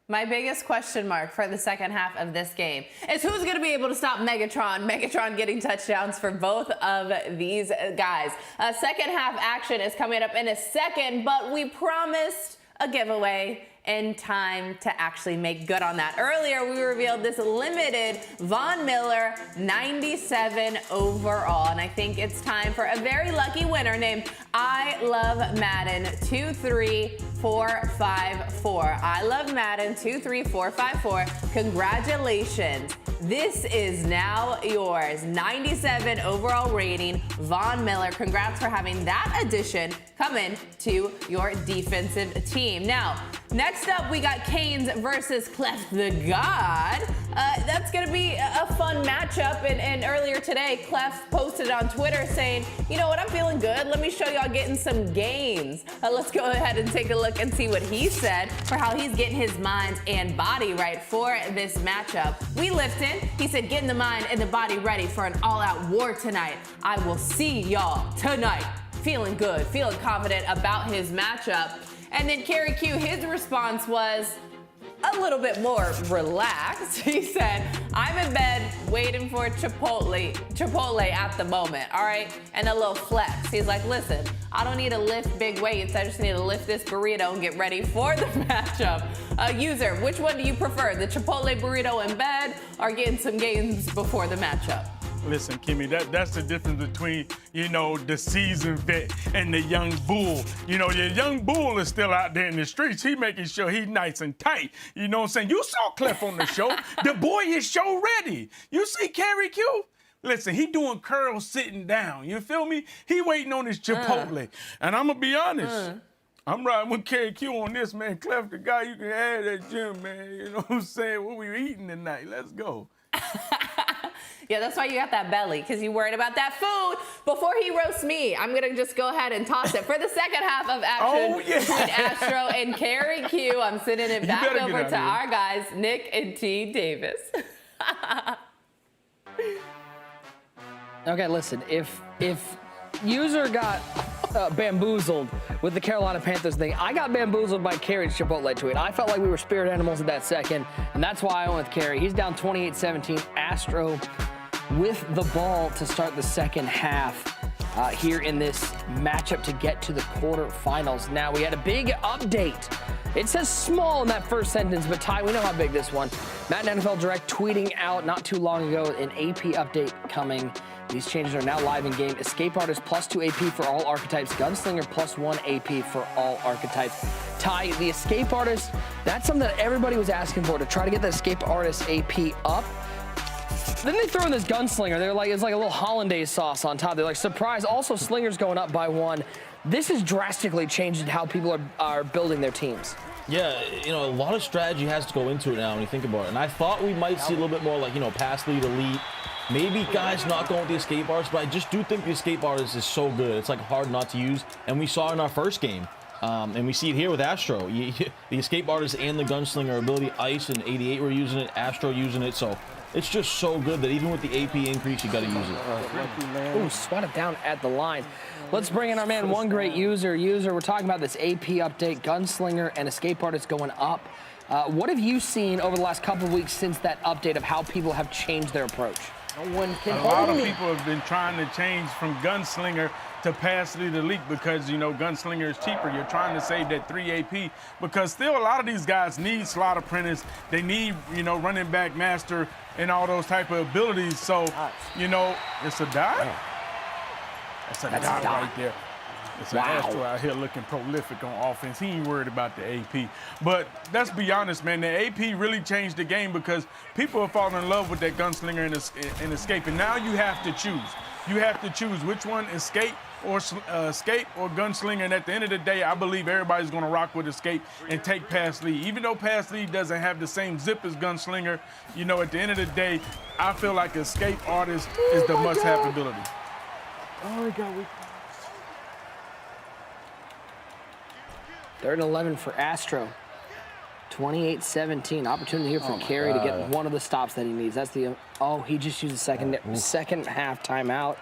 My biggest question mark for the second half of this game is who's going to be able to stop Megatron. Megatron getting touchdowns for both of these guys. Second half action is coming up in a second, but we promised a giveaway in time to actually make good on that. Earlier, we revealed this limited Von Miller 97 overall, and I think it's time for a very lucky winner named I Love Madden 23454. I Love Madden 23454. Congratulations. This is now yours. 97 overall rating, Von Miller. Congrats for having that addition come in to your defensive team. Now, next up, we got Keynes versus Clef the God. That's going to be a fun matchup. And earlier today, Clef posted on Twitter saying, you know what, I'm feeling good. Let me show y'all getting some gains. Let's go ahead and take a look and see what he said for how he's getting his mind and body right for this matchup. We lifting. He said, getting the mind and the body ready for an all-out war tonight. I will see y'all tonight. Feeling good, feeling confident about his matchup. And then Kerry Q, his response was a little bit more relaxed. He said, I'm in bed waiting for Chipotle at the moment, all right? And a little flex. He's like, listen, I don't need to lift big weights. I just need to lift this burrito and get ready for the matchup. User, which one do you prefer? The Chipotle burrito in bed or getting some gains before the matchup? Listen, Kimmy, that's the difference between, the seasoned vet and the young bull. The young bull is still out there in the streets. He making sure he's nice and tight. You know what I'm saying? You saw Clef on the show. The boy is show ready. You see Kerry Q? Listen, he doing curls sitting down. You feel me? He waiting on his Chipotle. And I'm going to be honest. I'm riding with Kerry Q on this, man. Clef the guy, you can have that gym, man. You know what I'm saying? What we eating tonight? Let's go. Yeah, that's why you got that belly, because you're worried about that food. Before he roasts me, I'm going to just go ahead and toss it. For the second half of action between Astro and Kerry Q, I'm sending it back over to our guys, Nick and T. Davis. Okay, listen, if user got bamboozled with the Carolina Panthers thing, I got bamboozled by Kerry's Chipotle tweet. I felt like we were spirit animals at that second, and that's why I went with Kerry. He's down 28-17. Astro with the ball to start the second half here in this matchup to get to the quarterfinals. Now, we had a big update. It says small in that first sentence, but Ty, we know how big this one. Madden NFL Direct tweeting out not too long ago an AP update coming. These changes are now live in game. Escape Artist +2 AP for all archetypes. Gunslinger +1 AP for all archetypes. Ty, the Escape Artist, that's something that everybody was asking for, to try to get the Escape Artist AP up. Then they throw in this Gunslinger. They're like, it's like a little hollandaise sauce on top. They're like, surprise, also Slinger's going up by 1. This has drastically changed how people are building their teams. Yeah, a lot of strategy has to go into it now when you think about it. And I thought we might see a little bit more like, pass lead elite. Maybe guys not going with the Escape Artist, but I just do think the Escape Artist is so good. It's like hard not to use. And we saw it in our first game. And we see it here with Astro. The Escape Artist and the Gunslinger ability, Ice and 88 were using it, Astro using it. So it's just so good that even with the AP increase, you got to use it. Ooh, swat it down at the line. Let's bring in our man, one great user. We're talking about this AP update, Gunslinger and Escape Artist going up. What have you seen over the last couple of weeks since that update of how people have changed their approach? No one can A lot of people have been trying to change from Gunslinger to Pass Lead Elite because, you know, Gunslinger is cheaper. You're trying to save that 3 AP because still a lot of these guys need slot apprentice. They need, you know, running back master and all those type of abilities. So, you know, it's a dot. That's a dot right there. It's an Astro out here looking prolific on offense. He ain't worried about the AP. But let's be honest, man, the AP really changed the game because people are falling in love with that Gunslinger and Escape. And now you have to choose. You have to choose which one, Escape or Gunslinger. And at the end of the day, I believe everybody's going to rock with Escape and take Pass Lead. Even though Pass Lead doesn't have the same zip as Gunslinger, you know, at the end of the day, I feel like Escape Artist is the must-have ability. Oh, my God. 3rd and 11 for Astro. 28-17. Opportunity here for Kerry to get one of the stops that he needs. That's the he just used a second half timeout.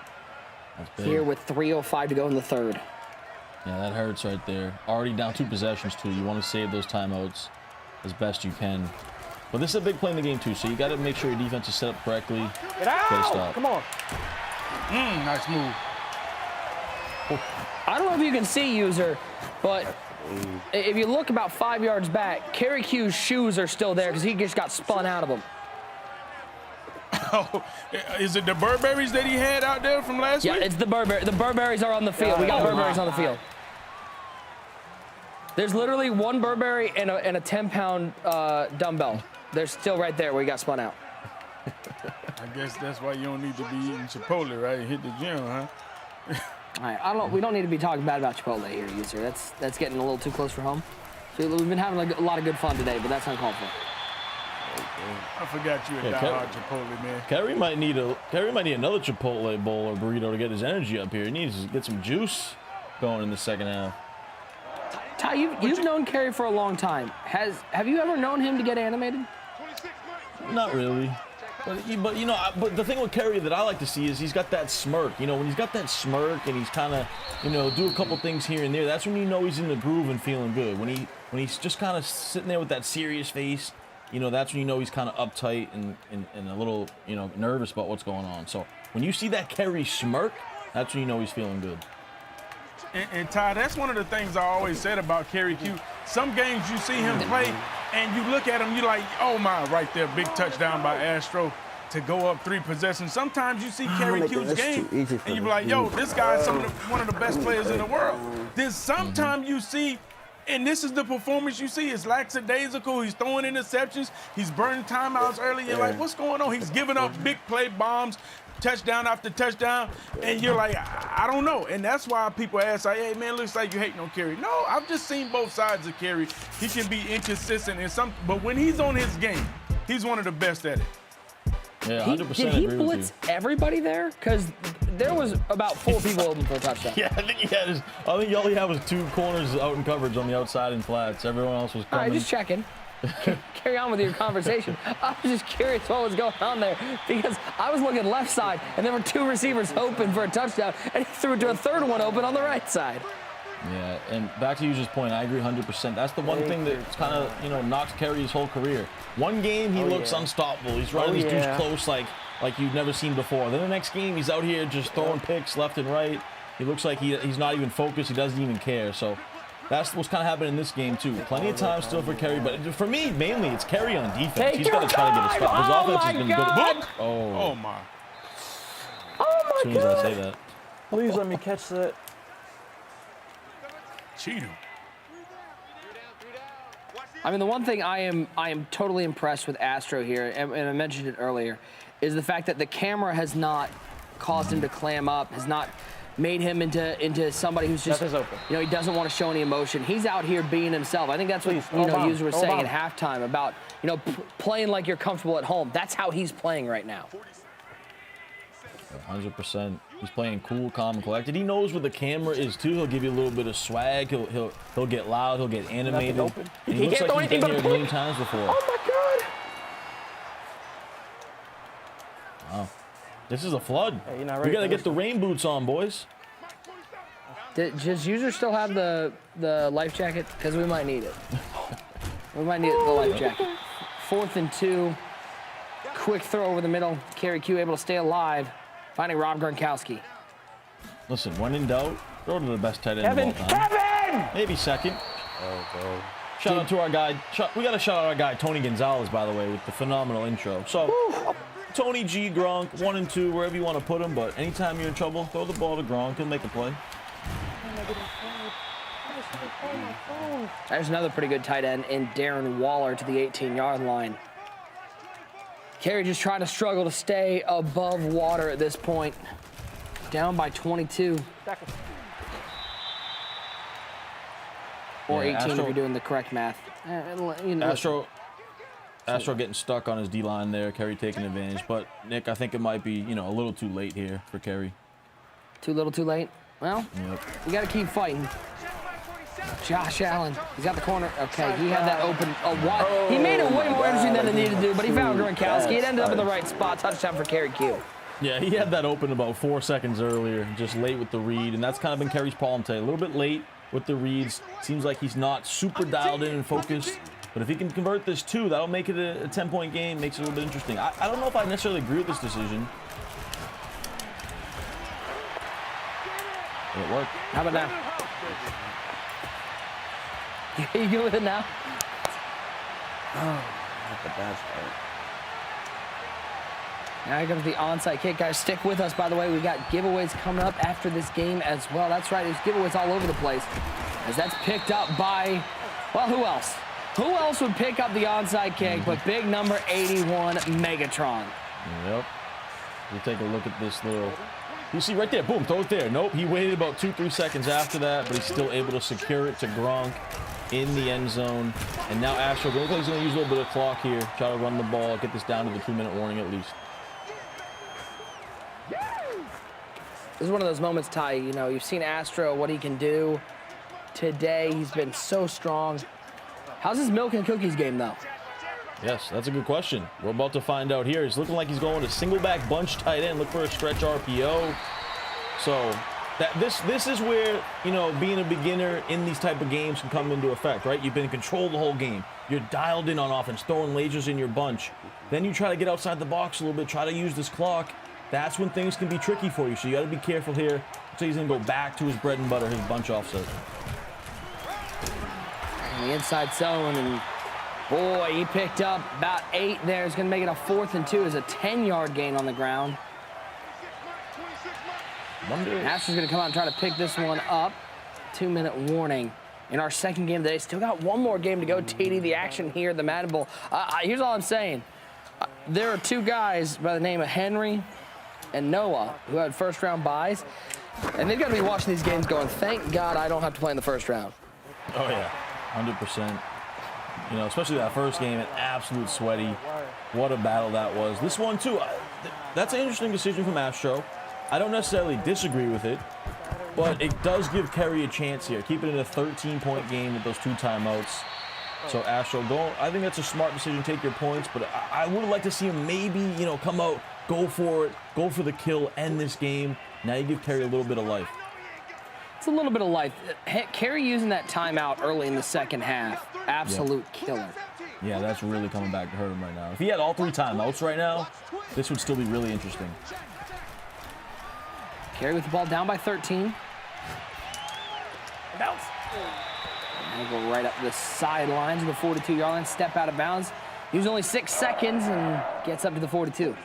Here with 3:05 to go in the 3rd. Yeah, that hurts right there. Already down 2 possessions too. You want to save those timeouts as best you can. But this is a big play in the game too, so you got to make sure your defense is set up correctly. Get out! Come on. Nice move. I don't know if you can see, user, but if you look about 5 yards back, Kerry Q's shoes are still there because he just got spun out of them. Oh, is it the Burberrys that he had out there from last week? Yeah, it's the Burberry. The Burberrys are on the field. We got Burberrys on the field. There's literally one Burberry and a 10-pound dumbbell. They're still right there where he got spun out. I guess that's why you don't need to be eating Chipotle, right? Hit the gym, huh? All right, we don't need to be talking bad about Chipotle here, user. That's getting a little too close for home. So we've been having a lot of good fun today, but that's uncalled for. I forgot you a diehard Chipotle, man. Kerry might need another Chipotle bowl or burrito to get his energy up here. He needs to get some juice going in the second half. Ty, you've known Kerry for a long time. Have you ever known him to get animated? Not really. But you know, but the thing with Kerry that I like to see is he's got that smirk. You know, when he's got that smirk and he's kind of, you know, do a couple things here and there, that's when you know he's in the groove and feeling good. When he's just kind of sitting there with that serious face, you know, that's when you know he's kind of uptight and a little, you know, nervous about what's going on. So when you see that Kerry smirk, that's when you know he's feeling good. And Ty, that's one of the things I always said about Kerry Q. Some games you see him play, and you look at him, you're like, oh my, right there, big touchdown by Astro to go up 3 possessions. Sometimes you see Kerry Q's game, and you be like, yo, this guy's one of the best players in the world. Then sometimes you see, and this is the performance you see, it's lackadaisical. He's throwing interceptions. He's burning timeouts early. You're like, what's going on? He's giving up big play bombs, touchdown after touchdown, and you're like, I don't know. And that's why people ask, like, hey, man, looks like you hating on Kerry. No, I've just seen both sides of Kerry. He can be inconsistent in some, but when he's on his game, he's one of the best at it. Yeah, 100% Did he blitz everybody there? Because there was about 4 people open for a touchdown. Yeah, I think all he had was 2 corners out in coverage on the outside and flats. Everyone else was coming. All right, just checking. Carry on with your conversation. I was just curious what was going on there because I was looking left side and there were 2 receivers open for a touchdown and he threw it to a 3rd one open on the right side. Yeah, and back to user's point, I agree 100%. That's the one thing that's kind of, you know, knocks Kerry's whole career. One game, he looks unstoppable. He's running these dudes close like you've never seen before. Then the next game, he's out here just throwing picks left and right. He looks like he's not even focused. He doesn't even care. So that's what's kind of happening in this game, too. Plenty of time still for Kerry, but for me, mainly, it's Kerry on defense. He's got to try to get a stop. His offense has been good. Oh, my. As soon as I say that. Please let me catch that. Cheat him. I mean, the one thing I am totally impressed with Astro here, and I mentioned it earlier, is the fact that the camera has not caused him to clam up, has not made him into somebody who's just, you know, he doesn't want to show any emotion. He's out here being himself. I think that's what, you know, you were saying at halftime about, you know, playing like you're comfortable at home. That's how he's playing right now. 100%. He's playing cool, calm, and collected. He knows where the camera is too. He'll give you a little bit of swag. He'll get loud. He'll get animated. And he looks like he's been here a million times before. Oh my God! This is a flood. Hey, you're not We ready got to for get this the rain boots on, boys. Does user still have the life jacket? Because we might need it. We might need the life jacket. 4th and 2. Quick throw over the middle. Kerry Q able to stay alive, finding Rob Gronkowski. Listen, when in doubt, throw to the best tight end of all time. Kevin! Maybe second. Oh, bro. Shout out to our guy. We got to shout out our guy, Tony Gonzalez, by the way, with the phenomenal intro. So, Tony G, Gronk, 1 and 2, wherever you want to put him. But anytime you're in trouble, throw the ball to Gronk. He'll make a play. There's another pretty good tight end in Darren Waller to the 18-yard line. Kerry just trying to struggle to stay above water at this point. Down by 22. Or 18 if you're doing the correct math. You know. Astro getting stuck on his D-line there. Kerry taking advantage. But, Nick, I think it might be, a little too late here for Kerry. Too little, too late? Well, you got to keep fighting. Josh Allen, he's got the corner. Okay, he had that open a wide. He made it way more interesting than it needed to do, but he found Gronkowski. It ended up in the right spot. Touchdown for Kerry Q. Yeah, he had that open about 4 seconds earlier, just late with the read, and that's kind of been Kerry's problem today. A little bit late with the reads. Seems like he's not super dialed in and focused, but if he can convert this too, that'll make it a 10-point game, makes it a little bit interesting. I don't know if I necessarily agree with this decision. Will it work? How about now? You good with it now? Oh, that's a bad start. Now here comes the onside kick. Guys, stick with us, by the way. We got giveaways coming up after this game as well. That's right, there's giveaways all over the place. As that's picked up by, well, who else? Who else would pick up the onside kick but big number 81, Megatron? Yep. We'll take a look at this little... You see right there, boom, throw it there. Nope, he waited about 2-3 seconds after that, but he's still able to secure it to Gronk in the end zone. And now Astro, looks like he's going to use a little bit of clock here, try to run the ball, get this down to the 2-minute warning at least. This is one of those moments, Ty, you've seen Astro, what he can do. Today, he's been so strong. How's his milk and cookies game, though? Yes, that's a good question. We're about to find out here. He's looking like he's going to single back bunch tight end, look for a stretch RPO. So this is where, being a beginner in these type of games can come into effect, right? You've been in control the whole game. You're dialed in on offense, throwing lasers in your bunch. Then you try to get outside the box a little bit, try to use this clock. That's when things can be tricky for you. So you got to be careful here. So he's going to go back to his bread and butter, his bunch offset. In the inside zone, and boy, he picked up about 8 there. He's going to make it a 4th and 2 as a 10-yard gain on the ground. Astro's going to come out and try to pick this one up. 2-minute warning in our second game of the day. Still got one more game to go, TD, the action here at the Madden Bowl. Here's all I'm saying. There are 2 guys by the name of Henry and Noah who had first-round buys, and they've got to be watching these games going, thank God I don't have to play in the first round. Oh, yeah, 100%. Especially that first game, an absolute sweaty. What a battle that was. This one, too, that's an interesting decision from Astro. I don't necessarily disagree with it, but it does give Kerry a chance here. Keep it in a 13-point game with those 2 timeouts. So Astro, I think that's a smart decision. Take your points, but I would like to see him maybe, come out, go for it, go for the kill, end this game. Now you give Kerry a little bit of life. It's a little bit of life. Kerry using that timeout early in the second half, absolute killer. Yeah, that's really coming back to hurt him right now. If he had all 3 timeouts right now, this would still be really interesting. Kerry with the ball down by 13. Bounce. He'll go right up the sidelines of the 42-yard line, step out of bounds. Use only 6 seconds and gets up to the 42.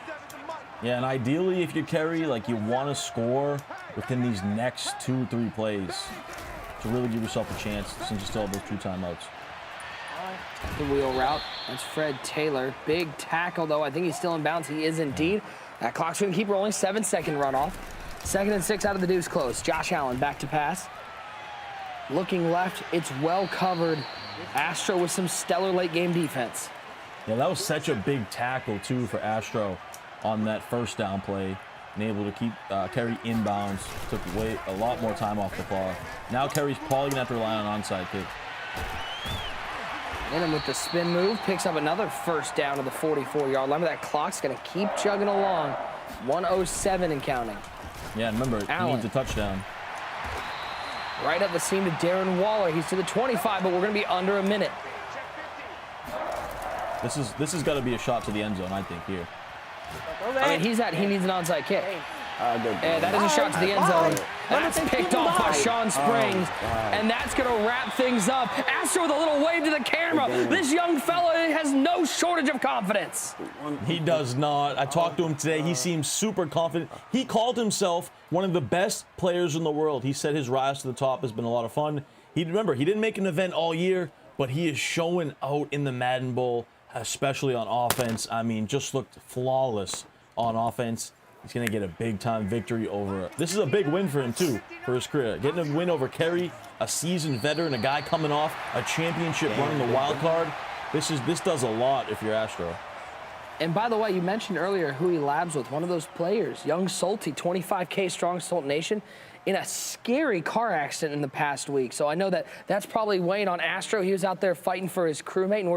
Yeah, and ideally, if you're Kerry, you want to score within these next 2-3 plays to really give yourself a chance since you still have those 2 timeouts. The wheel route. That's Fred Taylor. Big tackle, though. I think he's still in bounds. He is indeed. That clock's going to keep rolling. 7-second runoff. 2nd and 6 out of the deuce close. Josh Allen back to pass. Looking left. It's well covered. Astro with some stellar late game defense. Yeah, that was such a big tackle, too, for Astro on that first down play. And able to keep Kerry inbounds. Took away a lot more time off the clock. Now Kerry's probably going to have to rely on onside kick. In him with the spin move. Picks up another first down to the 44-yard line. That clock's going to keep chugging along 107 and counting. Yeah, remember, he needs a touchdown. Right up the seam to Darren Waller. He's to the 25, but we're going to be under a minute. This has got to be a shot to the end zone, I think, here. I mean, he needs an onside kick. And that is a shot to the end zone. That's picked off by Sean Springs. And that's going to wrap things up. Astro with a little wave to the camera. This young fella has no shortage of confidence. He does not. I talked to him today. He seems super confident. He called himself one of the best players in the world. He said his rise to the top has been a lot of fun. Remember, he didn't make an event all year, but he is showing out in the Madden Bowl, especially on offense. I mean, just looked flawless on offense. He's going to get a big-time victory over... This is a big win for him, too, for his career. Getting a win over Kerry, a seasoned veteran, a guy coming off a championship running the wild card. This does a lot if you're Astro. And by the way, you mentioned earlier who he labs with, one of those players, young Salty, 25K strong Salt Nation, in a scary car accident in the past week. So I know that's probably weighing on Astro. He was out there fighting for his crewmate, and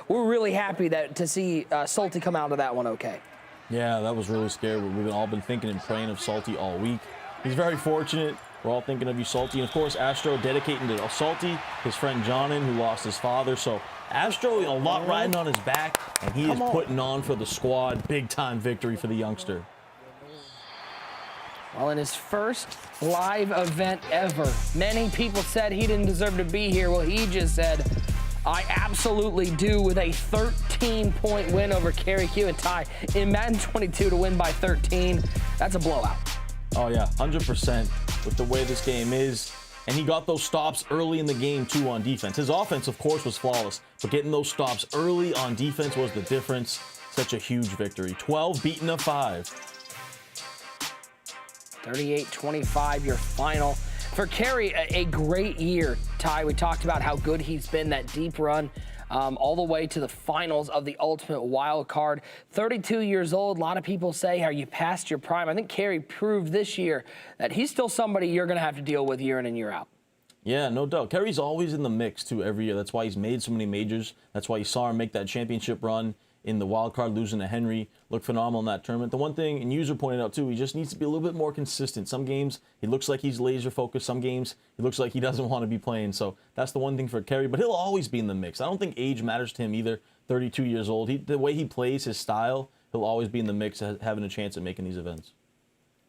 we're really happy to see Salty come out of that one okay. Yeah, that was really scary. We've all been thinking and praying of Salty all week. He's very fortunate. We're all thinking of you, Salty. And, of course, Astro dedicating to Salty, his friend Jonin, who lost his father. So Astro, a lot riding on his back, and he is putting on for the squad. Big-time victory for the youngster. Well, in his first live event ever, many people said he didn't deserve to be here. Well, he just said, I absolutely do, with a 13-point win over Kerry Q and Ty in Madden 22 to win by 13. That's a blowout. Oh, yeah, 100% with the way this game is. And he got those stops early in the game, too, on defense. His offense, of course, was flawless, but getting those stops early on defense was the difference. Such a huge victory. 12 beaten of 5. 38-25, your final. For Kerry, a great year, Ty. We talked about how good he's been, that deep run all the way to the finals of the Ultimate Wild Card. 32 years old. A lot of people say, are you past your prime? I think Kerry proved this year that he's still somebody you're going to have to deal with year in and year out. Yeah, no doubt. Kerry's always in the mix, too, every year. That's why he's made so many majors. That's why you saw him make that championship run in the wild card, losing to Henry. Looked phenomenal in that tournament. The one thing, and User pointed out too, he just needs to be a little bit more consistent. Some games, he looks like he's laser focused. Some games, he looks like he doesn't want to be playing. So that's the one thing for Kerry, but he'll always be in the mix. I don't think age matters to him either. 32 years old. The way he plays, his style, he'll always be in the mix, having a chance at making these events.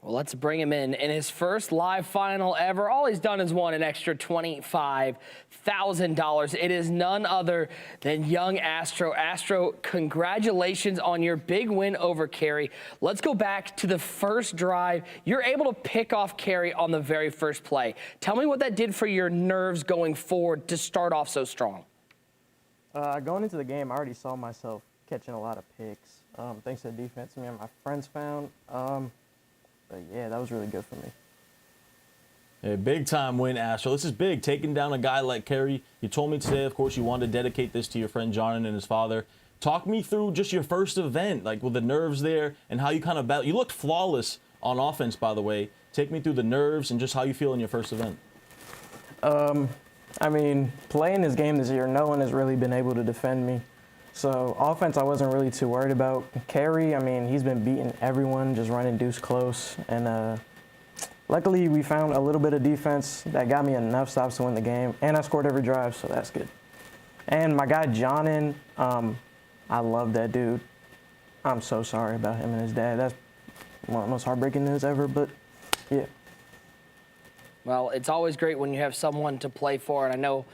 Well, let's bring him in his first live final ever. All he's done is won an extra $25,000. It is none other than young Astro. Astro, congratulations on your big win over Kerry. Let's go back to the first drive. You're able to pick off Kerry on the very first play. Tell me what that did for your nerves going forward to start off so strong. Going into the game, I already saw myself catching a lot of picks, thanks to the defense me and my friends found. But yeah, that was really good for me. A big-time win, Astro. This is big, taking down a guy like Kerry. You told me today, of course, you wanted to dedicate this to your friend Jonin and his father. Talk me through just your first event, like with the nerves there and how you kind of battled. You looked flawless on offense, by the way. Take me through the nerves and just how you feel in your first event. I mean, playing this game this year, no one has really been able to defend me. So offense, I wasn't really too worried about. Kerry, I mean, he's been beating everyone, just running deuce close. And luckily, we found a little bit of defense that got me enough stops to win the game. And I scored every drive, so that's good. And my guy, Jonin, I love that dude. I'm so sorry about him and his dad. That's one of the most heartbreaking news ever, but yeah. Well, it's always great when you have someone to play for, and I know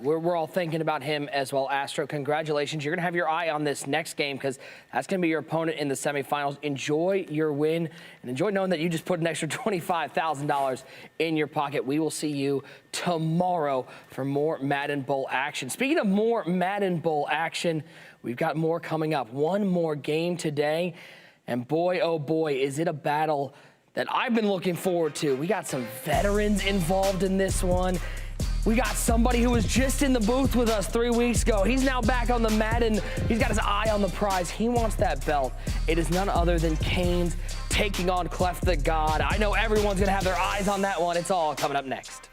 we're all thinking about him as well. Astro, congratulations. You're going to have your eye on this next game because that's going to be your opponent in the semifinals. Enjoy your win and enjoy knowing that you just put an extra $25,000 in your pocket. We will see you tomorrow for more Madden Bowl action. Speaking of more Madden Bowl action, we've got more coming up. One more game today, and boy, oh boy, is it a battle that I've been looking forward to. We got some veterans involved in this one. We got somebody who was just in the booth with us 3 weeks ago. He's now back on the Madden. He's got his eye on the prize. He wants that belt. It is none other than Keynes taking on Clef the God. I know everyone's going to have their eyes on that one. It's all coming up next.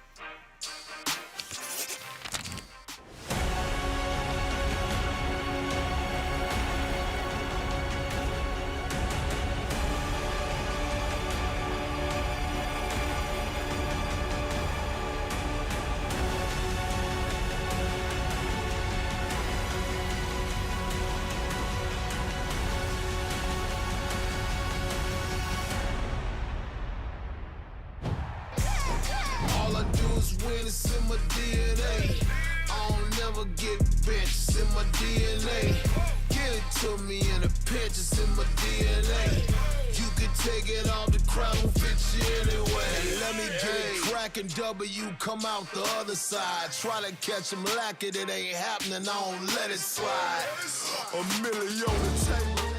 win, it's in my DNA. I don't never get benched, it's in my DNA. Give it to me in a pinch, it's in my DNA. You can take it off, the crowd will fit you anyway. Let me get it crackin', W, come out the other side. Try to catch him lacking, it ain't happening, I don't let it slide. $1 million on the table.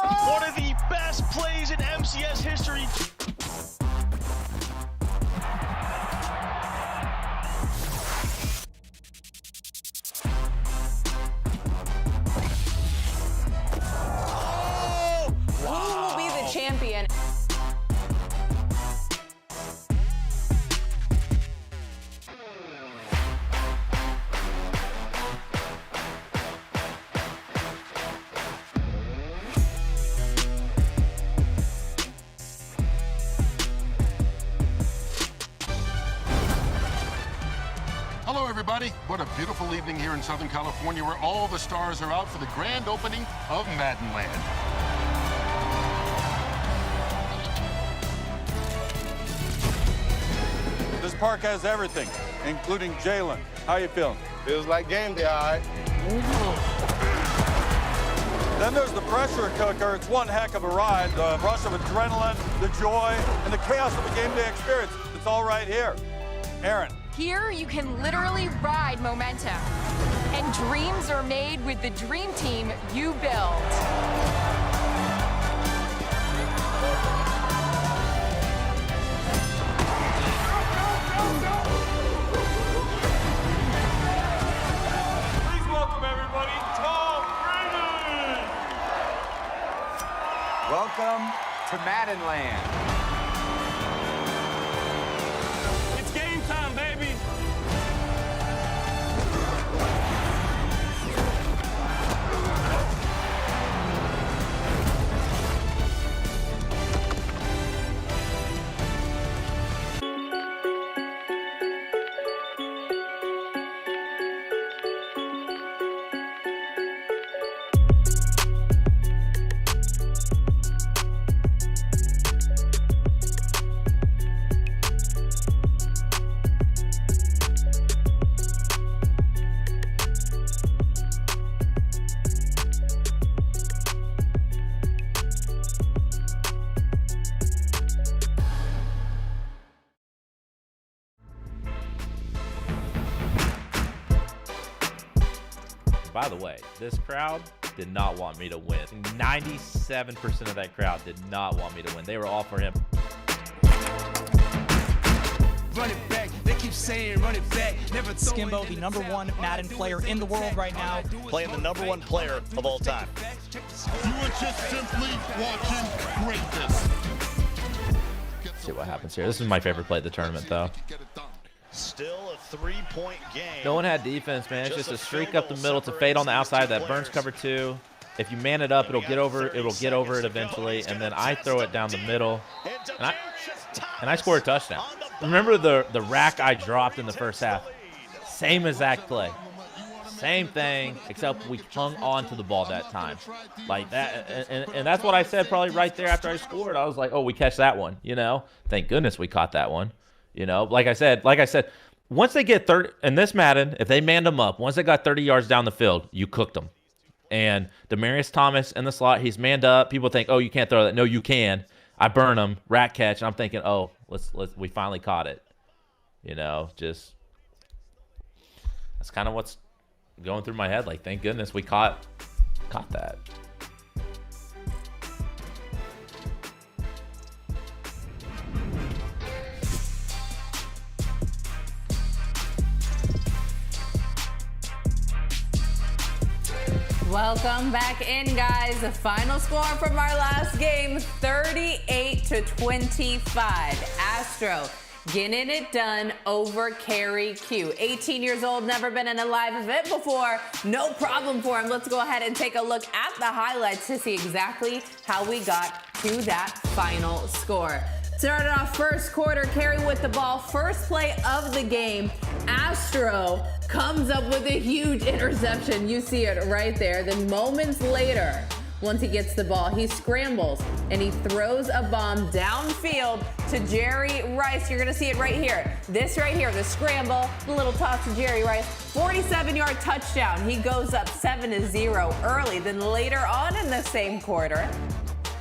One of the best plays in MCS history. Who will be the champion? Hello, everybody. What a beautiful evening here in Southern California where all the stars are out for the grand opening of Madden Land. This park has everything, including Jalen. How you feeling? Feels like game day, all right. Then there's the pressure cooker. It's one heck of a ride. The rush of adrenaline, the joy, and the chaos of a game day experience. It's all right here. Aaron. Here, you can literally ride momentum. And dreams are made with the dream team you build. Please welcome everybody, Tom Brady. Welcome to Madden Land. It's game time, baby. By the way, this crowd did not want me to win. 97% of that crowd did not want me to win. They were all for him. Run it back, they keep saying run it back. Never Skimbo, the #1 Madden player in the world right now. Playing the #1 player of all time. You are just simply watching greatness. Let's see what happens here. This is my favorite play of the tournament, though. Still a 3-point game. No one had defense, man. It's just a streak up the middle. It's a fade on the outside that burns cover 2. If you man it up, it'll get over it eventually, and then I throw it down the middle, and I score a touchdown. Remember the rack I dropped in the first half? Same exact play. Same thing, except we hung on to the ball that time. Like that, and that's what I said probably right there after I scored. I was like, oh, we catch that one, you know? Thank goodness we caught that one. You know, like I said, once they get 30, in this Madden, if they manned them up, once they got 30 yards down the field, you cooked them. And Demaryius Thomas in the slot, he's manned up. People think, oh, you can't throw that. No, you can. I burn him, rat catch, and I'm thinking, oh, we finally caught it. You know, just that's kind of what's going through my head. Like, thank goodness we caught that. Welcome back in, guys. The final score from our last game, 38-25. Astro getting it done over Kerry Q. 18 years old, never been in a live event before. No problem for him. Let's go ahead and take a look at the highlights to see exactly how we got to that final score. Started off first quarter, Kerry with the ball. First play of the game, Astro comes up with a huge interception. You see it right there. Then moments later, once he gets the ball, he scrambles and he throws a bomb downfield to Jerry Rice. You're gonna see it right here. This right here, the scramble, the little toss to Jerry Rice. 47-yard touchdown. He goes up 7-0 early. Then later on in the same quarter,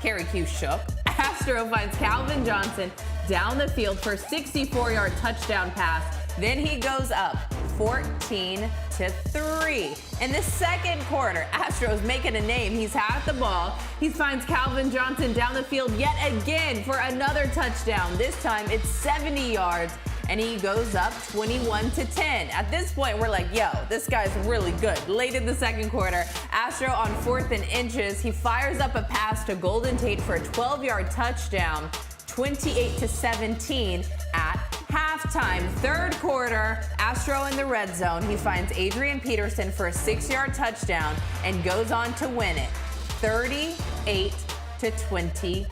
Kerry Q shook. Astro finds Calvin Johnson down the field for a 64-yard touchdown pass. Then he goes up 14-3. In the second quarter, Astro's making a name. He's had the ball. He finds Calvin Johnson down the field yet again for another touchdown. This time it's 70 yards. And he goes up 21-10. At this point, we're like, yo, this guy's really good. Late in the second quarter, Astro on 4th and inches, he fires up a pass to Golden Tate for a 12-yard touchdown, 28-17 at halftime. Third quarter, Astro in the red zone. He finds Adrian Peterson for a 6-yard touchdown and goes on to win it, 38-25.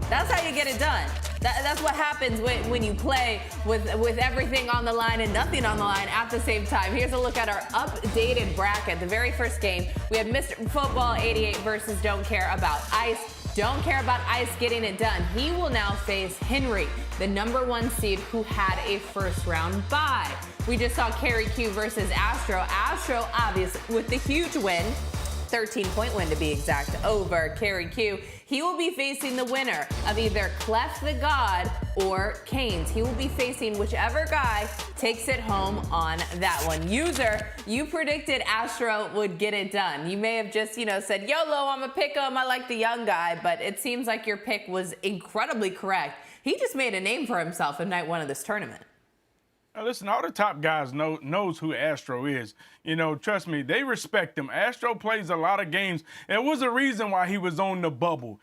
That's how you get it done. That's what happens when you play with everything on the line and nothing on the line at the same time. Here's a look at our updated bracket. The very first game, we had Mr. Football 88 versus Don't Care About Ice. Don't Care About Ice getting it done. He will now face Henry, the #1 seed who had a first-round bye. We just saw Kerry Q versus Astro. Astro, obviously, with the huge win, 13-point win to be exact, over Kerry Q. He will be facing the winner of either Clef the God or Keynes. He will be facing whichever guy takes it home on that one. User, you predicted Astro would get it done. You may have just, said, YOLO, I'm a pick 'em. I like the young guy, but it seems like your pick was incredibly correct. He just made a name for himself in night 1 of this tournament. Now listen, all the top guys knows who Astro is. Trust me, they respect him. Astro plays a lot of games. There was a reason why he was on the bubble.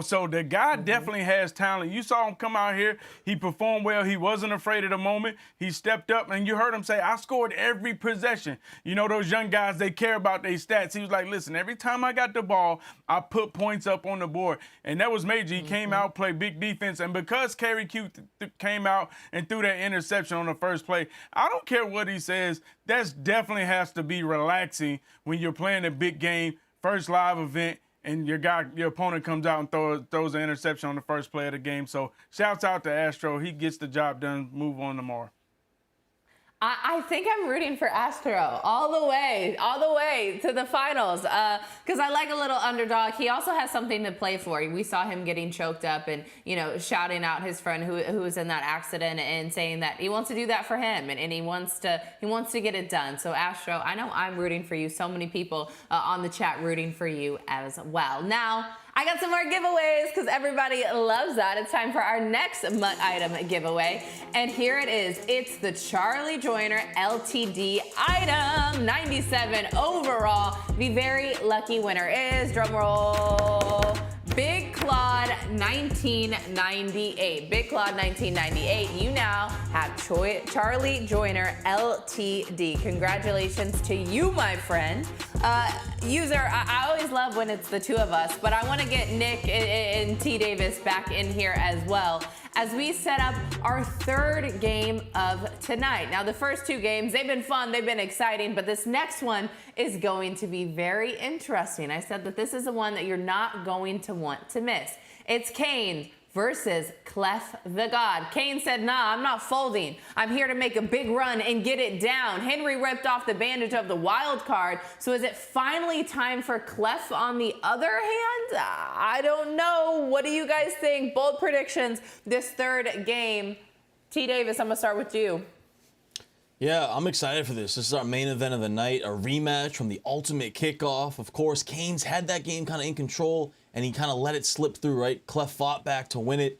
So the guy definitely has talent. You saw him come out here. He performed well. He wasn't afraid of the moment. He stepped up, and you heard him say, I scored every possession. Those young guys, they care about their stats. He was like, listen, every time I got the ball, I put points up on the board. And that was major. He came out, played big defense. And because Kerry Q came out and threw that interception on the first play, I don't care what he says. That's definitely has to be relaxing when you're playing a big game, first live event, and your opponent comes out and throws an interception on the first play of the game. So shouts out to Astro. He gets the job done. Move on tomorrow. I think I'm rooting for Astro all the way to the finals because I like a little underdog. He also has something to play for. We saw him getting choked up and, shouting out his friend who was in that accident and saying that he wants to do that for him and he wants to get it done. So Astro, I know I'm rooting for you. So many people on the chat rooting for you as well. Now, I got some more giveaways because everybody loves that. It's time for our next MUT item giveaway. And here it is. It's the Charlie Joyner LTD item, 97 overall. The very lucky winner is, drum roll, Big Claude 1998. Big Claude 1998. You now have Charlie Joyner LTD. Congratulations to you, my friend. User, I always love when it's the two of us, but I want to get Nick and T. Davis back in here as well as we set up our third game of tonight. Now, the first two games, they've been fun, they've been exciting, but this next one is going to be very interesting. I said that this is the one that you're not going to want to miss. It's Keynes versus Clef the God. Keynes said, nah, I'm not folding. I'm here to make a big run and get it down. Henry ripped off the bandage of the wild card. So is it finally time for Clef on the other hand? I don't know. What do you guys think? Bold predictions this third game. T. Davis, I'm gonna start with you. Yeah, I'm excited for this. This is our main event of the night, a rematch from the ultimate kickoff. Of course, Keynes had that game kind of in control, and he kind of let it slip through, right? Clef fought back to win it.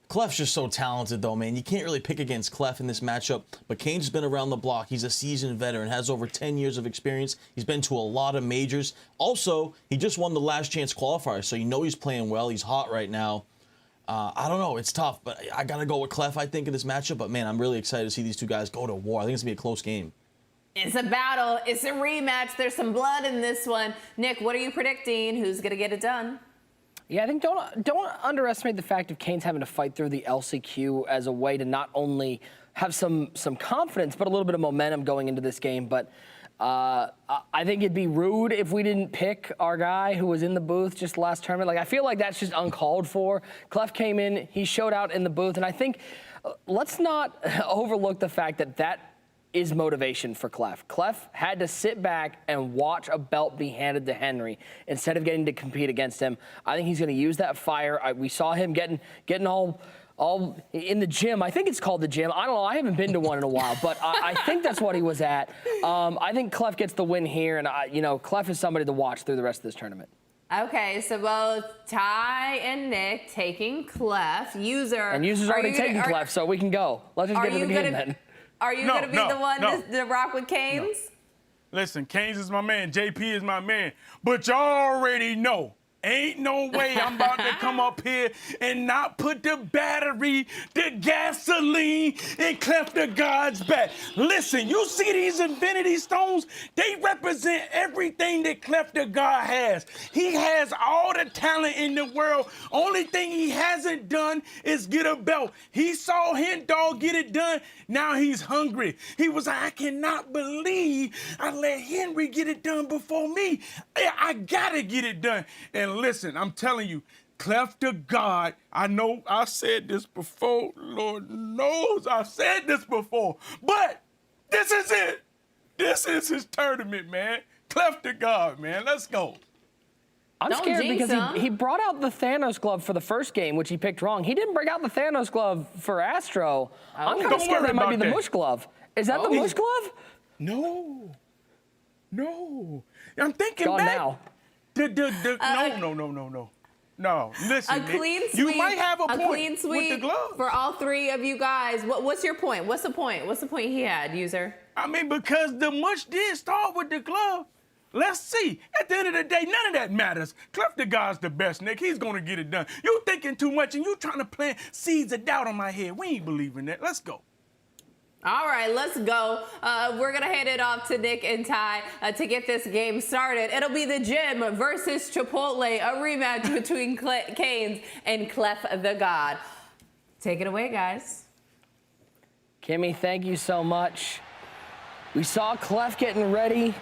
Clef's just so talented, though, man. You can't really pick against Clef in this matchup, but Keynes has been around the block. He's a seasoned veteran, has over 10 years of experience. He's been to a lot of majors. Also, he just won the last chance qualifier, so you know he's playing well. He's hot right now. I don't know. It's tough, but I got to go with Clef, I think, in this matchup. But, man, I'm really excited to see these two guys go to war. I think it's going to be a close game. It's a battle. It's a rematch. There's some blood in this one. Nick, what are you predicting? Who's going to get it done? Yeah, I think don't underestimate the fact of Keynes having to fight through the LCQ as a way to not only have some confidence, but a little bit of momentum going into this game. But I think it'd be rude if we didn't pick our guy who was in the booth just last tournament. Like, I feel like that's just uncalled for. Clef came in, he showed out in the booth, and I think let's not overlook the fact that is motivation for Clef. Clef had to sit back and watch a belt be handed to Henry instead of getting to compete against him. I think he's going to use that fire. We saw him getting all in the gym. I think it's called the gym. I don't know. I haven't been to one in a while, but I think that's what he was at. I think Clef gets the win here, and Clef is somebody to watch through the rest of this tournament. Okay, so both Ty and Nick taking Clef. User's already taking Clef, so we can go. Let's just get to the game then. Are you going to be the one to rock with Keynes? No. Listen, Keynes is my man. JP is my man. But y'all already know. Ain't no way I'm about to come up here and not put the battery, the gasoline, in Clef the God's back. Listen, you see these Infinity Stones? They represent everything that Clef the God has. He has all the talent in the world. Only thing he hasn't done is get a belt. He saw Hen Dog get it done. Now he's hungry. He was like, I cannot believe I let Henry get it done before me. I gotta get it done. And listen, I'm telling you, Clef the God, I know I said this before. Lord knows I said this before. But this is it. This is his tournament, man. Clef the God, man. Let's go. I'm scared because he brought out the Thanos glove for the first game, which he picked wrong. He didn't bring out the Thanos glove for Astro. I'm kind of scared that might be the Mush glove. Is that the Mush glove? No. I'm thinking Gone back. now. No, listen, a clean Nick, sweep. you might have a point clean sweep with the glove. for all three of you guys. What's your point? What's the point? What's the point he had, User? I mean, because the Mush did start with the glove. Let's see. At the end of the day, none of that matters. Clef the God's the best, Nick. He's going to get it done. You thinking too much, and you trying to plant seeds of doubt on my head. We ain't believing that. Let's go. All right, let's go. We're going to hand it off to Nick and Ty to get this game started. It'll be the Gym versus Chipotle, a rematch between Keynes and Clef the God. Take it away, guys. Kimmy, thank you so much. We saw Clef getting ready.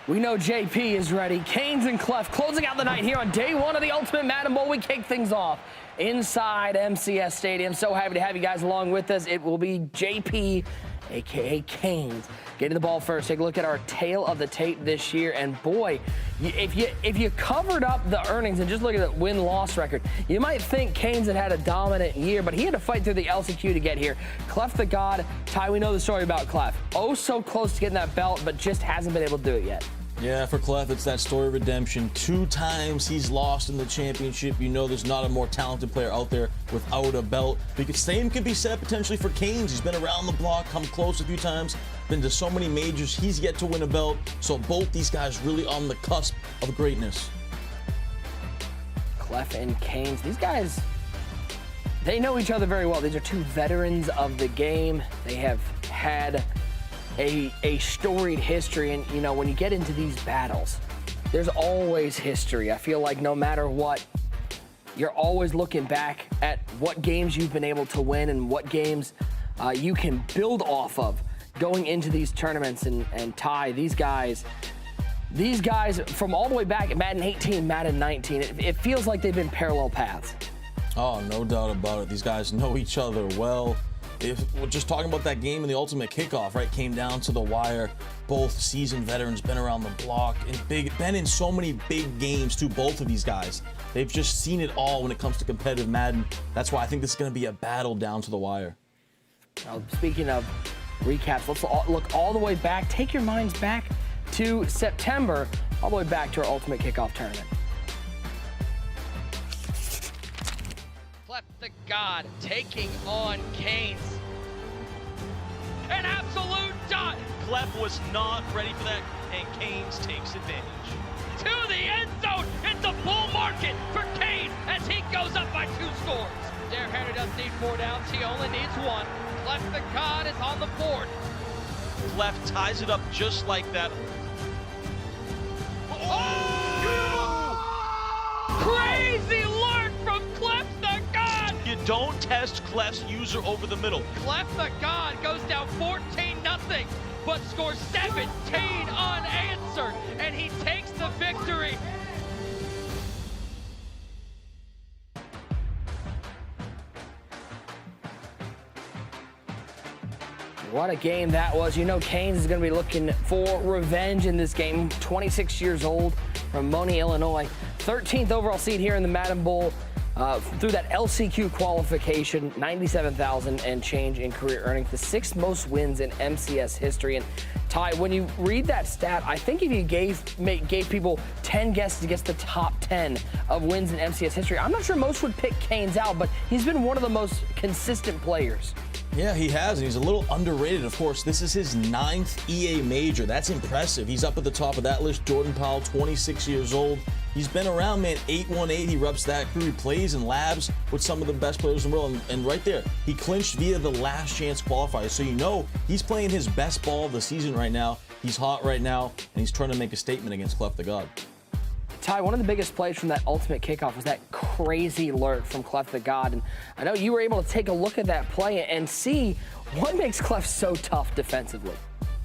We know JP is ready. Keynes and Clef closing out the night here on day one of the Ultimate Madden Bowl. We kick things off inside MCS Stadium. So happy to have you guys along with us. It will be JP, aka Keynes, getting the ball first. Take a look at our tail of the tape this year, and boy, if you covered up the earnings and just look at the win-loss record, you might think Keynes had a dominant year, but he had to fight through the LCQ to get here. Clef the God, Ty, we know the story about Clef. Oh, so close to getting that belt, but just hasn't been able to do it yet. Yeah, for Clef, it's that story of redemption. 2 times he's lost in the championship. You know there's not a more talented player out there without a belt. The same can be said potentially for Keynes. He's been around the block, come close a few times, been to so many majors. He's yet to win a belt. So both these guys really on the cusp of greatness. Clef and Keynes, these guys, they know each other very well. These are 2 veterans of the game. They have had a storied history, and you know, when you get into these battles, there's always history. I feel like no matter what, you're always looking back at what games you've been able to win and what games you can build off of going into these tournaments. And Ty, these guys from all the way back at Madden 18, Madden 19, it feels like they've been parallel paths. Oh, no doubt about it. These guys know each other well. If we're just talking about that game in the Ultimate Kickoff, right, came down to the wire. Both seasoned veterans, been around the block, and been in so many big games too, both of these guys. They've just seen it all when it comes to competitive Madden. That's why I think this is going to be a battle down to the wire. Now, speaking of recaps, let's look all the way back. Take your minds back to September, all the way back to our Ultimate Kickoff tournament. Clef the God taking on Keynes. An absolute dot. Clef was not ready for that, and Keynes takes advantage. To the end zone. It's a bull market for Keynes as he goes up by 2 scores. Derrick Henry doesn't need 4 downs. He only needs 1. Clef the God is on the board. Clef ties it up just like that. Crazy lurk from Clef the God. You don't test Clef's user over the middle. Clef the God goes down 14-0, but scores 17 unanswered, and he takes the victory. What a game that was. You know Keynes is going to be looking for revenge in this game. 26 years old from Moni, Illinois. 13th overall seed here in the Madden Bowl. Through that LCQ qualification, 97,000 and change in career earnings, the 6th most wins in MCS history. And Ty, when you read that stat, I think if you gave people 10 guesses to guess the top 10 of wins in MCS history, I'm not sure most would pick Keynes out, but he's been one of the most consistent players. Yeah, he has, and he's a little underrated. Of course, this is his 9th EA major. That's impressive. He's up at the top of that list. Jordan Powell, 26 years old. He's been around, man. 818, he reps that crew. He plays in labs with some of the best players in the world. And right there, he clinched via the last chance qualifier. So you know he's playing his best ball of the season right now. He's hot right now, and he's trying to make a statement against Clef the God. Ty, one of the biggest plays from that ultimate kickoff was that crazy lurk from Clef the God. And I know you were able to take a look at that play and see what makes Clef so tough defensively.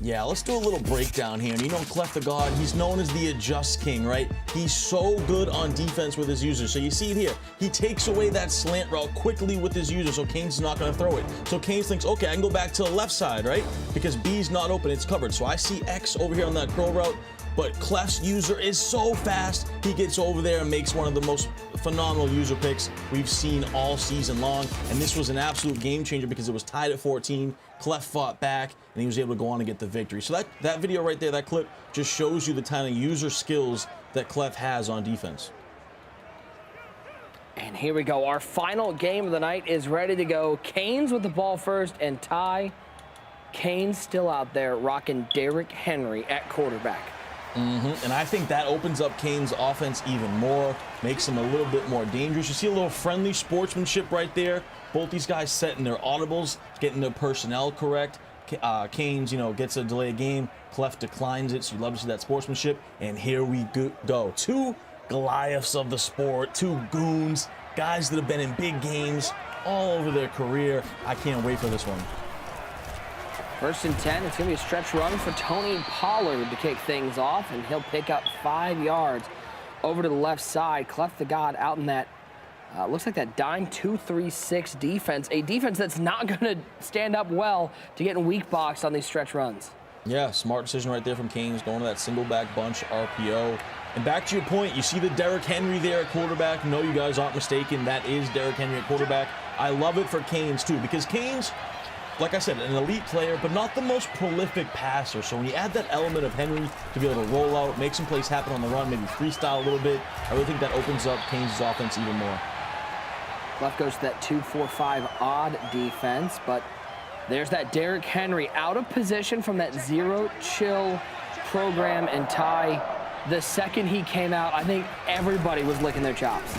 Yeah, let's do a little breakdown here. And you know Clef the God, he's known as the adjust king, right? He's so good on defense with his users. So you see it here. He takes away that slant route quickly with his user, so Keynes is not going to throw it. So Keynes thinks, okay, I can go back to the left side, right? Because B's not open, it's covered. So I see X over here on that curl route. But Clef's user is so fast, he gets over there and makes one of the most phenomenal user picks we've seen all season long. And this was an absolute game changer because it was tied at 14. Clef fought back, and he was able to go on and get the victory. So that video right there, that clip, just shows you the kind of user skills that Clef has on defense. And here we go. Our final game of the night is ready to go. Keynes with the ball first, and Ty, Keynes still out there rocking Derrick Henry at quarterback. And I think that opens up Keynes' offense even more, makes him a little bit more dangerous. You see a little friendly sportsmanship right there. Both these guys setting their audibles, getting their personnel correct. Keynes, gets a delay game. Clef declines it, so you love to see that sportsmanship. And here we go. 2 Goliaths of the sport, 2 goons, guys that have been in big games all over their career. I can't wait for this one. 1st and 10, it's going to be a stretch run for Tony Pollard to kick things off, and he'll pick up 5 yards over to the left side. Clef the God out in that, looks like that dime 2-3-6 defense, a defense that's not going to stand up well to getting weak boxed on these stretch runs. Yeah, smart decision right there from Keynes, going to that single back bunch RPO. And back to your point, you see the Derrick Henry there at quarterback. No, you guys aren't mistaken. That is Derrick Henry at quarterback. I love it for Keynes, too, because Keynes, like I said, an elite player, but not the most prolific passer. So when you add that element of Henry to be able to roll out, make some plays happen on the run, maybe freestyle a little bit, I really think that opens up Keynes' offense even more. Left goes to that 2-4-5 odd defense, but there's that Derrick Henry out of position from that zero chill program. And Ty, the second he came out, I think everybody was licking their chops.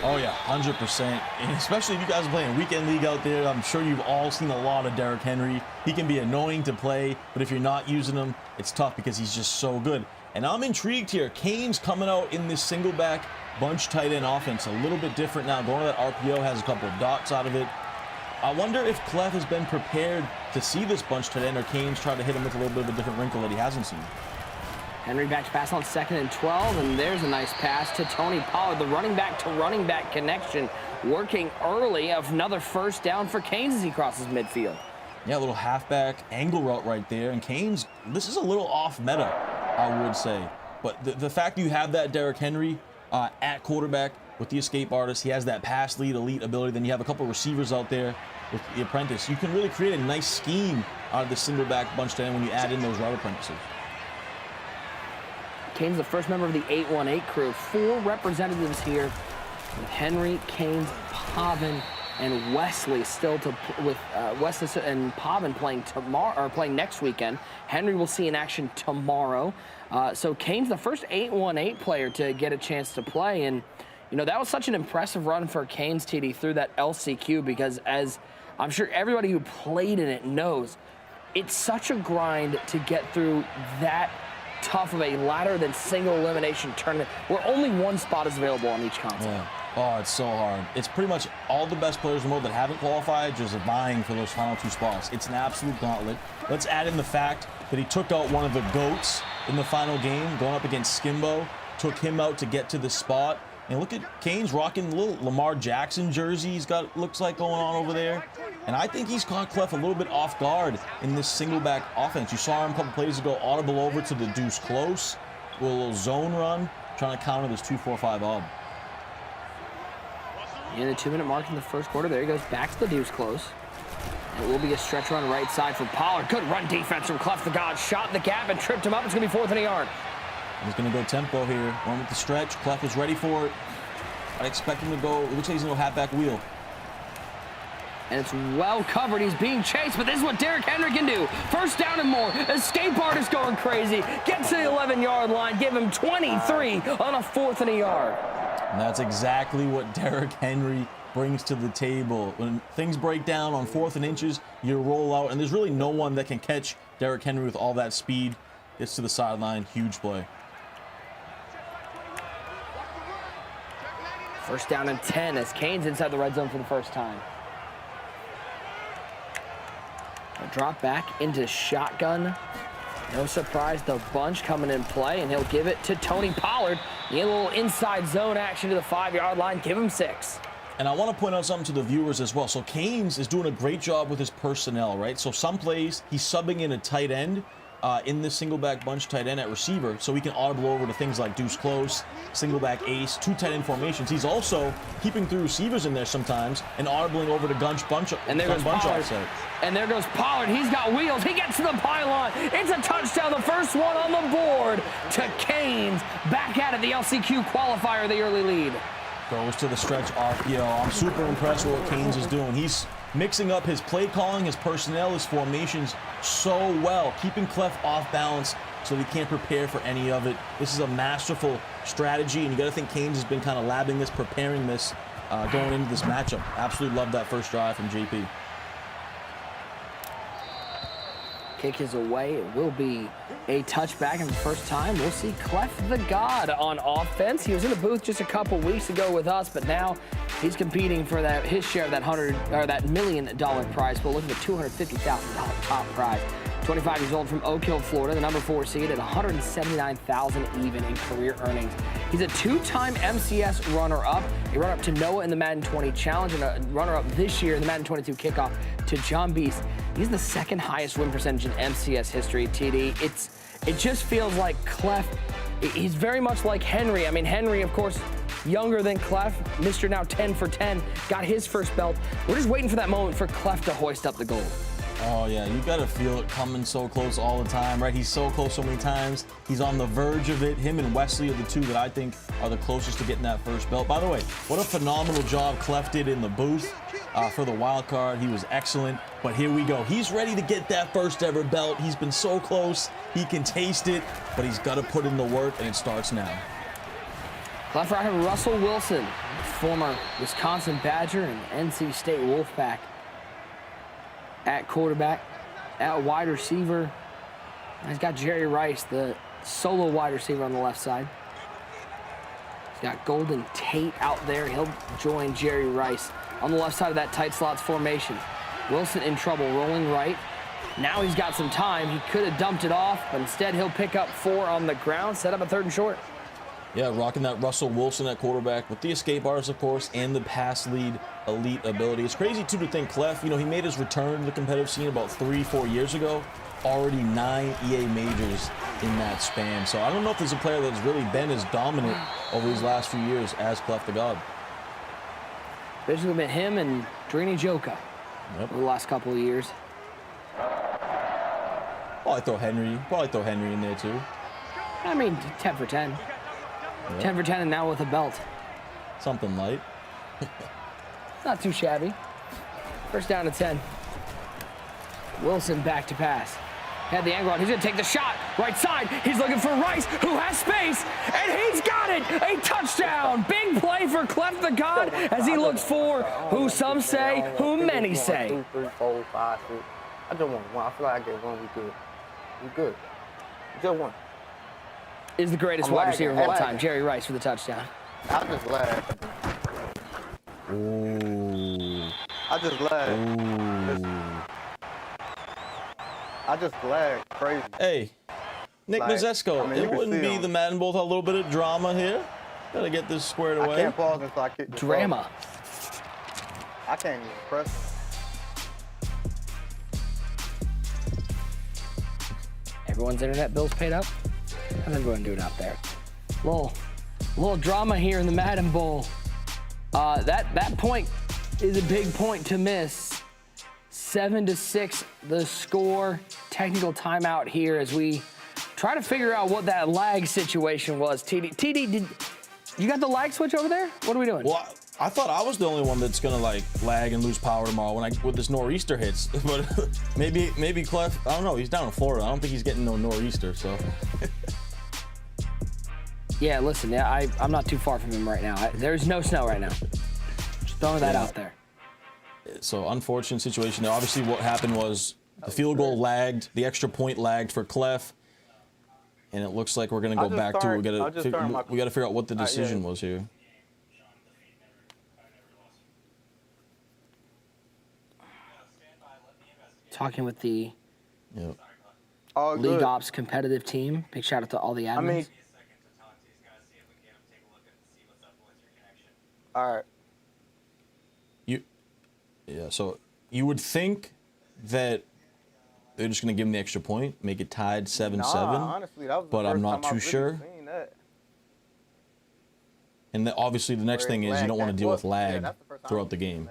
Oh yeah, 100%. And especially if you guys are playing weekend league out there, I'm sure you've all seen a lot of Derrick Henry. He can be annoying to play, but if you're not using him, it's tough because he's just so good. And I'm intrigued here. Keynes coming out in this single back bunch tight end offense, a little bit different now. Going to that RPO, has a couple of dots out of it. I wonder if Clef has been prepared to see this bunch tight end, or Keynes tried to hit him with a little bit of a different wrinkle that he hasn't seen. Henry back to pass on 2nd and 12, and there's a nice pass to Tony Pollard. The running back to running back connection working early. Another 1st down for Keynes as he crosses midfield. Yeah, a little halfback angle route right there. And Keynes, this is a little off meta, I would say. But the fact you have that Derrick Henry at quarterback with the escape artist, he has that pass lead elite ability. Then you have a couple receivers out there with the apprentice. You can really create a nice scheme out of the single back bunch tight end when you add in those route apprentices. Keynes, the first member of the 818 crew. 4 representatives here with Henry, Keynes, Pavin, and Wesley still to with Wesley and Pavin playing tomorrow or playing next weekend. Henry will see in action tomorrow. So Keynes, the first 8-1-8 player to get a chance to play, and you know that was such an impressive run for Keynes, TD, through that LCQ, because as I'm sure everybody who played in it knows, it's such a grind to get through that tough of a ladder than single elimination tournament where only one spot is available on each console. Yeah. Oh, it's so hard. It's pretty much all the best players in the world that haven't qualified just vying for those final 2 spots. It's an absolute gauntlet. Let's add in the fact that he took out one of the GOATs in the final game, going up against Skimbo, took him out to get to this spot. And look at Keynes rocking the little Lamar Jackson jersey he's got, looks like, going on over there. And I think he's caught Clef a little bit off guard in this single back offense. You saw him a couple plays ago, audible over to the deuce close, with a little zone run, trying to counter this 2-4-5 odd. In the 2-minute mark in the first quarter, there he goes back to the deuce close. It will be a stretch run right side for Pollard. Good run defense from Clef the God. Shot the gap and tripped him up. It's going to be 4th and a yard. He's going to go tempo here. One with the stretch. Clef was ready for it. I expect him to go. It looks like he's going to go halfback wheel. And it's well covered. He's being chased, but this is what Derrick Henry can do. First down and more. Escape artist going crazy. Gets to the 11-yard line. Give him 23 on a 4th and a yard. And that's exactly what Derrick Henry brings to the table. When things break down on 4th and inches, you roll out, and there's really no one that can catch Derrick Henry with all that speed. Gets to the sideline. Huge play. First down and 10 as Keynes inside the red zone for the first time. A drop back into shotgun. No surprise, the bunch coming in play, and he'll give it to Tony Pollard. Get a little inside zone action to the 5-yard line. Give him 6. And I want to point out something to the viewers as well. So Keynes is doing a great job with his personnel, right? So some plays, he's subbing in a tight end in this single back bunch tight end at receiver, so we can audible over to things like deuce close, single back ace, 2 tight end formations. He's also keeping 3 receivers in there sometimes and audibling over to bunch and there goes Pollard. offset. And there goes Pollard. He's got wheels. He gets to the pylon. It's a touchdown. The first one on the board to Keynes. Back at it, the LCQ qualifier, the early lead. Goes to the stretch RPO. I'm super impressed with what Keynes is doing. He's mixing up his play calling, his personnel, his formations so well, keeping Clef off balance so he can't prepare for any of it. This is a masterful strategy, and you got to think Keynes has been kind of labbing this, preparing this, going into this matchup. Absolutely love that first drive from JP. Kick is away. It will be a touchback, and the first time we'll see Clef the God on offense. He was in the booth just a couple weeks ago with us, but now he's competing for that his share of that $1 million prize pool. Look at the $250,000 top prize. 25 years old from Oak Hill, Florida, the number 4 seed at $179,000 even in career earnings. He's a 2-time MCS runner-up, a runner-up to Noah in the Madden 20 Challenge, and a runner-up this year in the Madden 22 Kickoff to John Beast. He's the 2nd highest win percentage in MCS history, TD. It just feels like Clef, he's very much like Henry. I mean, Henry, of course, younger than Clef, Mr. now 10 for 10, got his first belt. We're just waiting for that moment for Clef to hoist up the gold. Oh, yeah, you got to feel it coming so close all the time, right? He's so close so many times. He's on the verge of it. Him and Wesley are the 2 that I think are the closest to getting that first belt. By the way, what a phenomenal job Clef did in the booth for the wild card. He was excellent, but here we go. He's ready to get that first ever belt. He's been so close. He can taste it, but he's got to put in the work, and it starts now. Clef rocker Russell Wilson, former Wisconsin Badger and NC State Wolfpack. At quarterback, at wide receiver. He's got Jerry Rice, the solo wide receiver on the left side. He's got Golden Tate out there. He'll join Jerry Rice on the left side of that tight slots formation. Wilson in trouble, rolling right. Now he's got some time. He could have dumped it off, but instead he'll pick up 4 on the ground, set up a 3rd and short. Yeah, rocking that Russell Wilson at quarterback with the escape artist, of course, and the pass lead elite ability. It's crazy, too, to think Clef, you know, he made his return to the competitive scene about 3-4 years ago. Already 9 EA majors in that span. So I don't know if there's a player that's really been as dominant over these last few years as Clef the God. Basically been him and Drini Joka over the last couple of years. Probably throw Henry in there, too. I mean, 10 for 10. 10 for 10 and now with a belt. Something light. Not too shabby. First down to 10. Wilson back to pass. Had the angle on. He's going to take the shot. Right side. He's looking for Rice, who has space, and he's got it. A touchdown. Big play for Clef the God as he looks for who some say, who many say. 2, 3, 4, 5, 6. I just want one. I feel like I get one. We good. We good. Just one. Is the greatest wide receiver of all time, Jerry Rice, for the touchdown. I just lagged. Ooh. I just lagged. Ooh. I just lagged crazy. Hey, Nick Mazesko, it wouldn't be the Madden Bowl without a little bit of drama here. Gotta get this squared away. I can't pause until I kick the drama. I can't even press. Everyone's internet bills paid up? How's everyone doing out there? Little drama here in the Madden Bowl. That point is a big point to miss. 7-6 the score. Technical timeout here as we try to figure out what that lag situation was. TD, did you got the lag switch over there? What are we doing? Well, I thought I was the only one that's gonna like lag and lose power tomorrow with this nor'easter hits. But maybe Clef, I don't know. He's down in Florida. I don't think he's getting no nor'easter. So. Yeah, listen. Yeah, I'm not too far from him right now. There's no snow right now. Just throwing that out there. So unfortunate situation there. Obviously, what happened was the field goal lagged, the extra point lagged for Clef, and it looks like we're gonna go back to. We gotta figure out what the decision was here. Talking with the League Ops competitive team. Big shout out to all the admins. All right. Yeah, so you would think that they're just going to give him the extra point, make it tied 7-7. Nah, honestly, that was the but first I'm not time too I've really sure. seen that. And then obviously the next thing is you don't want to deal with lag throughout the game.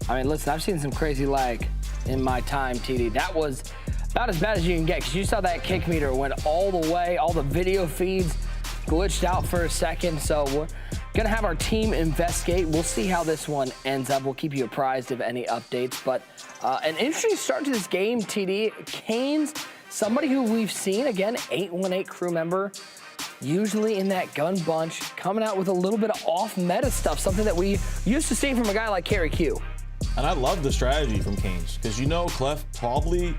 I mean, listen, I've seen some crazy lag in my time, TD. That was about as bad as you can get, because you saw that kick meter went all the way, all the video feeds glitched out for a second. So we're gonna have our team investigate. We'll see how this one ends up. We'll keep you apprised of any updates. But an interesting start to this game, TD. Keynes, somebody who we've seen, again, 818 crew member, usually in that gun bunch, coming out with a little bit of off-meta stuff, something that we used to see from a guy like Kerry Q. And I love the strategy from Keynes, because Clef probably,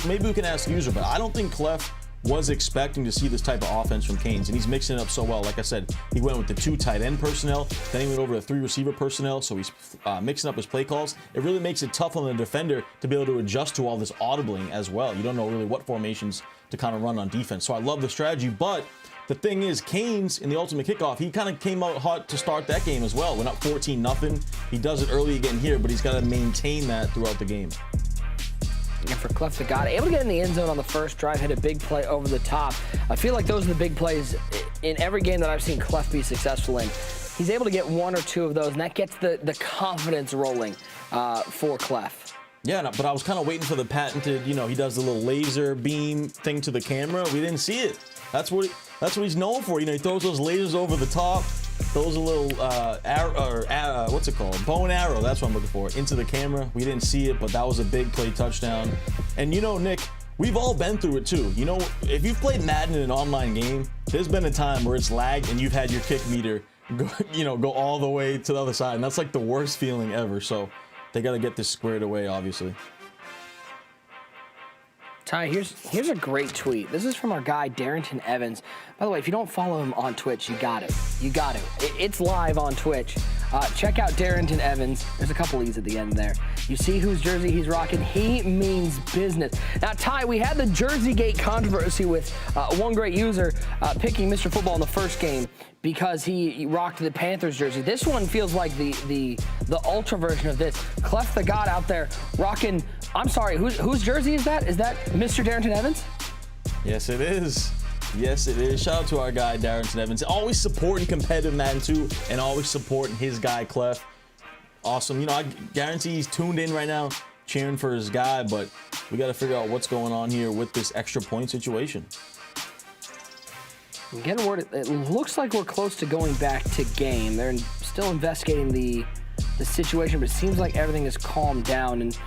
maybe we can ask user, but I don't think Clef was expecting to see this type of offense from Keynes, and he's mixing it up so well. Like I said, he went with the 2 tight end personnel, then he went over to 3 receiver personnel, so he's mixing up his play calls. It really makes it tough on the defender to be able to adjust to all this audibling as well. You don't know really what formations to kind of run on defense. So I love the strategy, but the thing is, Keynes in the ultimate kickoff, he kind of came out hot to start that game as well. Went up 14-0. He does it early again here, but he's got to maintain that throughout the game. And for Clef the God, able to get in the end zone on the first drive, hit a big play over the top. I feel like those are the big plays in every game that I've seen Clef be successful in. He's able to get 1 or 2 of those, and that gets the confidence rolling for Clef. Yeah, but I was kind of waiting for the patented, he does the little laser beam thing to the camera. We didn't see it. That's what he's known for. He throws those lasers over the top, throws a little what's it called? Bow and arrow. That's what I'm looking for. Into the camera. We didn't see it, but that was a big play touchdown. And Nick, we've all been through it too. If you've played Madden in an online game, there's been a time where it's lagged and you've had your kick meter go all the way to the other side, and that's like the worst feeling ever. So they got to get this squared away, obviously. Ty, here's a great tweet. This is from our guy, Darrington Evans. By the way, if you don't follow him on Twitch, you got it. You got to. It's live on Twitch. Check out Darrington Evans. There's a couple E's at the end there. You see whose jersey he's rocking? He means business. Now, Ty, we had the Jerseygate controversy with one great user picking Mr. Football in the first game because he rocked the Panthers jersey. This one feels like the ultra version of this. Clef the God out there rocking. I'm sorry, whose jersey is that? Is that Mr. Darrington Evans? Yes, it is. Yes, it is. Shout out to our guy, Darrington Evans. Always supporting competitive Madden 2 and always supporting his guy, Clef. Awesome. I guarantee he's tuned in right now, cheering for his guy, but we got to figure out what's going on here with this extra point situation. I'm getting word it looks like we're close to going back to game. They're still investigating the situation, but it seems like everything has calmed down. And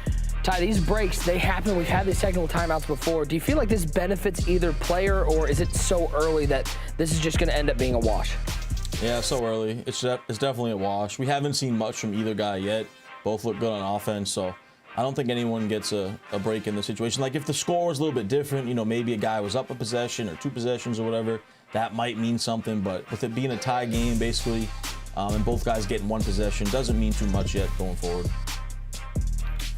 Ty, these breaks, they happen. We've had these technical timeouts before. Do you feel like this benefits either player, or is it so early that this is just going to end up being a wash? Yeah, so early. It's definitely a wash. We haven't seen much from either guy yet. Both look good on offense, so I don't think anyone gets a break in the situation. Like, if the score was a little bit different, you know, maybe a guy was up a possession or 2 possessions or whatever, that might mean something. But with it being a tie game, basically, and both guys getting 1 possession, doesn't mean too much yet going forward.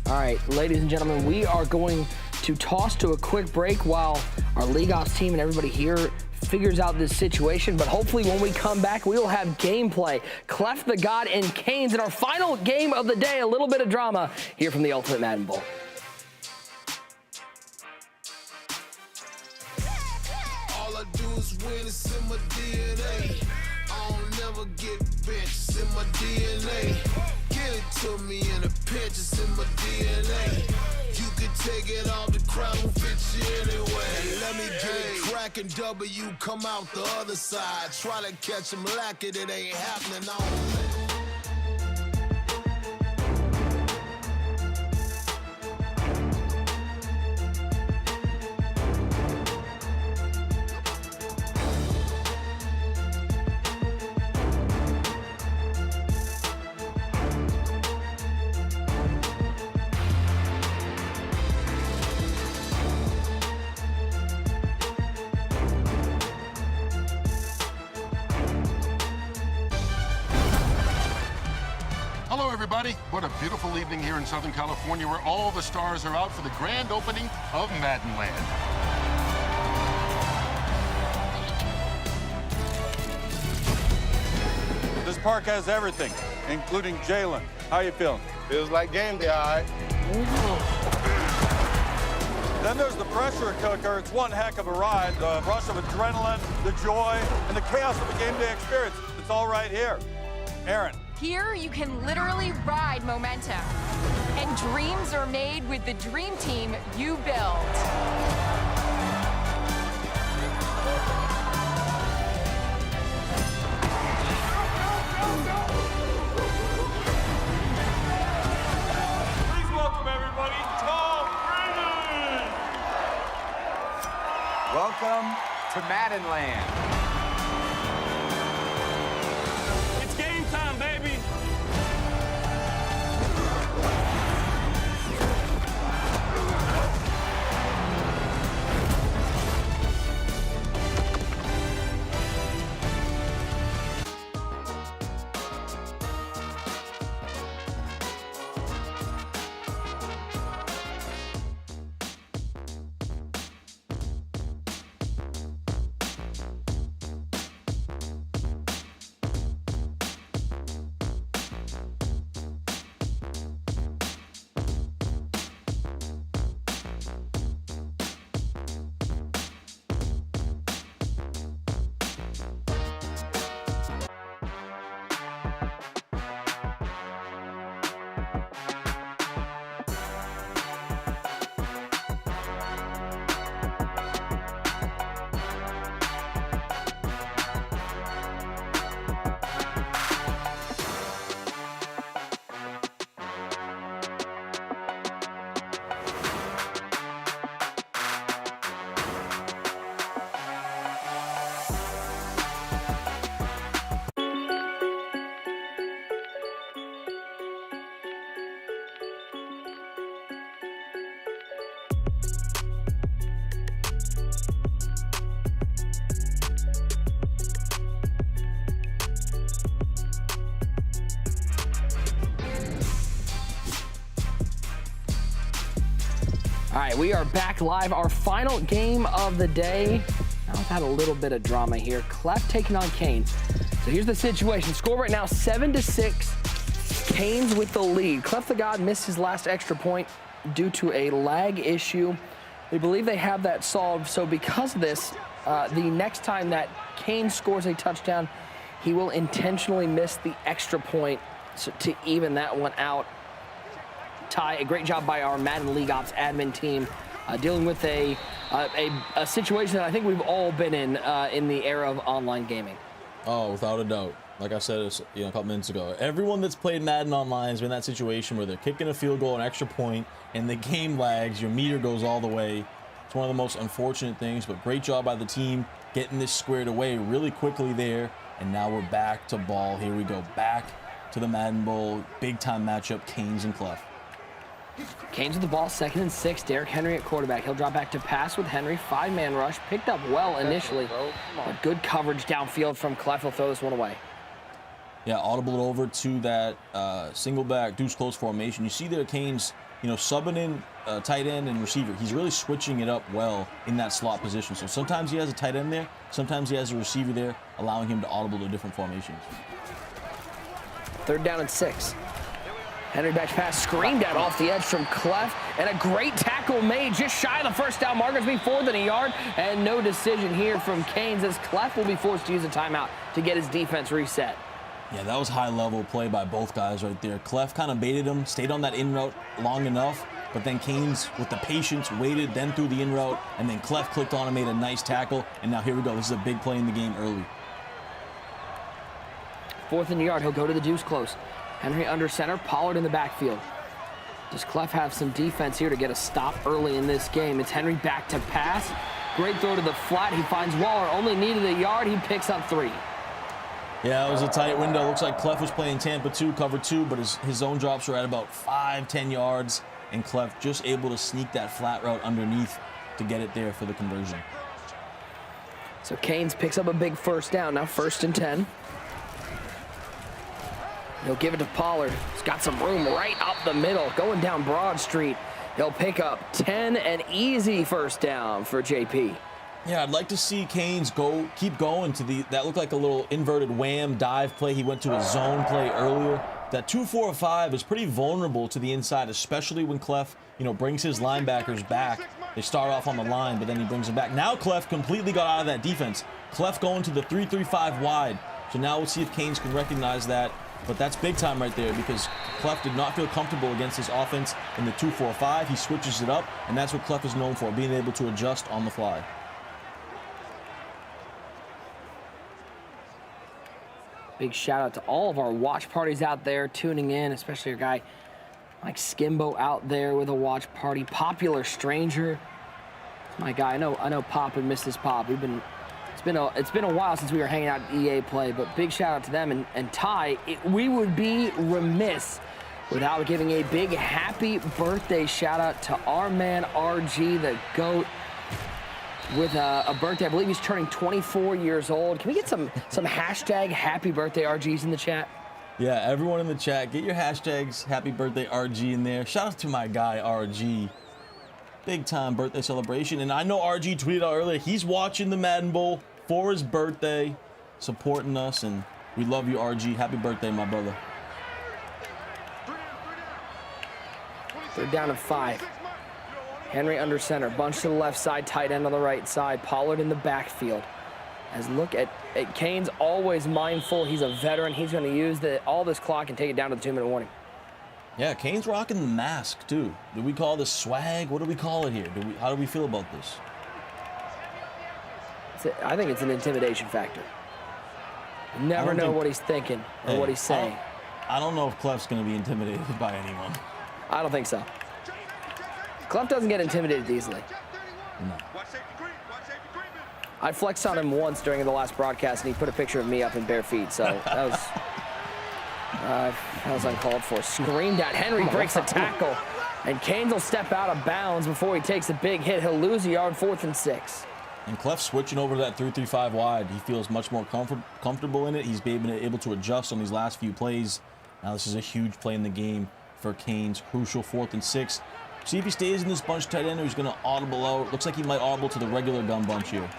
All right, ladies and gentlemen, we are going to toss to a quick break while our League Ops team and everybody here figures out this situation. But hopefully when we come back, we will have gameplay. Clef the God and Keynes in our final game of the day. A little bit of drama here from the Ultimate Madden Bowl. All I do is win, it's in my DNA. I don't never get benched, it's in my DNA. Give it to me in a pinch, it's in my DNA. You can take it off, the crowd will fit you anyway. Let me get it crackin', W, come out the other side. Try to catch him lacking, it ain't happening on. Hello, everybody. What a beautiful evening here in Southern California, where all the stars are out for the grand opening of Madden Land. This park has everything, including Jalen. How you feeling? Feels like game day, all right. Then there's the pressure cooker. It's one heck of a ride. The rush of adrenaline, the joy, and the chaos of a game day experience. It's all right here. Aaron. Here, you can literally ride momentum. And dreams are made with the dream team you build. Please welcome everybody, Tom Brady. Welcome to Madden Land. It's game time, baby. All right, we are back live. Our final game of the day. Now we've had a little bit of drama here. Clef taking on Keynes. So here's the situation. Score right now, 7-6. Keynes with the lead. Clef the God missed his last extra point due to a lag issue. They believe they have that solved. So because of this, the next time that Keynes scores a touchdown, he will intentionally miss the extra point to even that one out. Ty, a great job by our Madden League Ops admin team dealing with a situation that I think we've all been in the era of online gaming. Oh, without a doubt. Like I said, a couple minutes ago, everyone that's played Madden Online has been in that situation where they're kicking a field goal, an extra point, and the game lags. Your meter goes all the way. It's one of the most unfortunate things, but great job by the team getting this squared away really quickly there. And now we're back to ball. Here we go, back to the Madden Bowl. Big time matchup, Keynes and Clef. Keynes with the ball, 2nd and 6. Derrick Henry at quarterback. He'll drop back to pass with Henry. 5-man rush. Picked up well initially. But good coverage downfield from Clef. He'll throw this one away. Yeah, audible over to that single back deuce close formation. You see there Keynes, subbing in tight end and receiver. He's really switching it up well in that slot position. So sometimes he has a tight end there. Sometimes he has a receiver there, allowing him to audible to different formations. 3rd down and 6. Henry back pass screened out off the edge from Clef, and a great tackle made just shy of the 1st down marker. It's being 4th and a yard, and no decision here from Keynes as Clef will be forced to use a timeout to get his defense reset. Yeah, that was high-level play by both guys right there. Clef kind of baited him, stayed on that in route long enough, but then Keynes, with the patience, waited, then threw the in route, and then Clef clicked on and made a nice tackle, and now here we go. This is a big play in the game early. 4th and a yard, he'll go to the deuce close. Henry under center, Pollard in the backfield. Does Clef have some defense here to get a stop early in this game? It's Henry back to pass. Great throw to the flat. He finds Waller, only needed a yard. He picks up 3. Yeah, it was a tight window. Looks like Clef was playing Tampa 2, cover 2, but his zone drops were at about 5-10 yards, and Clef just able to sneak that flat route underneath to get it there for the conversion. So Keynes picks up a big 1st down, now 1st and 10. He'll give it to Pollard. He's got some room right up the middle, going down Broad Street. He'll pick up 10, an easy 1st down for JP. Yeah, I'd like to see Keynes keep going to that looked like a little inverted wham dive play. He went to a zone play earlier. That 2-4-5 is pretty vulnerable to the inside, especially when Clef, brings his linebackers back. They start off on the line, but then he brings them back. Now Clef completely got out of that defense. Clef going to the 3-3-5 wide. So now we'll see if Keynes can recognize that. But that's big time right there because Clef did not feel comfortable against his offense in the 2-4-5. He switches it up, and that's what Clef is known for, being able to adjust on the fly. Big shout out to all of our watch parties out there tuning in, especially your guy Mike Skimbo out there with a watch party. Popular Stranger, my guy. I know Pop would miss his Pop. It's been a while since we were hanging out at EA Play, but big shout out to them. And Ty, we would be remiss without giving a big happy birthday shout out to our man RG, the GOAT, with a birthday. I believe he's turning 24 years old. Can we get some hashtag happy birthday RGs in the chat? Yeah, everyone in the chat, get your hashtags happy birthday RG in there. Shout out to my guy RG. Big time birthday celebration. And I know RG tweeted out earlier, he's watching the Madden Bowl for his birthday, supporting us, and we love you, RG. Happy birthday, my brother. 3rd down and 5. Henry under center, bunch to the left side, tight end on the right side, Pollard in the backfield. As look at Keynes, always mindful, he's a veteran. He's going to use all this clock and take it down to the 2-minute warning. Yeah, Keynes rocking the mask, too. Do we call this swag? What do we call it here? How do we feel about this? I think it's an intimidation factor. You never know what he's thinking or what he's saying. I don't know if Clef's going to be intimidated by anyone. I don't think so. Clef doesn't get intimidated easily. No. I flexed on him once during the last broadcast, and he put a picture of me up in bare feet, so that was uncalled for. Screamed at. Henry breaks a tackle, and Keynes will step out of bounds before he takes a big hit. He'll lose a yard, 4th and 6. And Clef switching over to that 3-3-5 wide. He feels much more comfortable in it. He's been able to adjust on these last few plays. Now this is a huge play in the game for Keynes. Crucial 4th and 6. See if he stays in this bunch tight end or he's going to audible out. Looks like he might audible to the regular gun bunch here.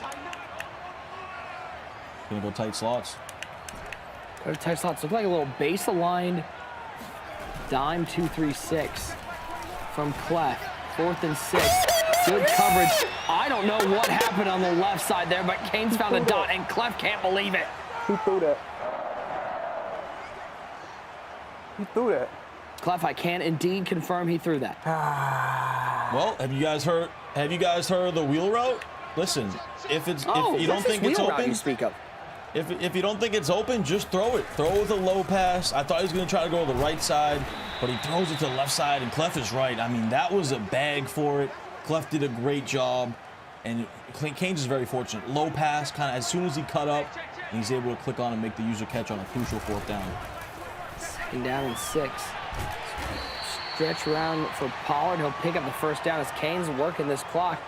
Going to go tight slots. Go to tight slots. Look like a little base-aligned dime 2-3-6 from Clef. 4th and 6. Good coverage. I don't know what happened on the left side there, but Keynes found a dot, and Clef can't believe it. Who threw that? He threw that. Clef, I can indeed confirm he threw that. Well, have you guys heard Have you guys heard of the wheel route? Listen, if you don't think it's open, you speak of? If you don't think it's open, just throw it. Throw it with a low pass. I thought he was going to try to go to the right side, but he throws it to the left side, and Clef is right. I mean, that was a bag for it. Clef did a great job, and Keynes is very fortunate. Low pass, kind of as soon as he cut up, and he's able to click on and make the user catch on a crucial 4th down. 2nd down and 6. Stretch around for Pollard. He'll pick up the 1st down as Keynes working this clock.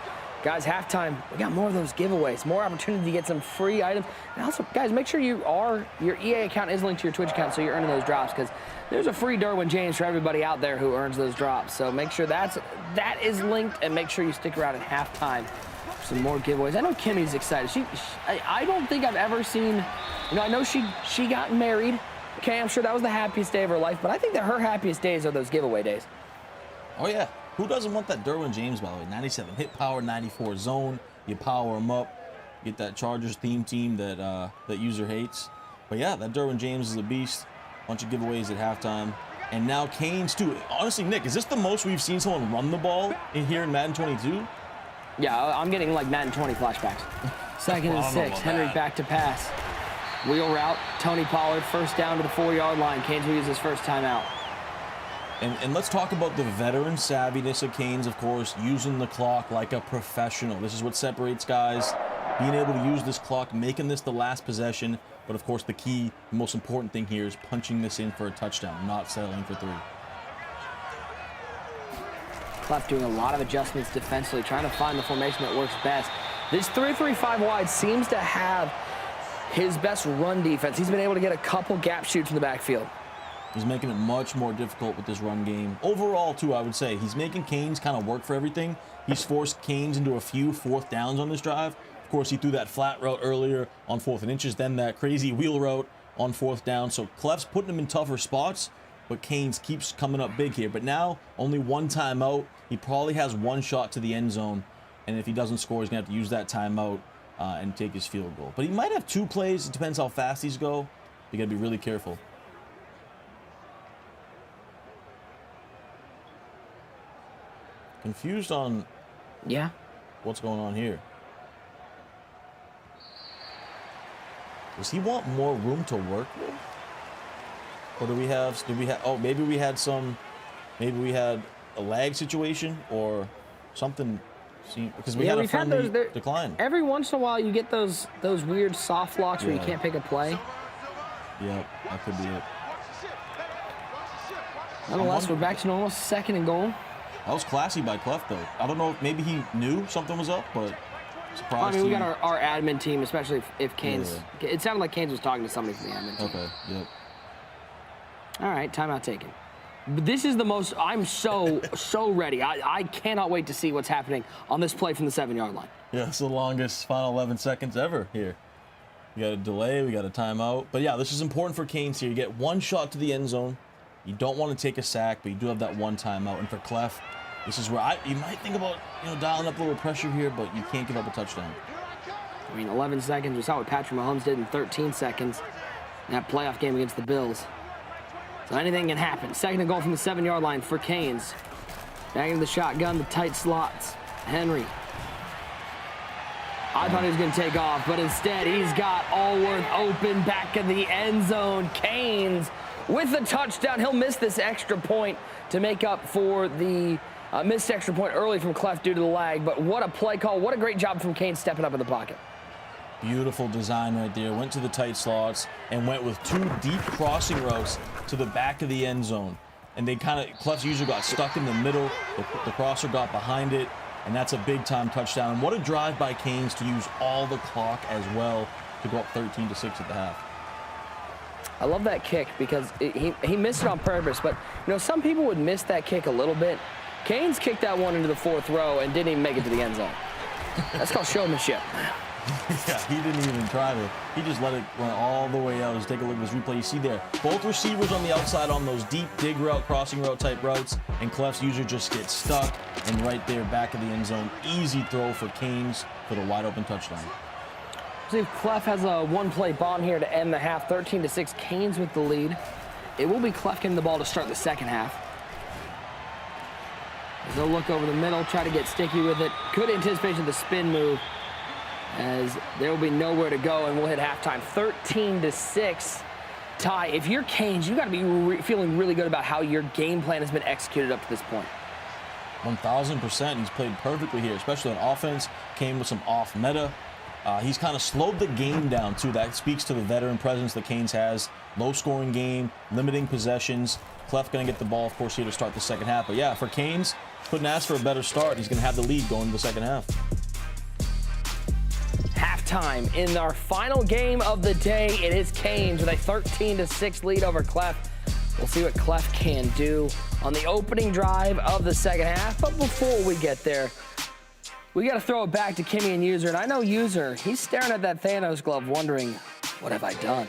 Guys, halftime, we got more of those giveaways, more opportunity to get some free items. And also, guys, make sure your EA account is linked to your Twitch account so you're earning those drops, because there's a free Derwin James for everybody out there who earns those drops. So make sure that is linked, and make sure you stick around at halftime for some more giveaways. I know Kimmy's excited. I don't think I've ever seen, I know she got married. Okay, I'm sure that was the happiest day of her life, but I think that her happiest days are those giveaway days. Oh, yeah. Who doesn't want that Derwin James, by the way? 97 hit power, 94 zone. You power him up. Get that Chargers theme team that user hates. But, yeah, that Derwin James is a beast. Bunch of giveaways at halftime. And now Keynes, too. Honestly, Nick, is this the most we've seen someone run the ball here in Madden 22? Yeah, I'm getting, like, Madden 20 flashbacks. 2nd and 6. Henry back to pass. Wheel route. Tony Pollard, 1st down to the 4-yard line. Keynes will use his first timeout. And let's talk about the veteran savviness of Keynes, of course, using the clock like a professional. This is what separates guys, being able to use this clock, making this the last possession. But, of course, the key, the most important thing here is punching this in for a touchdown, not settling for 3. Clef doing a lot of adjustments defensively, trying to find the formation that works best. This 3-3-5 wide seems to have his best run defense. He's been able to get a couple gap shoots in the backfield. He's making it much more difficult with this run game. Overall, too, I would say, he's making Keynes kind of work for everything. He's forced Keynes into a few 4th downs on this drive. Of course, he threw that flat route earlier on 4th and inches, then that crazy wheel route on 4th down. So Clef's putting him in tougher spots, but Keynes keeps coming up big here. But now, only 1 timeout. He probably has 1 shot to the end zone. And if he doesn't score, he's going to have to use that timeout and take his field goal. But he might have 2 plays. It depends how fast these go. You got to be really careful. Confused on what's going on here. Does he want more room to work with? Or did we have oh, maybe we had a lag situation or something, because we had a friendly decline. Every once in a while you get those weird soft locks where you can't pick a play. Yep, that could be it. Nonetheless, we're back to normal, 2nd and goal. That was classy by Clef, though. I don't know if maybe he knew something was up, but surprised. I mean, we got our admin team, especially if Keynes. Yeah. It sounded like Keynes was talking to somebody from the admin team. Okay, yep. All right, timeout taken. But this is the most, I'm so ready. I cannot wait to see what's happening on this play from the 7-yard line. Yeah, it's the longest final 11 seconds ever here. We got a delay, we got a timeout. But yeah, this is important for Keynes here. You get 1 shot to the end zone. You don't want to take a sack, but you do have that 1 timeout. And for Clef, this is where you might think about, dialing up a little pressure here, but you can't give up a touchdown. I mean, 11 seconds. We saw what Patrick Mahomes did in 13 seconds in that playoff game against the Bills. So anything can happen. 2nd and goal from the 7-yard line for Keynes. Back into the shotgun, the tight slots. Henry. I thought he was going to take off, but instead he's got Allworth open back in the end zone. Keynes with the touchdown. He'll miss this extra point to make up for the missed extra point early from Clef due to the lag. But what a play call. What a great job from Keynes stepping up in the pocket. Beautiful design right there. Went to the tight slots and went with 2 deep crossing routes to the back of the end zone. And they Clef's user got stuck in the middle. The crosser got behind it. And that's a big-time touchdown. And what a drive by Keynes to use all the clock as well to go up 13-6 at the half. I love that kick because he missed it on purpose. But, some people would miss that kick a little bit. Keynes kicked that one into the 4th row and didn't even make it to the end zone. That's called showmanship. Yeah, he didn't even try to. He just let it run all the way out. Just take a look at this replay. You see there, both receivers on the outside on those deep dig route, crossing route type routes, and Clef's user just gets stuck, and right there, back of the end zone, easy throw for Keynes for the wide open touchdown. See if Clef has a 1-play bomb here to end the half, 13-6. Keynes with the lead. It will be Clef getting the ball to start the second half. They'll look over the middle, try to get sticky with it. Good anticipation of the spin move, as there will be nowhere to go, and we'll hit halftime. 13-6 tie. If you're Keynes, you got to be feeling really good about how your game plan has been executed up to this point. 1,000%. He's played perfectly here, especially on offense. Came with some off meta. He's kind of slowed the game down, too. That speaks to the veteran presence that Keynes has. Low-scoring game, limiting possessions. Clef going to get the ball, of course, here to start the second half. But, yeah, for Keynes, couldn't ask for a better start. He's going to have the lead going into the second half. Halftime in our final game of the day. It is Keynes with a 13-6 lead over Clef. We'll see what Clef can do on the opening drive of the second half. But before we get there, we got to throw it back to Kimmy and User. And I know User, he's staring at that Thanos glove wondering, what have I done?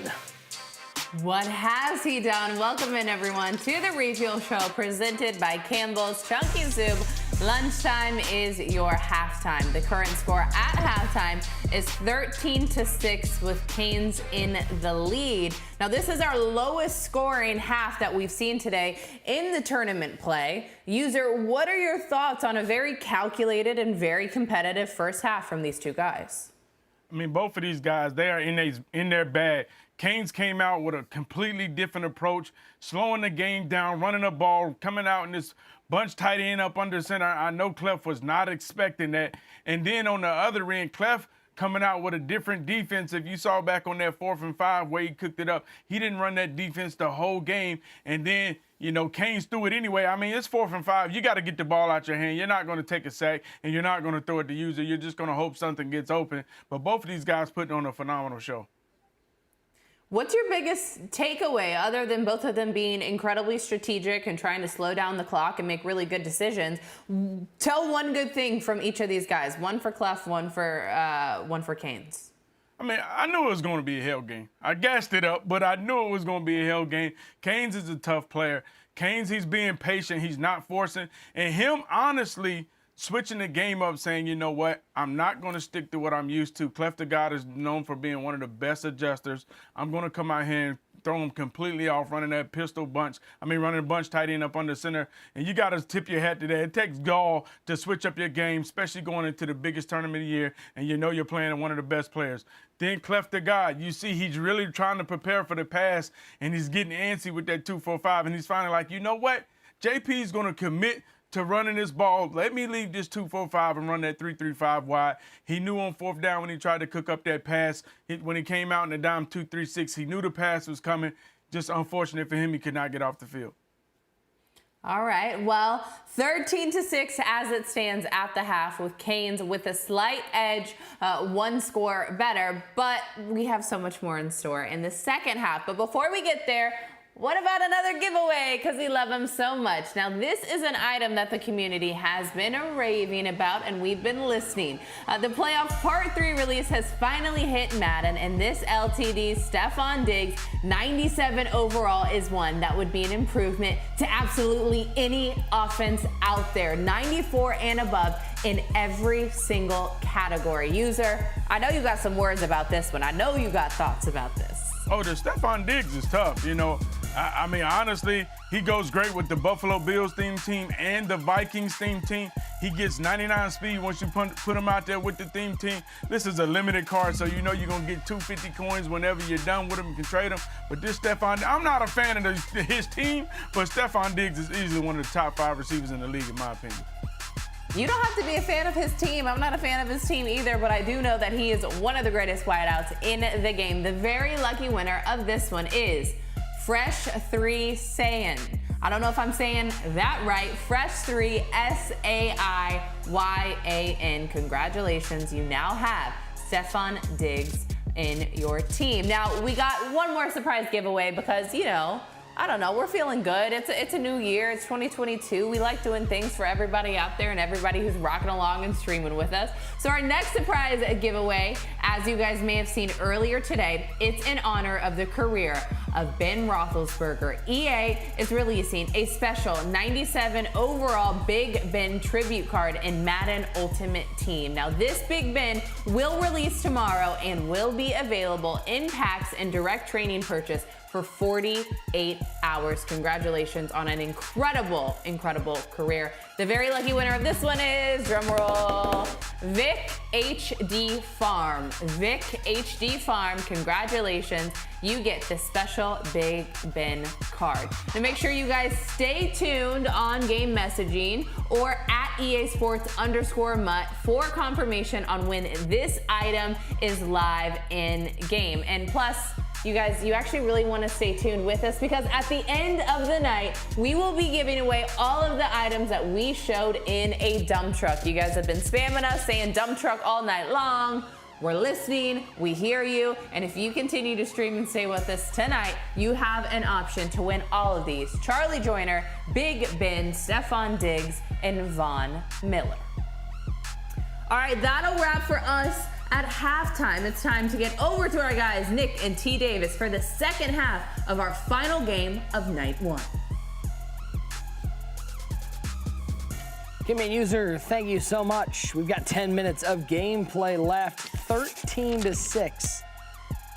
What has he done? Welcome in, everyone, to the Refuel Show presented by Campbell's Chunky Soup. Lunchtime is your halftime. The current score at halftime is 13-6 with Keynes in the lead. Now, this is our lowest scoring half that we've seen today in the tournament play. User, what are your thoughts on a very calculated and very competitive first half from these two guys? I mean, both of these guys, they are in their bag. Keynes came out with a completely different approach, slowing the game down, running the ball, coming out in this bunch tight end up under center. I know Clef was not expecting that. And then on the other end, Clef coming out with a different defense. If you saw back on that 4th and 5 where he cooked it up, he didn't run that defense the whole game. And then, you know, Keynes threw it anyway. I mean, it's 4th and 5. You got to get the ball out your hand. You're not going to take a sack, and you're not going to throw it to User. You're just going to hope something gets open. But both of these guys putting on a phenomenal show. What's your biggest takeaway, other than both of them being incredibly strategic and trying to slow down the clock and make really good decisions? Tell one good thing from each of these guys. One for Clef, one for Keynes. I mean, I knew it was going to be a hell game. I gassed it up, but I knew it was going to be a hell game. Keynes is a tough player. Keynes, he's being patient. He's not forcing. And him, honestly, switching the game up, saying, you know what, I'm not going to stick to what I'm used to. Clef the God is known for being one of the best adjusters. I'm going to come out here and throw him completely off, running that pistol bunch. Running a bunch tight end up under center. And you got to tip your hat to that. It takes gall to switch up your game, especially going into the biggest tournament of the year, and you know you're playing one of the best players. Then Clef the God, you see he's really trying to prepare for the pass, and he's getting antsy with that 2-4-5, and he's finally like, you know what? JP's going to commit to running this ball. Let me leave this 2-4-5 and run that 3-3-5 wide. He knew on 4th down when he tried to cook up that pass. When he came out in the dime 2-3-6, he knew the pass was coming. Just unfortunate for him, he could not get off the field. All right, well, 13-6 as it stands at the half, with Keynes with a slight edge, one score better, but we have so much more in store in the second half. But before we get there, what about another giveaway? Because we love them so much. Now, this is an item that the community has been raving about, and we've been listening. The Playoff Part 3 release has finally hit Madden, and this LTD Stephon Diggs 97 overall is one that would be an improvement to absolutely any offense out there. 94 and above in every single category. User, I know you got some words about this one. I know you got thoughts about this. Oh, the Stephon Diggs is tough. You know, I mean, honestly, he goes great with the Buffalo Bills theme team and the Vikings theme team. He gets 99 speed once you put him out there with the theme team. This is a limited card, so you know you're going to get 250 coins whenever you're done with him. You can trade him. But this Stephon, I'm not a fan of his team, but Stephon Diggs is easily one of the top 5 receivers in the league, in my opinion. You don't have to be a fan of his team. I'm not a fan of his team either, but I do know that he is one of the greatest wideouts in the game. The very lucky winner of this one is Fresh3 Saiyan. I don't know if I'm saying that right. Fresh3 Saiyan. Congratulations, you now have Stephon Diggs in your team. Now, we got one more surprise giveaway because, you know, I don't know, we're feeling good. It's a new year, it's 2022. We like doing things for everybody out there and everybody who's rocking along and streaming with us. So our next surprise giveaway, as you guys may have seen earlier today, it's in honor of the career of Ben Roethlisberger, EA is releasing a special 97 overall Big Ben tribute card in Madden Ultimate Team. Now, this Big Ben will release tomorrow and will be available in packs and direct training purchase for 48 hours. Congratulations on an incredible career. The very lucky winner of this one is, drumroll, Vic HD Farm. Vic HD Farm, congratulations. You get the special Big Ben card. Now make sure you guys stay tuned on game messaging or at EA Sports _MUT for confirmation on when this item is live in game. And plus, you guys, you actually really want to stay tuned with us because at the end of the night, we will be giving away all of the items that we showed in a dump truck. You guys have been spamming us saying dump truck all night long. We're listening, we hear you, and if you continue to stream and stay with us tonight, you have an option to win all of these. Charlie Joyner, Big Ben, Stephon Diggs, and Von Miller. All right, that'll wrap for us at halftime. It's time to get over to our guys, Nick and T. Davis, for the second half of our final game of night one. Kidman user, thank you so much. We've got 10 minutes of gameplay left. 13-6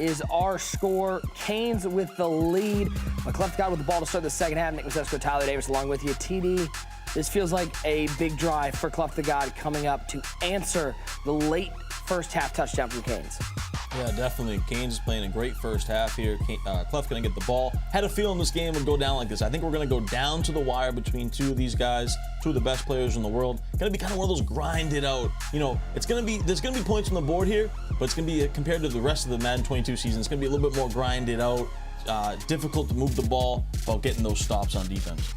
is our score. Keynes with the lead. Clef the God with the ball to start the second half. Nick Masesko, Tyler Davis along with you. TD, this feels like a big drive for Clef the God coming up to answer the late first half touchdown from Keynes. Yeah, definitely. Keynes is playing a great first half here. Clef going to get the ball. Had a feeling this game would go down like this. I think we're going to go down to the wire between two of these guys, two of the best players in the world. Going to be kind of one of those grinded out. You know, there's going to be points on the board here, but it's going to be compared to the rest of the Madden 22 season. It's going to be a little bit more grinded out, difficult to move the ball while getting those stops on defense.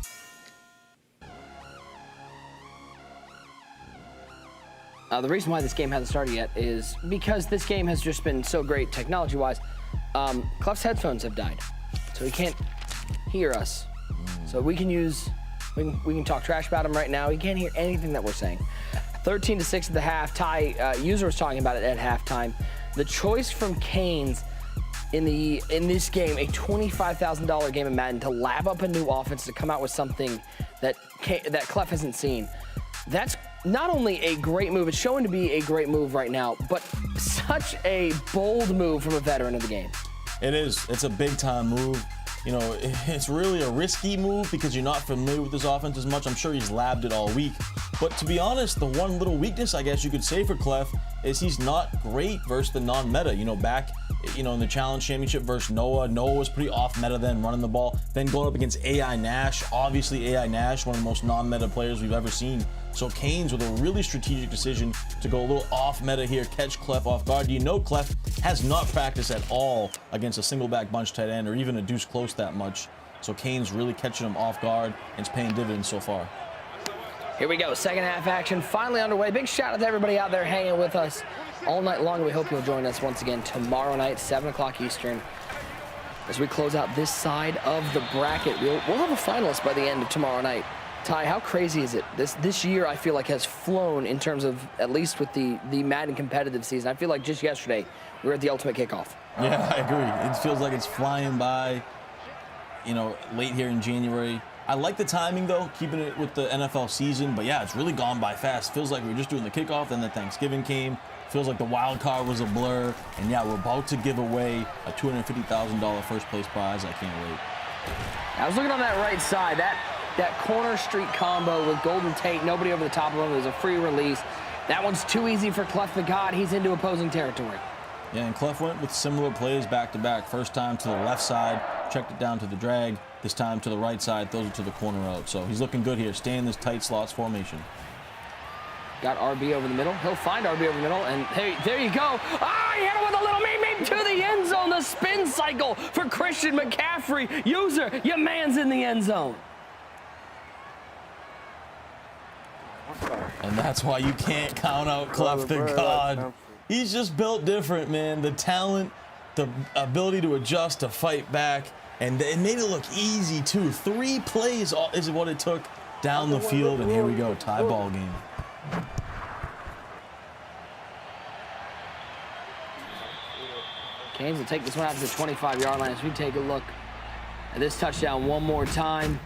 The reason why this game hasn't started yet is because this game has just been so great technology-wise. Clef's headphones have died, so he can't hear us. So we can talk trash about him right now. He can't hear anything that we're saying. 13-6 at the half. Ty, user was talking about it at halftime. The choice from Keynes in this game, a $25,000 game of Madden, to lab up a new offense, to come out with something that Clef hasn't seen. That's not only a great move, it's showing to be a great move right now, but such a bold move from a veteran of the game. It is. It's a big-time move. You know, it's really a risky move because you're not familiar with this offense as much. I'm sure he's labbed it all week. But to be honest, the one little weakness, I guess you could say for Clef, is he's not great versus the non-meta. You know, back, in the Challenge Championship versus Noah. Noah was pretty off-meta then, running the ball. Then going up against AI Nash. Obviously, AI Nash, one of the most non-meta players we've ever seen. So Keynes with a really strategic decision to go a little off-meta here, catch Clef off guard. You know Clef has not practiced at all against a single-back bunch tight end or even a deuce close that much. So Keynes really catching him off guard and it's paying dividends so far. Here we go, second half action finally underway. Big shout out to everybody out there hanging with us all night long. We hope you'll join us once again tomorrow night, 7 o'clock Eastern, as we close out this side of the bracket. We'll have a finalist by the end of tomorrow night. Ty, how crazy is it? This year I feel like has flown in terms of, at least with the Madden competitive season. I feel like just yesterday we were at the ultimate kickoff. Yeah, I agree. It feels like it's flying by, late here in January. I like the timing, though, keeping it with the NFL season. But, yeah, it's really gone by fast. Feels like we were just doing the kickoff, then the Thanksgiving came. Feels like the wild card was a blur. And, yeah, we're about to give away a $250,000 first-place prize. I can't wait. I was looking on that right side. That corner street combo with Golden Tate, nobody over the top of him. It was a free release. That one's too easy for Clef the God. He's into opposing territory. Yeah, and Clef went with similar plays back-to-back. First time to the left side, checked it down to the drag. This time to the right side, throws it to the corner out. So he's looking good here, staying in this tight slots formation. Got RB over the middle. He'll find RB over the middle, and there you go. Ah, he hit it with a little meep to the end zone. The spin cycle for Christian McCaffrey. User, your man's in the end zone. And that's why you can't count out Clef the God. He's just built different, man. The talent, the ability to adjust, to fight back, and it made it look easy, too. 3 plays is what it took down the field, and here we go, tie ball game. Keynes will take this one out to the 25-yard line as we take a look And this touchdown one more time.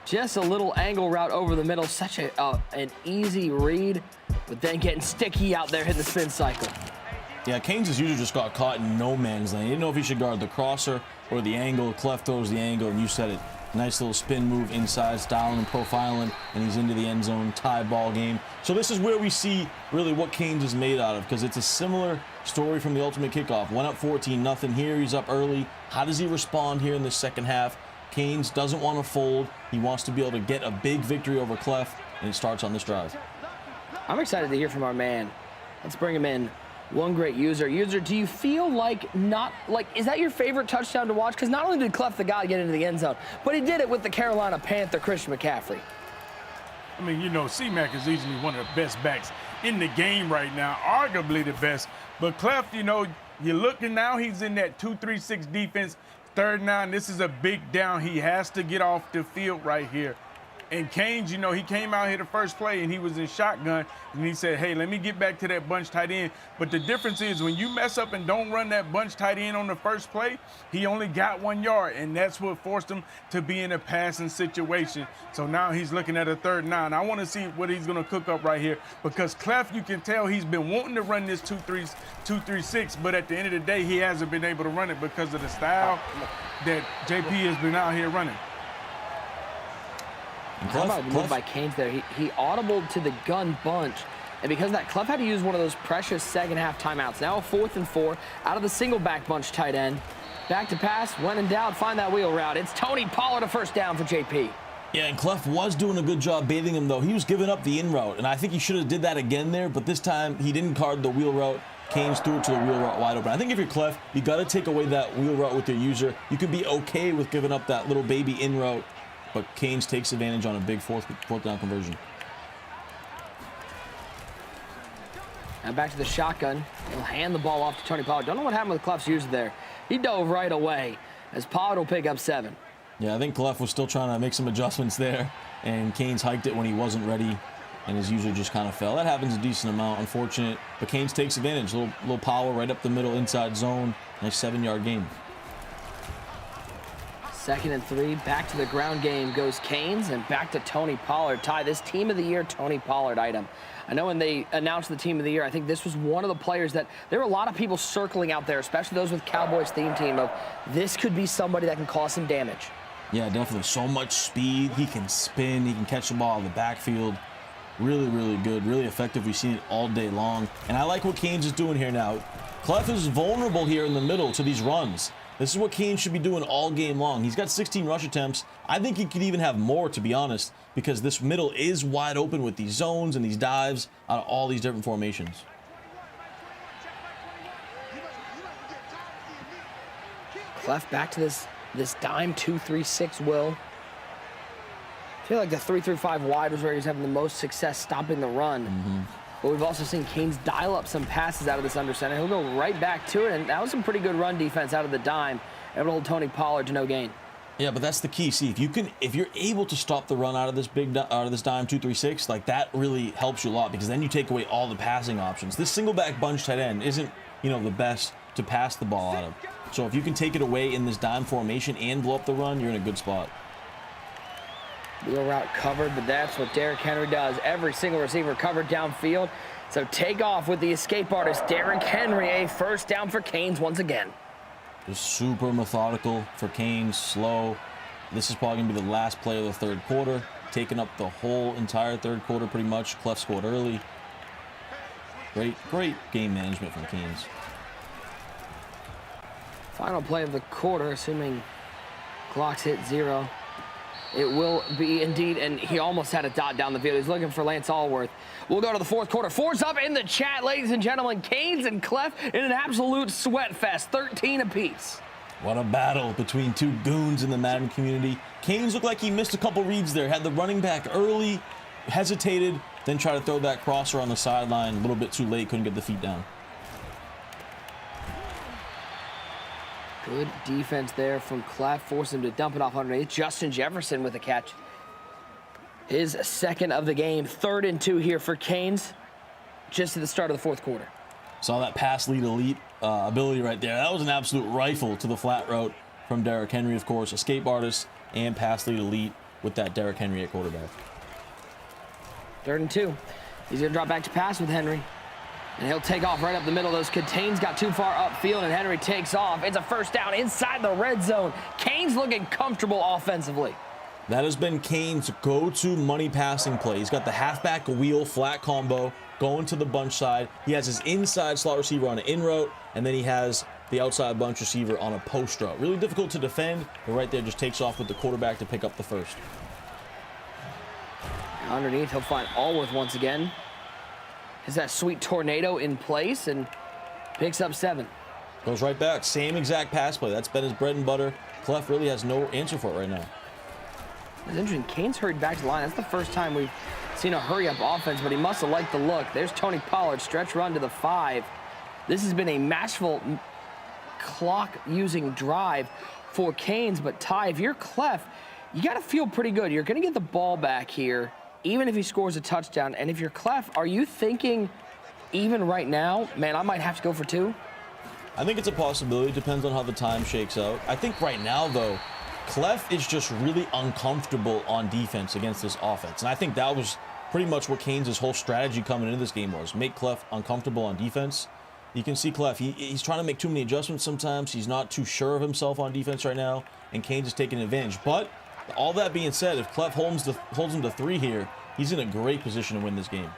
Just a little angle route over the middle. Such an easy read, but then getting sticky out there, hitting the spin cycle. Yeah, Keynes' user just got caught in no man's lane. He didn't know if he should guard the crosser or the angle. Clef throws the angle, and you said it. Nice little spin move inside, styling and profiling, and he's into the end zone, tie ball game. So this is where we see really what Keynes is made out of, because it's a similar story from the ultimate kickoff. Went up 14-0 here. He's up early. How does he respond here in the second half? Keynes doesn't want to fold. He wants to be able to get a big victory over Clef, and it starts on this drive. I'm excited to hear from our man. Let's bring him in. One great user. User, do you feel like is that your favorite touchdown to watch? Because not only did Clef the God get into the end zone, but he did it with the Carolina Panther, Christian McCaffrey. I mean, you know, C-Mac is easily one of the best backs in the game right now, arguably the best. But Clef, you know, you're looking now, he's in that 2-3-6 defense, 3rd and 9. This is a big down. He has to get off the field right here. And Keynes, you know, he came out here the first play and he was in shotgun and he said, hey, let me get back to that bunch tight end. But the difference is when you mess up and don't run that bunch tight end on the first play, he only got 1 yard, and that's what forced him to be in a passing situation. So now he's looking at a 3rd and 9. I want to see what he's going to cook up right here, because Clef, you can tell he's been wanting to run this 2-3-6, but at the end of the day, he hasn't been able to run it because of the style that JP has been out here running. How about the move by Keynes there? He audibled to the gun bunch. And because of that, Clef had to use one of those precious second half timeouts. Now a 4th and 4 out of the single back bunch tight end. Back to pass, when in doubt, find that wheel route. It's Tony Pollard, a first down for JP. Yeah, and Clef was doing a good job baiting him, though. He was giving up the in route, and I think he should have did that again there, but this time he didn't card the wheel route. Keynes threw it to the wheel route wide open. I think if you're Clef, you got to take away that wheel route with your user. You could be okay with giving up that little baby in route, but Keynes takes advantage on a big fourth down conversion. Now back to the shotgun. He'll hand the ball off to Tony Pollard. Don't know what happened with Clef's user there. He dove right away as Pollard will pick up 7. Yeah, I think Clef was still trying to make some adjustments there, and Keynes hiked it when he wasn't ready, and his user just kind of fell. That happens a decent amount, unfortunate, but Keynes takes advantage. Little power right up the middle, inside zone. Nice 7-yard gain. 2nd and 3, back to the ground game goes Keynes, and back to Tony Pollard. Ty, this Team of the Year Tony Pollard item. I know when they announced the Team of the Year, I think this was one of the players that there were a lot of people circling out there, especially those with Cowboys theme team, of this could be somebody that can cause some damage. Yeah, definitely. So much speed. He can spin. He can catch the ball out of the backfield. Really, really good. Really effective. We've seen it all day long. And I like what Keynes is doing here now. Clef is vulnerable here in the middle to these runs. This is what Keynes should be doing all game long. He's got 16 rush attempts. I think he could even have more, to be honest, because this middle is wide open with these zones and these dives out of all these different formations. Clef back to this dime 2-3-6 will. I feel like the 3-3-5 wide was where he was having the most success stopping the run. But we've also seen Keynes dial up some passes out of this under center. He'll go right back to it, and that was some pretty good run defense out of the dime. Able to hold Tony Pollard to no gain. Yeah, but that's the key. See, if you're able to stop the run out of this dime 2-3-6, like that really helps you a lot, because then you take away all the passing options. This single back bunch tight end isn't, you know, the best to pass the ball out of. So if you can take it away in this dime formation and blow up the run, you're in a good spot. Wheel route covered, but that's what Derrick Henry does. Every single receiver covered downfield. So take off with the escape artist, Derrick Henry. A first down for Keynes once again. Just super methodical for Keynes, slow. This is probably going to be the last play of the third quarter. Taking up the whole entire third quarter pretty much. Clef scored early. Great game management from Keynes. Final play of the quarter, assuming clocks hit 0. It will be indeed, and he almost had a dot down the field. He's looking for Lance Allworth. We'll go to the fourth quarter. 4's up in the chat, ladies and gentlemen. Keynes and Clef in an absolute sweat fest, 13 apiece. What a battle between two goons in the Madden community. Keynes looked like he missed a couple reads there. Had the running back early, hesitated, then tried to throw that crosser on the sideline. A little bit too late, couldn't get the feet down. Good defense there from Clef, forced him to dump it off underneath. Justin Jefferson with a catch. His 2nd of the game. 3rd and 2 here for Keynes, just at the start of the fourth quarter. Saw that pass lead elite ability right there. That was an absolute rifle to the flat route from Derrick Henry, of course. Escape artist and pass lead elite with that Derrick Henry at quarterback. 3rd and 2. He's going to drop back to pass with Henry. And he'll take off right up the middle. Those Keynes got too far upfield, and Henry takes off. It's a first down inside the red zone. Keynes looking comfortable offensively. That has been Keynes' go-to money passing play. He's got the halfback wheel flat combo going to the bunch side. He has his inside slot receiver on an in route, and then he has the outside bunch receiver on a post route. Really difficult to defend, but right there just takes off with the quarterback to pick up the first. Underneath, he'll find Allworth once again. Is that sweet tornado in place and picks up 7. Goes right back. Same exact pass play. That's been his bread and butter. Clef really has no answer for it right now. It's interesting. Keynes hurried back to the line. That's the first time we've seen a hurry-up offense, but he must have liked the look. There's Tony Pollard, stretch run to the 5. This has been a masterful clock-using drive for Keynes, but Ty, if you're Clef, you got to feel pretty good. You're going to get the ball back here, even if he scores a touchdown. And if you're Clef, are you thinking, even right now, man, I might have to go for 2? I think it's a possibility. Depends on how the time shakes out. I think right now, though, Clef is just really uncomfortable on defense against this offense. And I think that was pretty much what Keynes' whole strategy coming into this game was. Make Clef uncomfortable on defense. You can see Clef, he's trying to make too many adjustments sometimes. He's not too sure of himself on defense right now, and Keynes is taking advantage. But all that being said, if Clef holds him to 3 here, he's in a great position to win this game.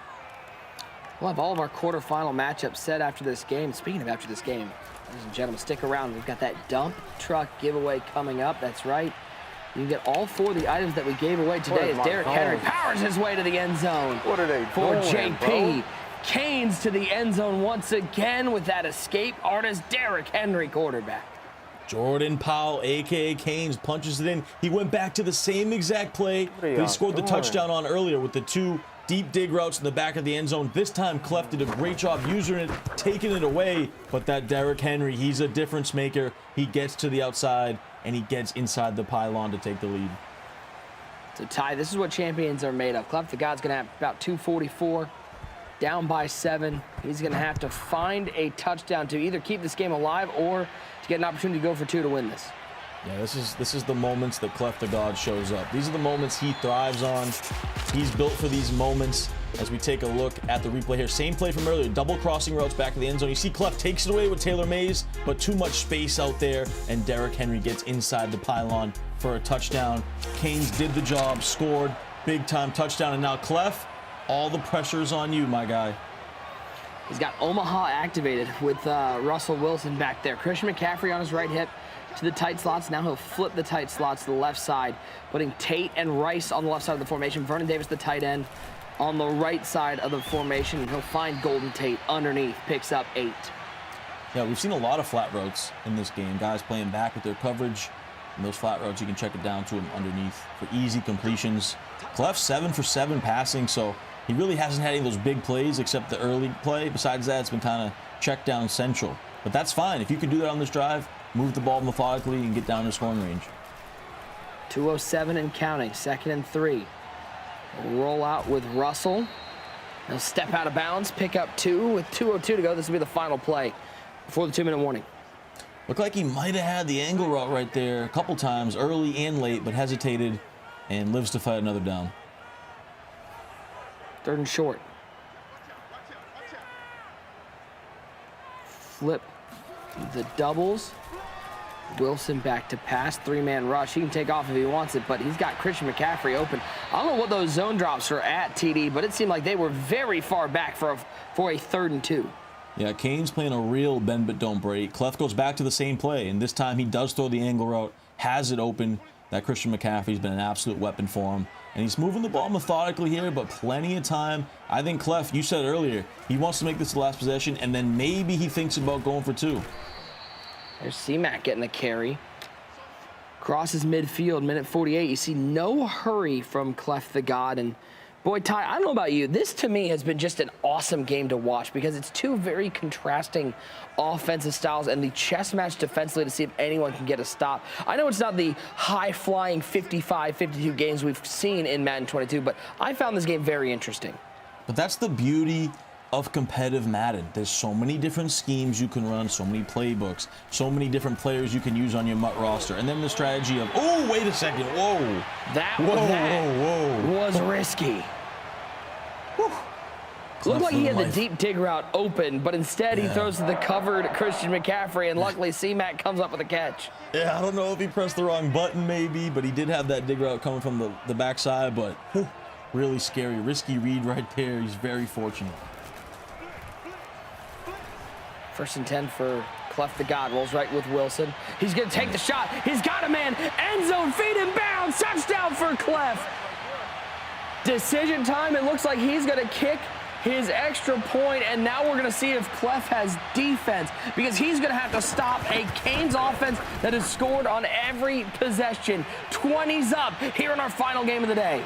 We'll have all of our quarterfinal matchups set after this game. Speaking of after this game, ladies and gentlemen, stick around. We've got that dump truck giveaway coming up. That's right. You can get all 4 of the items that we gave away today as Derrick Henry powers his way to the end zone. What are they for doing, JP. bro? Keynes to the end zone once again with that escape artist, Derrick Henry, quarterback. Jordan Powell, a.k.a. Keynes, punches it in. He went back to the same exact play that he scored the touchdown on earlier with the 2 deep dig routes in the back of the end zone. This time, Clef did a great job using it, taking it away. But that Derrick Henry, he's a difference maker. He gets to the outside, and he gets inside the pylon to take the lead. So, Ty, this is what champions are made of. Clef the God's going to have about 244, down by 7. He's going to have to find a touchdown to either keep this game alive or to get an opportunity to go for 2 to win this. Yeah, this is the moments that Clef the God shows up. These are the moments he thrives on. He's built for these moments. As we take a look at the replay here, same play from earlier, double crossing routes back to the end zone. You see Clef takes it away with Taylor Mays, but too much space out there, and Derrick Henry gets inside the pylon for a touchdown. Keynes did the job, scored, big time touchdown, and now Clef, all the pressure's on you, my guy. He's got Omaha activated with Russell Wilson back there. Christian McCaffrey on his right hip to the tight slots. Now he'll flip the tight slots to the left side, putting Tate and Rice on the left side of the formation. Vernon Davis, the tight end, on the right side of the formation. And he'll find Golden Tate underneath, picks up 8. Yeah, we've seen a lot of flat routes in this game. Guys playing back with their coverage. And those flat routes, you can check it down to him underneath for easy completions. Clef 7 for 7 passing, so he really hasn't had any of those big plays except the early play. Besides that, it's been kind of check down central. But that's fine. If you can do that on this drive, move the ball methodically and get down to scoring range. 2:07 and counting, 2nd and 3. Roll out with Russell. He'll step out of bounds, pick up 2 with 2:02 to go. This will be the final play before the 2-minute warning. Looked like he might have had the angle route right there a couple times, early and late, but hesitated and lives to fight another down. 3rd and short. Flip the doubles. Wilson back to pass, 3-man rush. He can take off if he wants it, but he's got Christian McCaffrey open. I don't know what those zone drops were at, TD, but it seemed like they were very far back for a 3rd and 2. Yeah, Keynes playing a real bend but don't break. Clef goes back to the same play, and this time he does throw the angle route, has it open. That Christian McCaffrey's been an absolute weapon for him. And he's moving the ball methodically here, but plenty of time. I think Clef, you said earlier, he wants to make this the last possession, and then maybe he thinks about going for 2. There's C-Mac getting the carry. Crosses midfield, minute 48. You see no hurry from Clef the God. And boy, Ty, I don't know about you. This, to me, has been just an awesome game to watch because it's 2 very contrasting offensive styles and the chess match defensively to see if anyone can get a stop. I know it's not the high-flying 55, 52 games we've seen in Madden 22, but I found this game very interesting. But that's the beauty of competitive Madden. There's so many different schemes you can run, so many playbooks, so many different players you can use on your MUT roster. And then the strategy of, oh, wait a second, whoa. That whoa. was risky. Looked like he had the deep dig route open, but instead he throws to the covered Christian McCaffrey, and luckily C-Mac comes up with a catch. Yeah, I don't know if he pressed the wrong button maybe, but he did have that dig route coming from the backside, but really scary, risky read right there. He's very fortunate. 1st and 10 for Clef the God. Rolls right with Wilson. He's going to take the shot. He's got a man. End zone, feet in bounds. Touchdown for Clef. Decision time. It looks like he's going to kick his extra point, and now we're going to see if Clef has defense, because he's going to have to stop a Keynes offense that has scored on every possession. 20's up here in our final game of the day.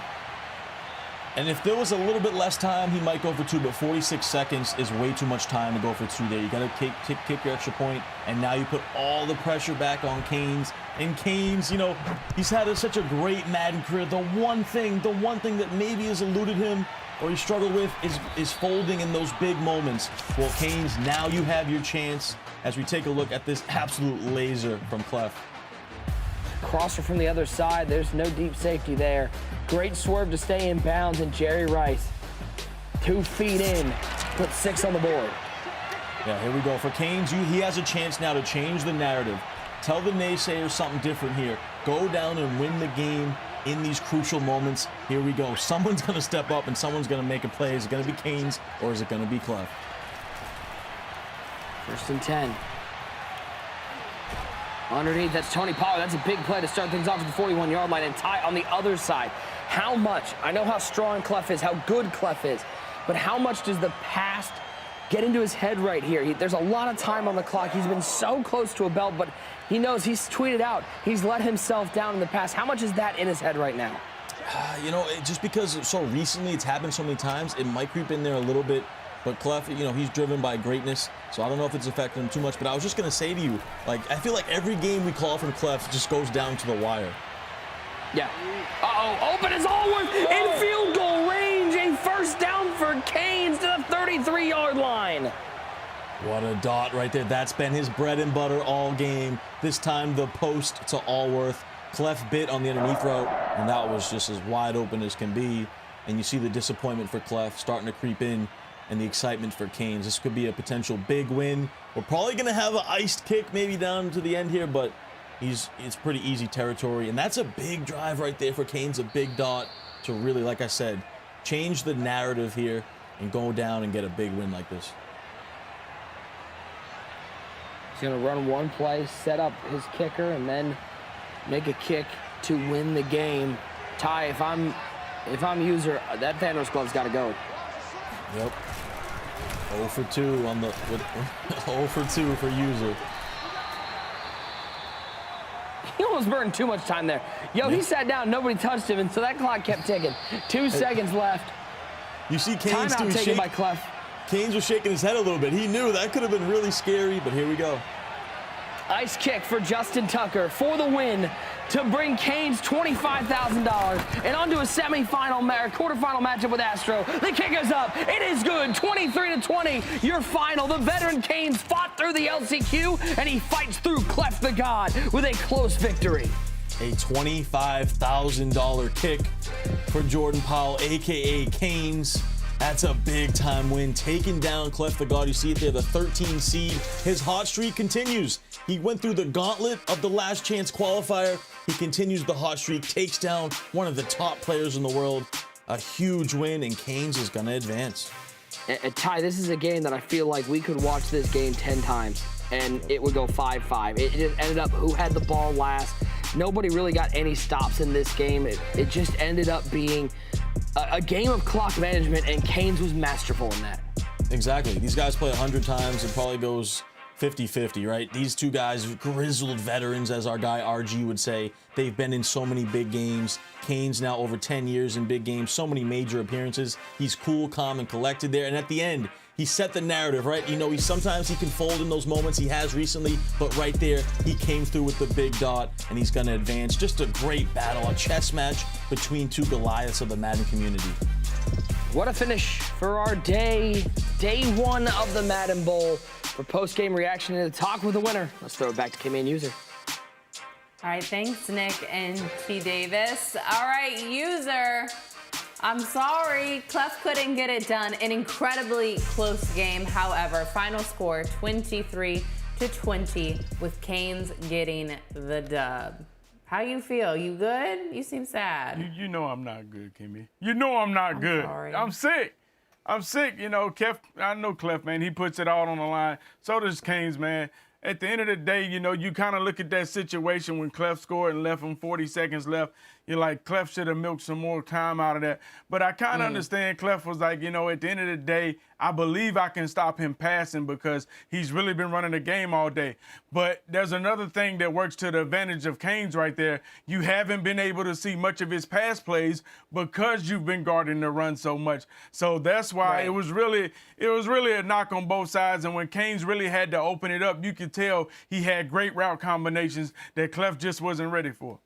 And if there was a little bit less time, he might go for 2, but 46 seconds is way too much time to go for 2 there. You got to kick your extra point, and now you put all the pressure back on Keynes. And Keynes, you know, he's had such a great Madden career. The one thing that maybe has eluded him or he struggled with is folding in those big moments. Well, Keynes, now you have your chance as we take a look at this absolute laser from Clef. Crosser from the other side. There's no deep safety there. Great swerve to stay in bounds, and Jerry Rice, 2 feet in, put 6 on the board. Yeah, here we go. For Keynes, he has a chance now to change the narrative. Tell the naysayers something different here. Go down and win the game in these crucial moments. Here we go. Someone's going to step up and someone's going to make a play. Is it going to be Keynes or is it going to be Clef? 1st and 10. Underneath, that's Tony Pollard. That's a big play to start things off at the 41-yard line, and Ty on the other side. How much? I know how strong Clef is, how good Clef is, but how much does the past get into his head right here? There's a lot of time on the clock. He's been so close to a belt, but he knows, he's tweeted out, he's let himself down in the past. How much is that in his head right now? You know, just because so recently it's happened so many times, it might creep in there a little bit. But Clef, you know, he's driven by greatness, so I don't know if it's affecting him too much. But I was just going to say to you, like, I feel like every game we call from Clef just goes down to the wire. Yeah. Uh-oh, open is Allworth in field goal range. A 1st down for Keynes to the 33-yard line. What a dot right there. That's been his bread and butter all game. This time the post to Allworth. Clef bit on the underneath route, and that was just as wide open as can be. And you see the disappointment for Clef starting to creep in. And the excitement for Keynes. This could be a potential big win. We're probably going to have an iced kick maybe down to the end here, but it's pretty easy territory. And that's a big drive right there for Keynes, a big dot to really, like I said, change the narrative here and go down and get a big win like this. He's going to run one play, set up his kicker, and then make a kick to win the game. Ty, if I'm user, that Thanos glove's got to go. Yep. 0 for 2 on the 0 for 2 for user. He almost burned too much time there. Yo, he sat down, nobody touched him, and so that clock kept ticking. 2 seconds left. You see Keynes timeout taken by Clef. Keynes was shaking his head a little bit. He knew that could have been really scary, but here we go. Ice kick for Justin Tucker for the win to bring Keynes $25,000 and onto a quarterfinal matchup with Astro. The kick is up. It is good. 23-20. Your final. The veteran Keynes fought through the LCQ, and he fights through Clef the God with a close victory. A $25,000 kick for Jordan Powell, a.k.a. Keynes. That's a big-time win, taking down Clef the God. You see it there, the 13 seed. His hot streak continues. He went through the gauntlet of the last chance qualifier. He continues the hot streak, takes down one of the top players in the world. A huge win, and Keynes is going to advance. Ty, this is a game that I feel like we could watch this game 10 times, and it would go 5-5. It just ended up who had the ball last. Nobody really got any stops in this game. It just ended up being a game of clock management, and Keynes was masterful in that. Exactly. These guys play 100 times. It probably goes 50-50, right? These two guys, grizzled veterans, as our guy RG would say. They've been in so many big games. Keynes now over 10 years in big games, so many major appearances. He's cool, calm, and collected there. And at the end, he set the narrative, right? You know, sometimes he can fold in those moments. He has recently, but right there, he came through with the big dot, and he's going to advance. Just a great battle, a chess match between two Goliaths of the Madden community. What a finish for our day one of the Madden Bowl. For post-game reaction and a talk with the winner, let's throw it back to Kimmy and User. All right, thanks, Nick and T. Davis. All right, User. I'm sorry, Clef couldn't get it done. An incredibly close game, however. Final score 23-20 with Keynes getting the dub. How you feel? You good? You seem sad. You know I'm not good, Kimmy. You know I'm not good. Sorry. I'm sick. I'm sick. You know, I know Clef, man. He puts it all on the line. So does Keynes, man. At the end of the day, you know, you kind of look at that situation when Clef scored and left him 40 seconds left. You're like, Clef should have milked some more time out of that. But I kind of understand Clef was like, you know, at the end of the day, I believe I can stop him passing because he's really been running the game all day. But there's another thing that works to the advantage of Keynes right there. You haven't been able to see much of his pass plays because you've been guarding the run so much. So that's why it was really a knock on both sides. And when Keynes really had to open it up, you could tell he had great route combinations that Clef just wasn't ready for.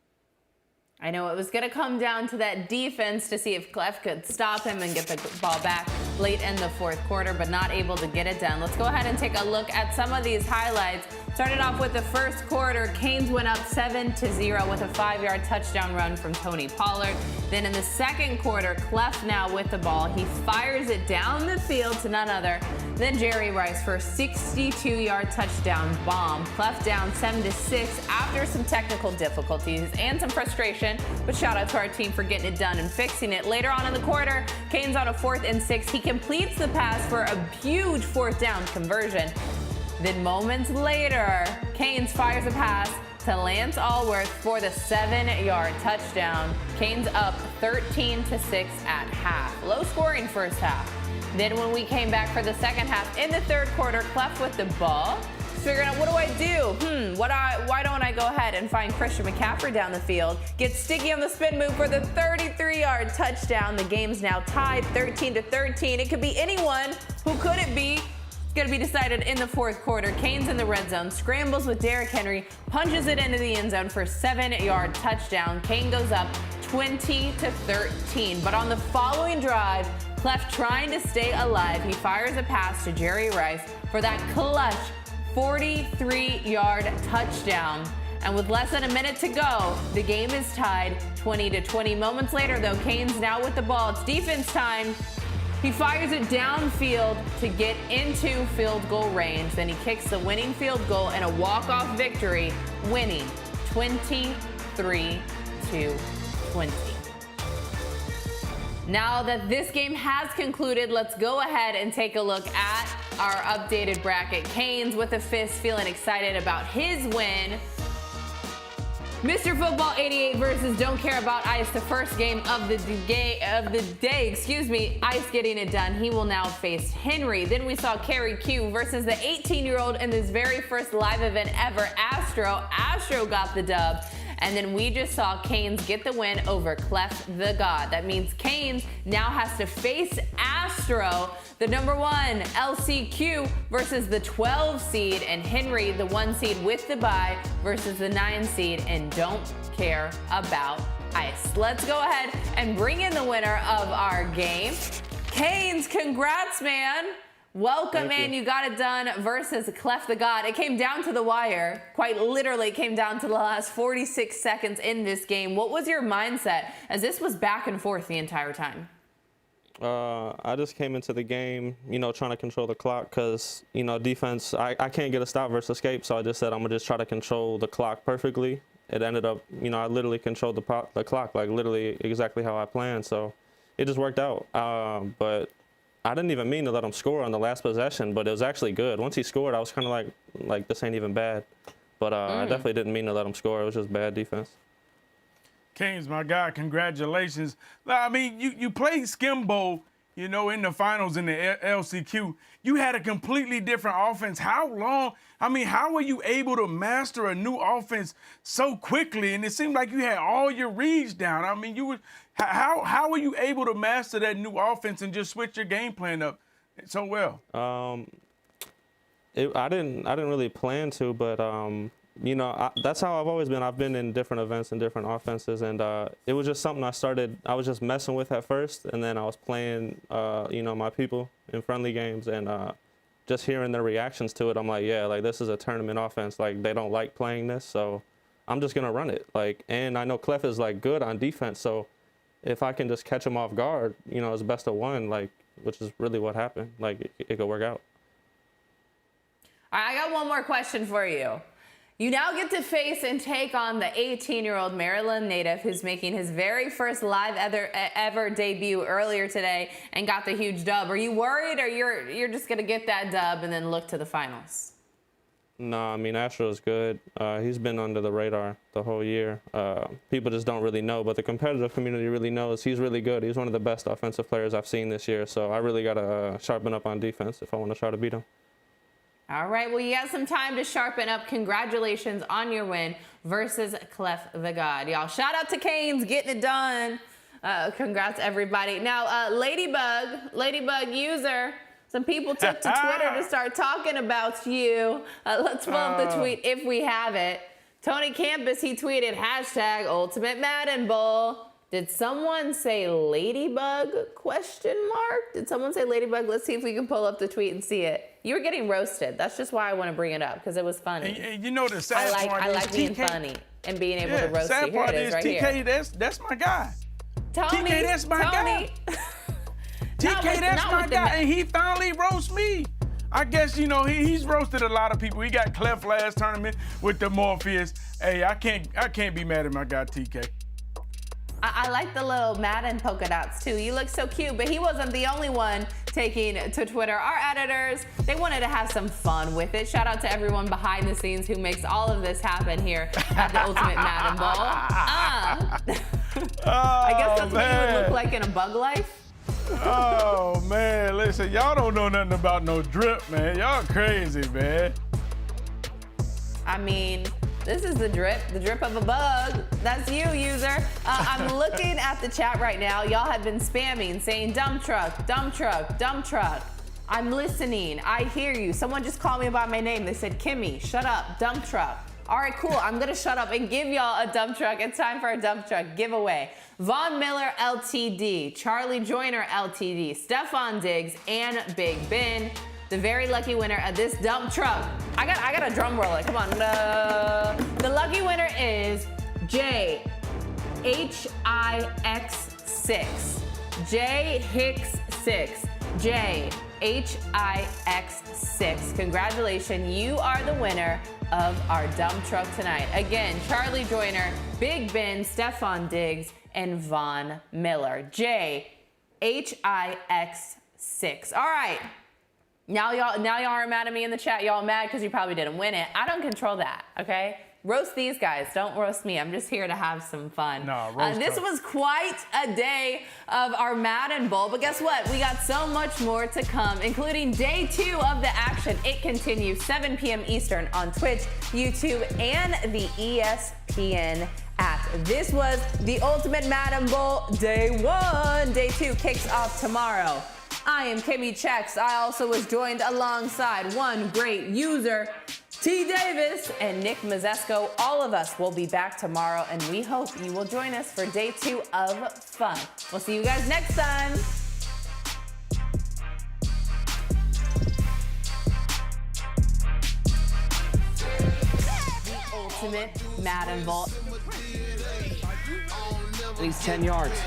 I know it was going to come down to that defense to see if Clef could stop him and get the ball back late in the fourth quarter, but not able to get it done. Let's go ahead and take a look at some of these highlights. Started off with the first quarter. Keynes went up 7-0 with a 5-yard touchdown run from Tony Pollard. Then in the second quarter, Clef now with the ball. He fires it down the field to none other than Jerry Rice for a 62-yard touchdown bomb. Clef down 7-6 after some technical difficulties and some frustration, but shout out to our team for getting it done and fixing it. Later on in the quarter, Keynes on a 4th and 6. He completes the pass for a huge 4th down conversion. Then moments later, Keynes fires a pass to Lance Allworth for the 7-yard touchdown. Keynes up 13-6 at half. Low scoring first half. Then when we came back for the second half in the third quarter, Clef with the ball. Figuring out, what do I do? Why don't I go ahead and find Christian McCaffrey down the field? Get sticky on the spin move for the 33-yard touchdown. The game's now tied 13-13. It could be anyone. Who could it be? Going to be decided in the fourth quarter. Keynes in the red zone, scrambles with Derrick Henry, punches it into the end zone for a 7-yard touchdown. Keynes goes up 20-13. But on the following drive, Clef trying to stay alive. He fires a pass to Jerry Rice for that clutch 43-yard touchdown. And with less than a minute to go, the game is tied 20-20. Moments later, though, Keynes now with the ball. It's defense time. He fires it downfield to get into field goal range. Then he kicks the winning field goal and a walk-off victory, winning 23-20. Now that this game has concluded, let's go ahead and take a look at our updated bracket. Keynes with a fist, feeling excited about his win. Mr. Football 88 versus Don't Care About Ice, the first game of the day, Ice getting it done. He will now face Henry. Then we saw Kerry Q versus the 18-year-old in this very first live event ever, Astro. Astro got the dub. And then we just saw Keynes get the win over Clef the God. That means Keynes now has to face Astro, the #1 LCQ versus the 12 seed, and Henry, the 1 seed with the bye, versus the 9 seed and Don't Care About Ice. Let's go ahead and bring in the winner of our game. Keynes, congrats, man. Welcome in. You got it done versus Clef the God. It came down to the wire. Quite literally came down to the last 46 seconds in this game. What was your mindset as this was back and forth the entire time? I just came into the game, trying to control the clock because, defense, I can't get a stop versus escape. So I just said I'm going to just try to control the clock perfectly. It ended up, I literally controlled the clock, like literally exactly how I planned. So it just worked out. But I didn't even mean to let him score on the last possession, but it was actually good. Once he scored, I was kind of like this ain't even bad. But I definitely didn't mean to let him score. It was just bad defense. Keynes, my guy, congratulations. I mean, you played Skimbo, in the finals in the LCQ. You had a completely different offense. How were you able to master a new offense so quickly? And it seemed like you had all your reads down. I mean, how were you able to master that new offense and just switch your game plan up so well? I didn't really plan to, but you know, that's how I've always been. I've been in different events and different offenses, and it was just something I was just messing with at first, and then I was playing, you know, my people in friendly games, and just hearing their reactions to it, I'm like, yeah, like this is a tournament offense. Like they don't like playing this, so I'm just gonna run it. Like, and I know Clef is like good on defense, so if I can just catch him off guard, you know, it's best of one, like, which is really what happened. Like it could work out. All right, I got one more question for you. You now get to face and take on the 18-year-old Maryland native who's making his very first live ever debut earlier today and got the huge dub. Are you worried, or you're just gonna get that dub and then look to the finals? No, I mean, Astro is good. He's been under the radar the whole year. People just don't really know, but the competitive community really knows he's really good. He's one of the best offensive players I've seen this year, so I really got to sharpen up on defense if I want to try to beat him. All right, well, you got some time to sharpen up. Congratulations on your win versus Clef the God. Y'all, shout out to Keynes, getting it done. Congrats, everybody. Now, Ladybug user, some people took to Twitter to start talking about you. Let's pull up the tweet if we have it. Tony Campus, he tweeted, hashtag Ultimate Madden Bowl. Did someone say Ladybug, question mark? Did someone say Ladybug? Let's see if we can pull up the tweet and see it. You were getting roasted. That's just why I want to bring it up, because it was funny. And you know the sad part I like being funny and being able to roast you. Here it is right TK, here. that's my guy. Tony, TK, that's my guy. TK, that's my guy, and he finally roasts me. I guess, you know, he's roasted a lot of people. He got Clef last tournament with the Morpheus. Hey, I can't be mad at my guy TK. I like the little Madden polka dots too. You look so cute, but he wasn't the only one taking to Twitter. Our editors, they wanted to have some fun with it. Shout out to everyone behind the scenes who makes all of this happen here at the Ultimate Madden Bowl. I guess that's what you would look like in a bug life. Oh man, listen, y'all don't know nothing about no drip, man. Y'all crazy, man. I mean, this is the drip of a bug. That's you, user. I'm looking at the chat right now. Y'all have been spamming, saying dump truck, dump truck, dump truck. I'm listening. I hear you. Someone just called me by my name. They said, Kimmy, shut up, dump truck. All right, cool. I'm going to shut up and give y'all a dump truck. It's time for a dump truck giveaway. Von Miller LTD, Charlie Joyner LTD, Stefan Diggs, and Big Ben. The very lucky winner of this dump truck. I got a drum roller. Come on. The lucky winner is JHIX6. JHIX6. JHIX6. Congratulations. You are the winner of our dump truck tonight. Again, Charlie Joyner, Big Ben, Stefan Diggs, and Von Miller. JHIX6. All right. Now y'all are mad at me in the chat. Y'all mad because you probably didn't win it. I don't control that, okay? Roast these guys. Don't roast me. I'm just here to have some fun. No, this was quite a day of our Madden Bowl, but guess what? We got so much more to come, including day 2 of the action. It continues 7 p.m. Eastern on Twitch, YouTube, and the ESPN app. This was the Ultimate Madden Bowl day 1. Day 2 kicks off tomorrow. I am Kimmy Chex. I also was joined alongside one great user, T. Davis, and Nick Mazesco. All of us will be back tomorrow, and we hope you will join us for day 2 of fun. We'll see you guys next time. The Ultimate Madden Bowl. He's 10 yards.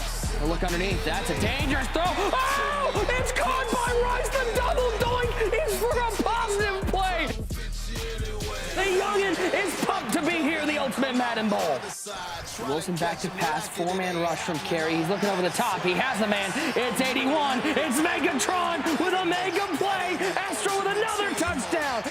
A look underneath. That's a dangerous throw. Oh! It's caught by Rice. The double doink is for a positive play. The youngin is pumped to be here in the Ultimate Madden Bowl. Wilson back to pass. 4-man rush from Kerry. He's looking over the top. He has the man. It's 81. It's Megatron with a mega play. Astro with another touchdown.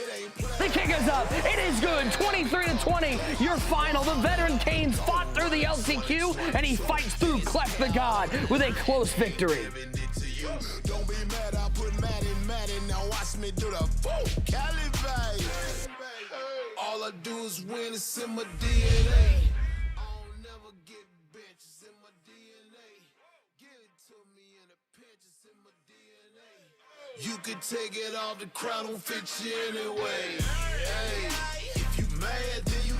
The kick is up. It is good. 23-20. Your final. The veteran Keynes fought through the LCQ, and he fights through Clef the God with a close victory. Don't be mad, I put Madden. Now watch me do the full calibrate. All I do is win, it's in my DNA. I'll never get benched, it's in my DNA. Give it to me in a pinch, it's in my DNA. You could take it off, the crown don't fit you anyway. Hey, if you mad, then you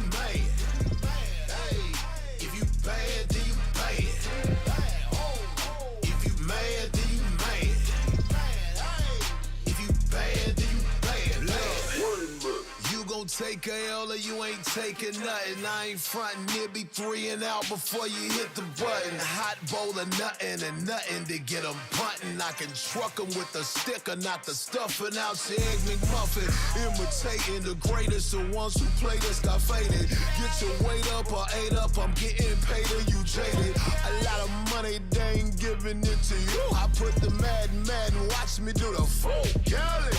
take a L or you ain't taking nothing. I ain't frontin', it be 3 and out before you hit the button. Hot bowl of nothing and nothing to get them puntin'. I can truck them with the sticker, not the stuffing out your egg McMuffin. Imitating the greatest, the ones who played us got faded. Get your weight up or 8 up, I'm getting paid or you jaded. A lot of money, they ain't giving it to you. I put the Madden, watch me do the full galley.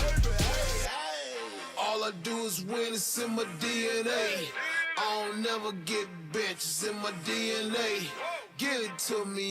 All I do is win, it's in my DNA. I don't never get benched, it's in my DNA. Give it to me.